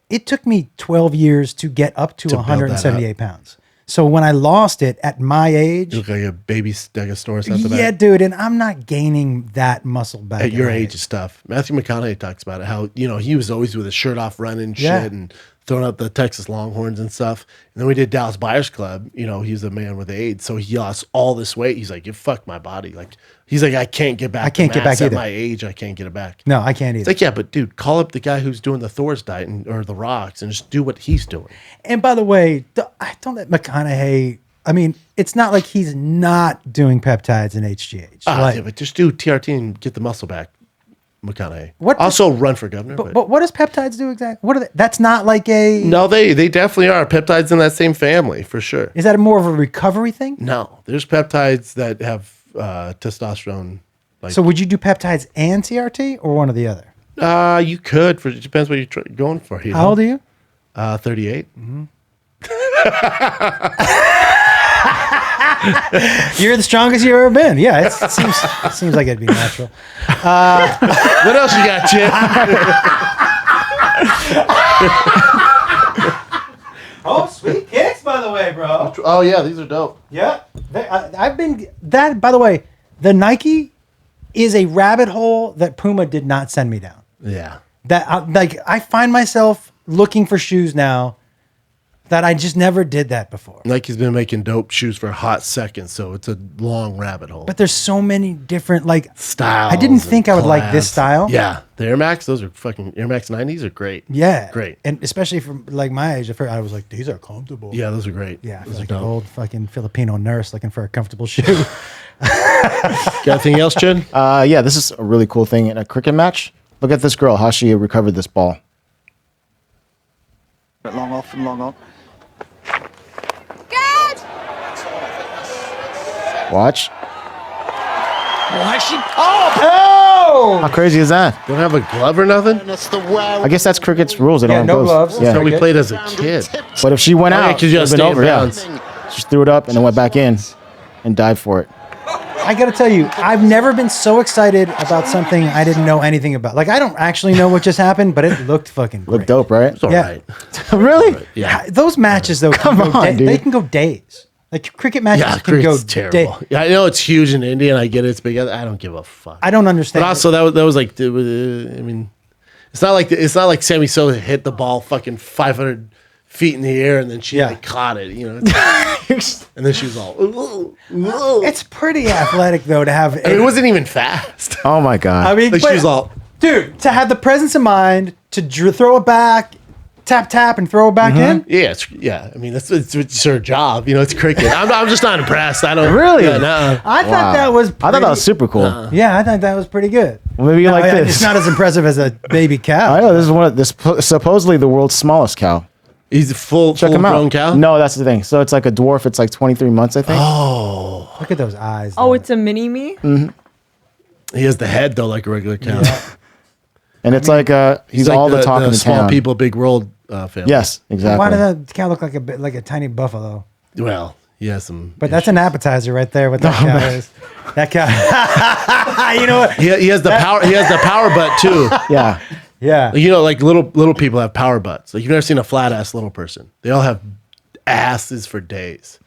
It took me 12 years to get up to build that 178 pounds. So when I lost it at my age, You look like a baby stegosaurus at the yeah, back. dude, and I'm not gaining that muscle back. At your my age is tough. Matthew McConaughey talks about it, how, he was always with his shirt off running Yeah. shit and throwing out the Texas Longhorns and stuff. And then we did Dallas Buyers Club. He's a man with AIDS. So he lost all this weight. He's like, it fucked my body. Like, he's like, I can't get back. I can't to get back mass at either. my age. I can't get it back. No, I can't It's either. like, yeah, but dude, call up the guy who's doing the Thor's diet or the Rocks and just do what he's doing. And by the way, I don't let McConaughey. I mean, it's not like he's not doing peptides and HGH. Yeah, but just do TRT and get the muscle back, McConaughey. What- Also run for governor. but what does peptides do exactly? What are they? That's not like a. No, they definitely are. Peptides in that same family, for sure. Is that more of a recovery thing? No, there's peptides that have testosterone. Like, So would you do peptides and TRT or one or the other? you could. It depends what you're going for. How old are you? 38. You're the strongest you've ever been. Yeah, it seems like it'd be natural. What else you got, Chip? Oh, sweet kicks, by the way, bro. Oh yeah, these are dope. Yeah, I've been that. By the way, the Nike is a rabbit hole that Puma did not send me down. Yeah. That I find myself looking for shoes now that I just never did that before. Nike's been making dope shoes for a hot second, so it's a long rabbit hole. But there's so many different styles. I didn't think and I would like this collabs. style. Yeah, the Air Max, those are fucking Air Max 90s are great. Yeah, Great. and especially from like my age, at first I was like, these are comfortable. Yeah, those are great. Yeah, I feel those are like an dope. old fucking Filipino nurse looking for a comfortable shoe. Got anything else, Jen? Yeah, this is a really cool thing in a cricket match. Look at this girl, how she recovered this ball. Long off and long on. Watch. Why she? How crazy is that? Don't have a glove or nothing? That's the wow. I guess that's cricket's rules. They Yeah, don't no have gloves. Yeah. So we played as a kid. But if she went Oh, yeah, out, 'cause you gotta it'd been stay in over. Yeah. bounds. She threw it up and then went back in and dived for it. I gotta tell you, I've never been so excited about something I didn't know anything about. Like I don't actually know what just happened, but it looked fucking great. Looked dope, right? It's all Yeah. right. Really? Yeah. Those matches though, Come can go on, dude. they can go days. Like cricket matches Yeah, can go cricket's terrible. Yeah, I know it's huge in India, and I get it. It's big. I don't give a fuck. I don't understand. But also, that was like, I mean, it's not like Sammy Sosa hit the ball fucking 500 feet in the air and then she Yeah. like caught it, and then she was all. "Ooh, ooh." It's pretty athletic though to have. I mean, it wasn't even fast. Oh my God. I mean, Like she but- was all. dude, to have the presence of mind to throw it back, tap, and throw it back in. Yeah, I mean it's her job. It's cricket. I'm just not impressed. I don't Really? Yeah, no. I Wow. thought that was. I thought that was pretty- super cool. Yeah, I think that was pretty good. Well, maybe you like yeah, this. It's not as impressive as a baby cow. I know this is one of this supposedly the world's smallest cow. He's a full Check him grown out. cow. No, that's the thing. So it's like a dwarf. It's like 23 months, I think. Look at those eyes. Oh, though. it's a mini me. He has the head though, like a regular cow. And it's like he's like all the talk in the small town. people, big world family. Yes, exactly. Why does that cow look like a tiny buffalo? Well, he has some. But that's an appetizer right there. What that cow is. That cow. You know what? He has the power. He has the power butt too. Yeah. Yeah. Like little people have power butts. Like you've never seen a flat ass little person. They all have asses for days.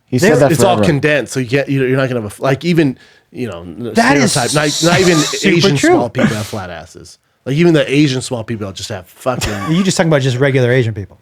He said that It's all forever. condensed, so you're not gonna have like even That is stereotype. Not even super Asian true. small people have flat asses. Like even the Asian small people just have fucking You just talking about just regular Asian people.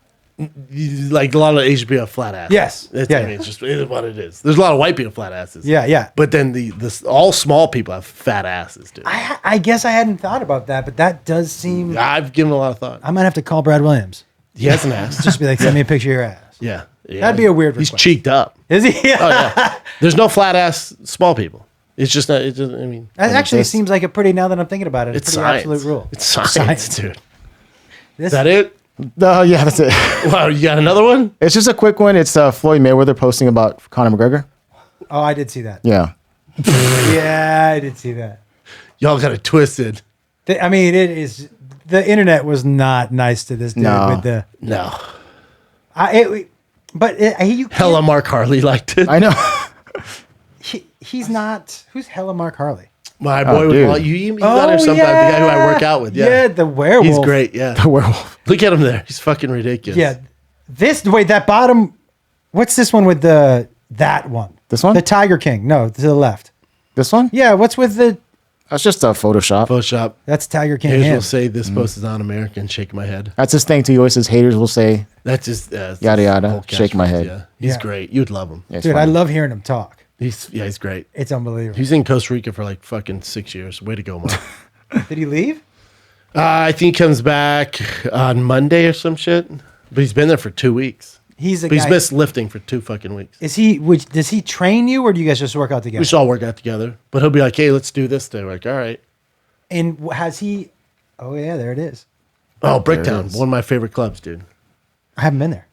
like a lot of Asian people have flat asses. Yes. I Yeah. mean, it is what it is. There's a lot of white people with flat asses. Yeah. But then the all small people have fat asses, dude. I guess I hadn't thought about that, but that does seem. I've given a lot of thought. I might have to call Brad Williams. He has an ass. Just be like, send me a picture of your ass. Yeah. That'd be a weird He's request. cheeked up. Is he? Oh yeah. There's no flat ass small people. It's just not. It just, I mean, That actually this- seems like a pretty. Now that I'm thinking about it, it's pretty science. absolute rule. It's science, dude. This, Is that it? Oh, yeah, that's it. Wow, you got another one? It's just a quick one. It's Floyd Mayweather posting about Conor McGregor. Oh, I did see that. Yeah. Yeah, I did see that. Y'all got it twisted. I mean, it is the internet was not nice to this dude No. with the. No. You Hella Mark Harley liked it. I know. he's not. Who's hella Mark Harley? My boy dude. with you got her sometimes. The guy who I work out with. Yeah. the werewolf. He's great. Yeah. The werewolf. Look at him there. He's fucking ridiculous. Yeah, that bottom. What's this one with that one? This one? The Tiger King. No, to the left. This one? Yeah, what's with the? That's just a Photoshop. Photoshop. That's Tiger King. Haters him. will say this post is un-American. Shake my head. That's his thing too. He always says haters will say, That's just Yada, yada. whole Shake my catchphrase, head. Yeah. He's Yeah. great. You'd love him. yeah, it's Dude, I funny. love hearing him talk. He's great. It's unbelievable. He's in Costa Rica for like fucking 6 years. Way to go, Mark. Did he leave? I think he comes back on Monday or some shit. But he's been there for 2 weeks. He's a But he's guy. missed lifting for 2 fucking weeks. Is he? Does he train you, or do you guys just work out together? We should all work out together. But he'll be like, hey, let's do this today. We're like, all right. And has he? Oh yeah, there it is. Oh, There it Bricktown. is. One of my favorite clubs, dude. I haven't been there.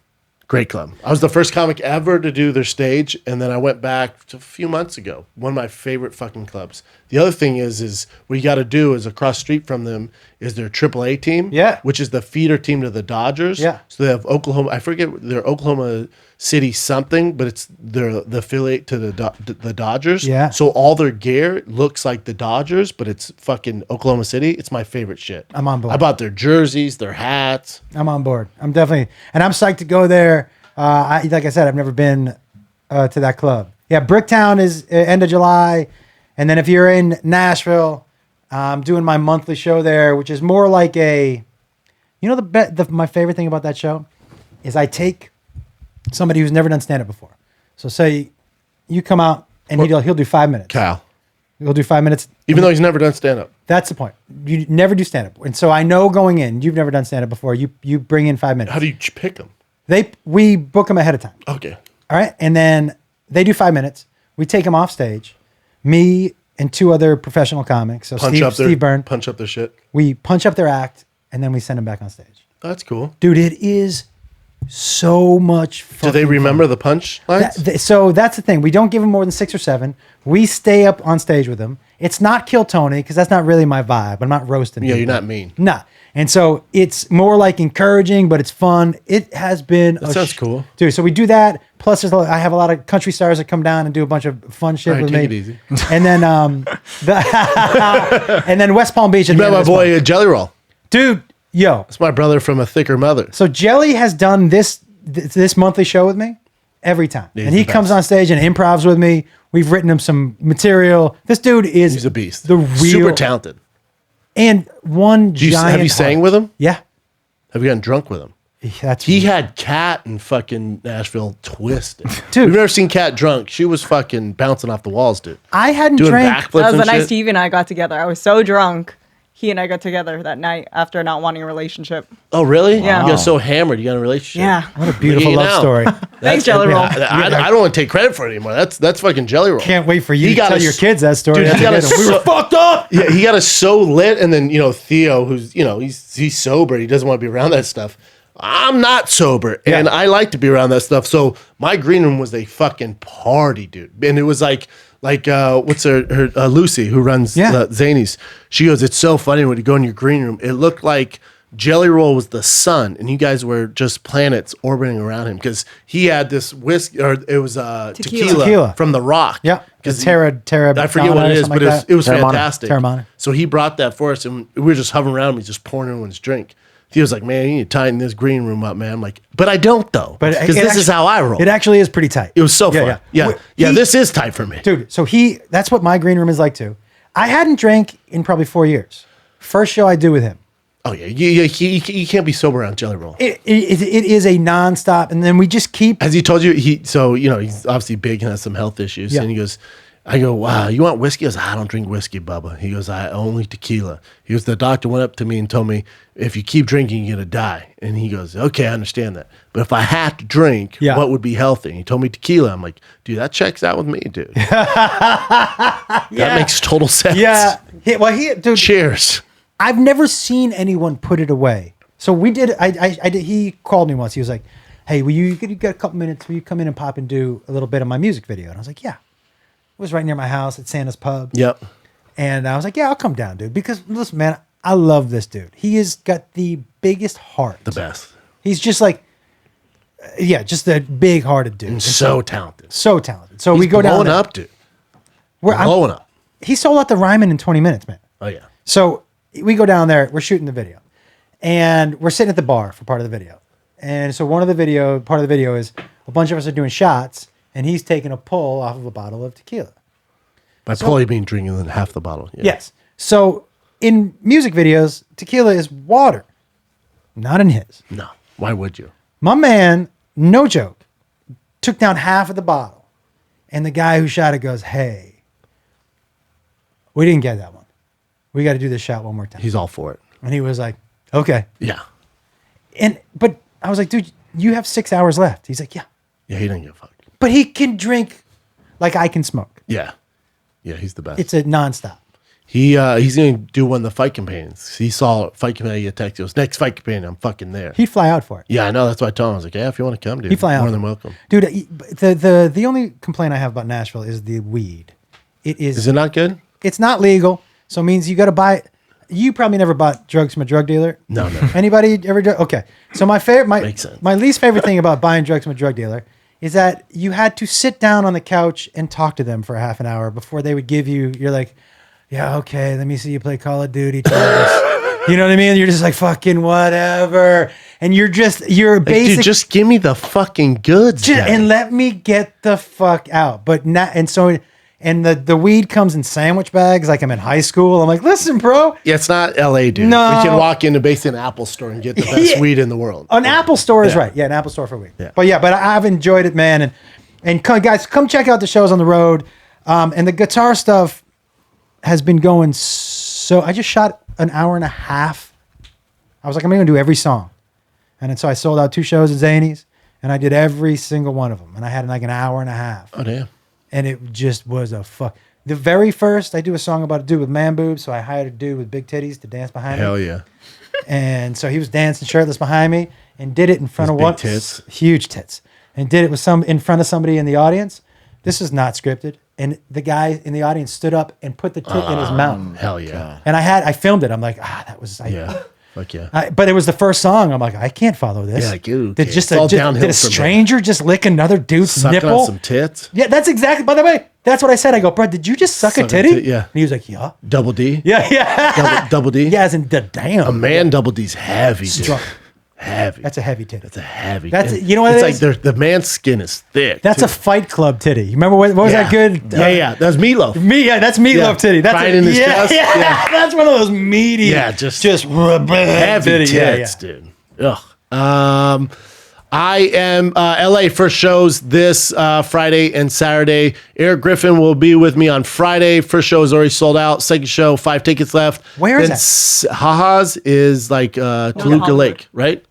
Great club. I was the first comic ever to do their stage, and then I went back a few months ago. One of my favorite fucking clubs. The other thing is what you got to do is across street from them is their AAA team, Yeah. which is the feeder team to the Dodgers. Yeah. So they have Oklahoma. I forget their Oklahoma City something, but it's the affiliate to the Dodgers. Yeah. So all their gear looks like the Dodgers, but it's fucking Oklahoma City. It's my favorite shit. I'm on board. I bought their jerseys, their hats. I'm on board. I'm definitely, and I'm psyched to go there. Like I said, I've never been to that club. Yeah, Bricktown is end of July, and then if you're in Nashville, I'm doing my monthly show there, which is more like a, my favorite thing about that show is I take somebody who's never done stand up before. So say you come out and he'll do 5 minutes. Kyle. He'll do 5 minutes. Even though he's never done stand up. That's the point. You never do stand up, and so I know going in, you've never done stand up before. You bring in 5 minutes. How do you pick them? We book them ahead of time. Okay. All right. And then they do 5 minutes. We take them off stage. Me and 2 other professional comics. So Steve Byrne. Punch up their shit. We punch up their act and then we send them back on stage. That's cool. Dude, it is so much fun. Do they remember the punch lines? So that's the thing. We don't give them more than 6 or 7. We stay up on stage with them. It's not Kill Tony because that's not really my vibe. I'm not roasting. Yeah, people. you're not mean. Nah. And so it's more like encouraging, but it's fun. It has been. That sounds cool. Dude, so we do that. Plus, I have a lot of country stars that come down and do a bunch of fun shit All right, with take me. it easy. And then, and then West Palm Beach. You met my boy Jelly Roll. Dude, yo. That's my brother from a thicker mother. So Jelly has done this monthly show with me every time. Yeah, and he's he the comes best. on stage and improvs with me. We've written him some material. This dude is He's a beast. The real Super talented. And one giant. Have you sang heart. with him? Yeah. Have you gotten drunk with him? That's He had Kat in fucking Nashville twisted. Dude. We've never seen Kat drunk. She was fucking bouncing off the walls, dude. I hadn't Doing drank. backflips That was and the night shit. Steve and I got together. I was so drunk. He and I got together that night after not wanting a relationship. Oh, really? Yeah. You got so hammered. You got in a relationship. Yeah. What a beautiful Look at love you now. story. Thanks, Jelly Roll. I don't want to take credit for it anymore. That's fucking Jelly Roll. Can't wait for you He to got tell us- your kids that story. Dude, he got That's us good. so fucked up. Yeah, he got us so lit, and then Theo, who's he's sober. He doesn't want to be around that stuff. I'm not sober, and Yeah. I like to be around that stuff. So my green room was a fucking party, dude. And it was like what's her Lucy, who runs Zanies. She goes, it's so funny when you go in your green room. It looked like Jelly Roll was the sun, and you guys were just planets orbiting around him because he had this whiskey, or it was tequila from the Rock. Yeah, because Terra. I forget what it is, but it was Terramana. fantastic. Terramana. So he brought that for us, and we were just hovering around him. He's just pouring everyone's drink. He was like, "Man, you need to tighten this green room up, man." I'm like, "But I don't though, But because it this is how I roll." It actually is pretty tight. It was so fun. Yeah. He- This is tight for me. Dude, so that's what my green room is like too. I hadn't drank in probably 4 years. First show I do with him. Oh yeah, you can't be sober around Jelly Roll. It is a nonstop, and then we just keep. Has he told you he's obviously big and has some health issues, Yeah. and he goes, I go, wow, you want whiskey? I was like, I don't drink whiskey, Bubba. He goes, I only tequila. He goes, the doctor went up to me and told me, if you keep drinking, you're going to die. And he goes, okay, I understand that. But if I had to drink, what would be healthy? And he told me tequila. I'm like, dude, that checks out with me, dude. That makes total sense. Yeah. Dude, Cheers. I've never seen anyone put it away. So we did. I did. He called me once. He was like, "Hey, you got a couple minutes? Will you come in and pop and do a little bit of my music video?" And I was like, "Yeah." It was right near my house at Santa's Pub. Yep. And I was like, "Yeah, I'll come down, dude." Because listen, man, I love this dude. He has got the biggest heart. The best. He's just like, just a big-hearted dude. And so talented. So talented. So He's we go down blowing there. up, dude. We're- I'm- Blowing up. He sold out the Ryman in 20 minutes, man. Oh, yeah. So we go down there. We're shooting the video, and we're sitting at the bar for part of the video. And so part of the video is a bunch of us are doing shots, and he's taking a pull off of a bottle of tequila. By pull, you mean drinking half the bottle. Yeah. Yes. So in music videos, tequila is water, not in his. No. Why would you? My man, no joke, took down half of the bottle, and the guy who shot it goes, "Hey, we didn't get that one. We got to do this shot one more time." He's all for it. And he was like, "Okay." Yeah. But I was like, "Dude, you have 6 hours left." He's like, "Yeah." Yeah, he doesn't give a fuck. But he can drink like I can smoke. Yeah. Yeah, he's the best. It's a nonstop. He's going to do one of the fight campaigns. He saw fight campaign, he texted, he goes, next fight campaign, I'm fucking there. He'd fly out for it. Yeah, I know. That's why I told him. I was like, yeah, if you want to come, dude, He'd fly out. more than welcome. Dude, the only complaint I have about Nashville is the weed. Is it not good? It's not legal, so it means you got to buy. You probably never bought drugs from a drug dealer. No, no. Anybody ever? Okay, so Makes sense. my least favorite thing about buying drugs from a drug dealer is that you had to sit down on the couch and talk to them for a half an hour before they would give you. You're like, yeah, okay, let me see you play Call of Duty. Travis. You know what I mean? You're just like fucking whatever, and you're Like, basic. dude, just give me the fucking goods. Daddy. And let me get the fuck out. But not, and so, and the weed comes in sandwich bags like I'm in high school. I'm like, listen, bro, Yeah, it's not LA, dude. No. We can walk into basically an Apple store and get the best Yeah. weed in the world. an Apple store is Yeah. right. Yeah, an Apple store for weed. Yeah. But I've enjoyed it, man. And guys, come check out the shows on the road. And the guitar stuff has been going so. I just shot an hour and a half. I was like, I'm going to do every song. And then so I sold out 2 shows at Zany's, and I did every single one of them. And I had like an hour and a half. Oh, damn. And it just was a fuck. The very first, I do a song about a dude with man boobs, so I hired a dude with big titties to dance behind me. Hell yeah. And so he was dancing shirtless behind me and did it in front His of big what? tits. Huge tits. And did it with in front of somebody in the audience. This is not scripted. And the guy in the audience stood up and put the tit in his mouth. Hell yeah. And I filmed it. I'm like, that was, Yeah. Fuck yeah. but it was the first song. I'm like, I can't follow this. Yeah, like, ooh, Did okay. just It's all downhill did a from there. stranger just lick another dude's Sucking nipple? on some tits. Yeah, that's exactly. By the way, that's what I said. I go, bro, did you just suck a Suck a titty? tit, yeah. And he was like, yeah. Double D. Yeah. Double D. Yeah, as in the damn. A man double D's heavy, dude. Strong. Heavy. That's a heavy titty. That's a heavy. That's- and you know what it's it like is? the man's skin is thick. That's too. a Fight Club titty. You remember what was yeah. that good? Yeah. That's meatloaf. That's meatloaf Yeah. titty. That's Crying in his chest? Yeah. Yeah. That's one of those meaty. Yeah, just heavy heavy tits, dude. Ugh. I am LA for shows this Friday and Saturday. Eric Griffin will be with me on Friday. First show is already sold out. Second show, 5 tickets left. Where is that? Haha's is like Toluca Hollywood. Lake, right?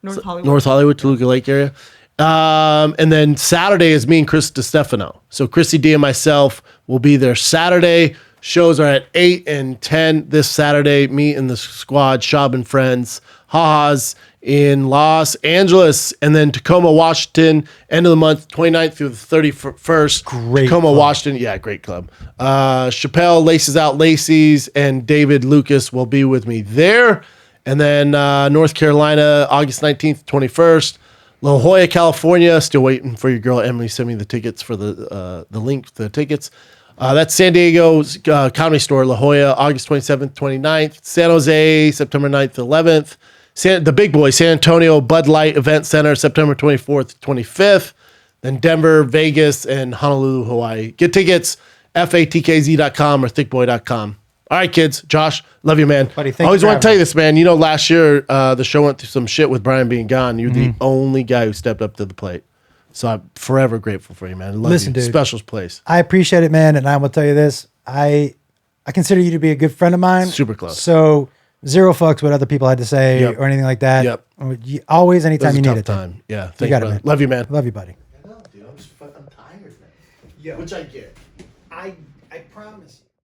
North Hollywood. North Hollywood, Toluca Lake area. And then Saturday is me and Chris DiStefano. So Chrissy D and myself will be there Saturday. Shows are at 8 and 10 this Saturday. Me and the squad, Shab and Friends. Haha's in Los Angeles. And then Tacoma, Washington, end of the month, 29th through the 31st. Great Tacoma, club. Washington. Yeah, great club. Chappelle, Laces Out Lacey's, and David Lucas will be with me there. And then North Carolina, August 19th, 21st. La Jolla, California. Still waiting for your girl Emily to send me the tickets for the link to the tickets. That's San Diego's Comedy Store, La Jolla, August 27th, 29th. San Jose, September 9th, 11th. The Big Boy, San Antonio Bud Light Event Center, September 24th, 25th. Then Denver, Vegas, and Honolulu, Hawaii. Get tickets, fatkz.com or thickboy.com. All right, kids. Josh, love you, man. Buddy, thank I always you for want to tell having you this, man. You know, last year, the show went through some shit with Brian being gone. You're the only guy who stepped up to the plate. So I'm forever grateful for you, man. I love Listen, you. dude. Special place. I appreciate it, man. And I will tell you this. I consider you to be a good friend of mine. Super close. So zero fucks what other people had to say Yep. or anything like that. Yep. Always, It anytime was you a need tough it. dude. time. Yeah. You Thank got you, it, man. man. Love you, man. Love you, buddy. Dude, I'm tired, man. Yeah. Which I get. I promise you.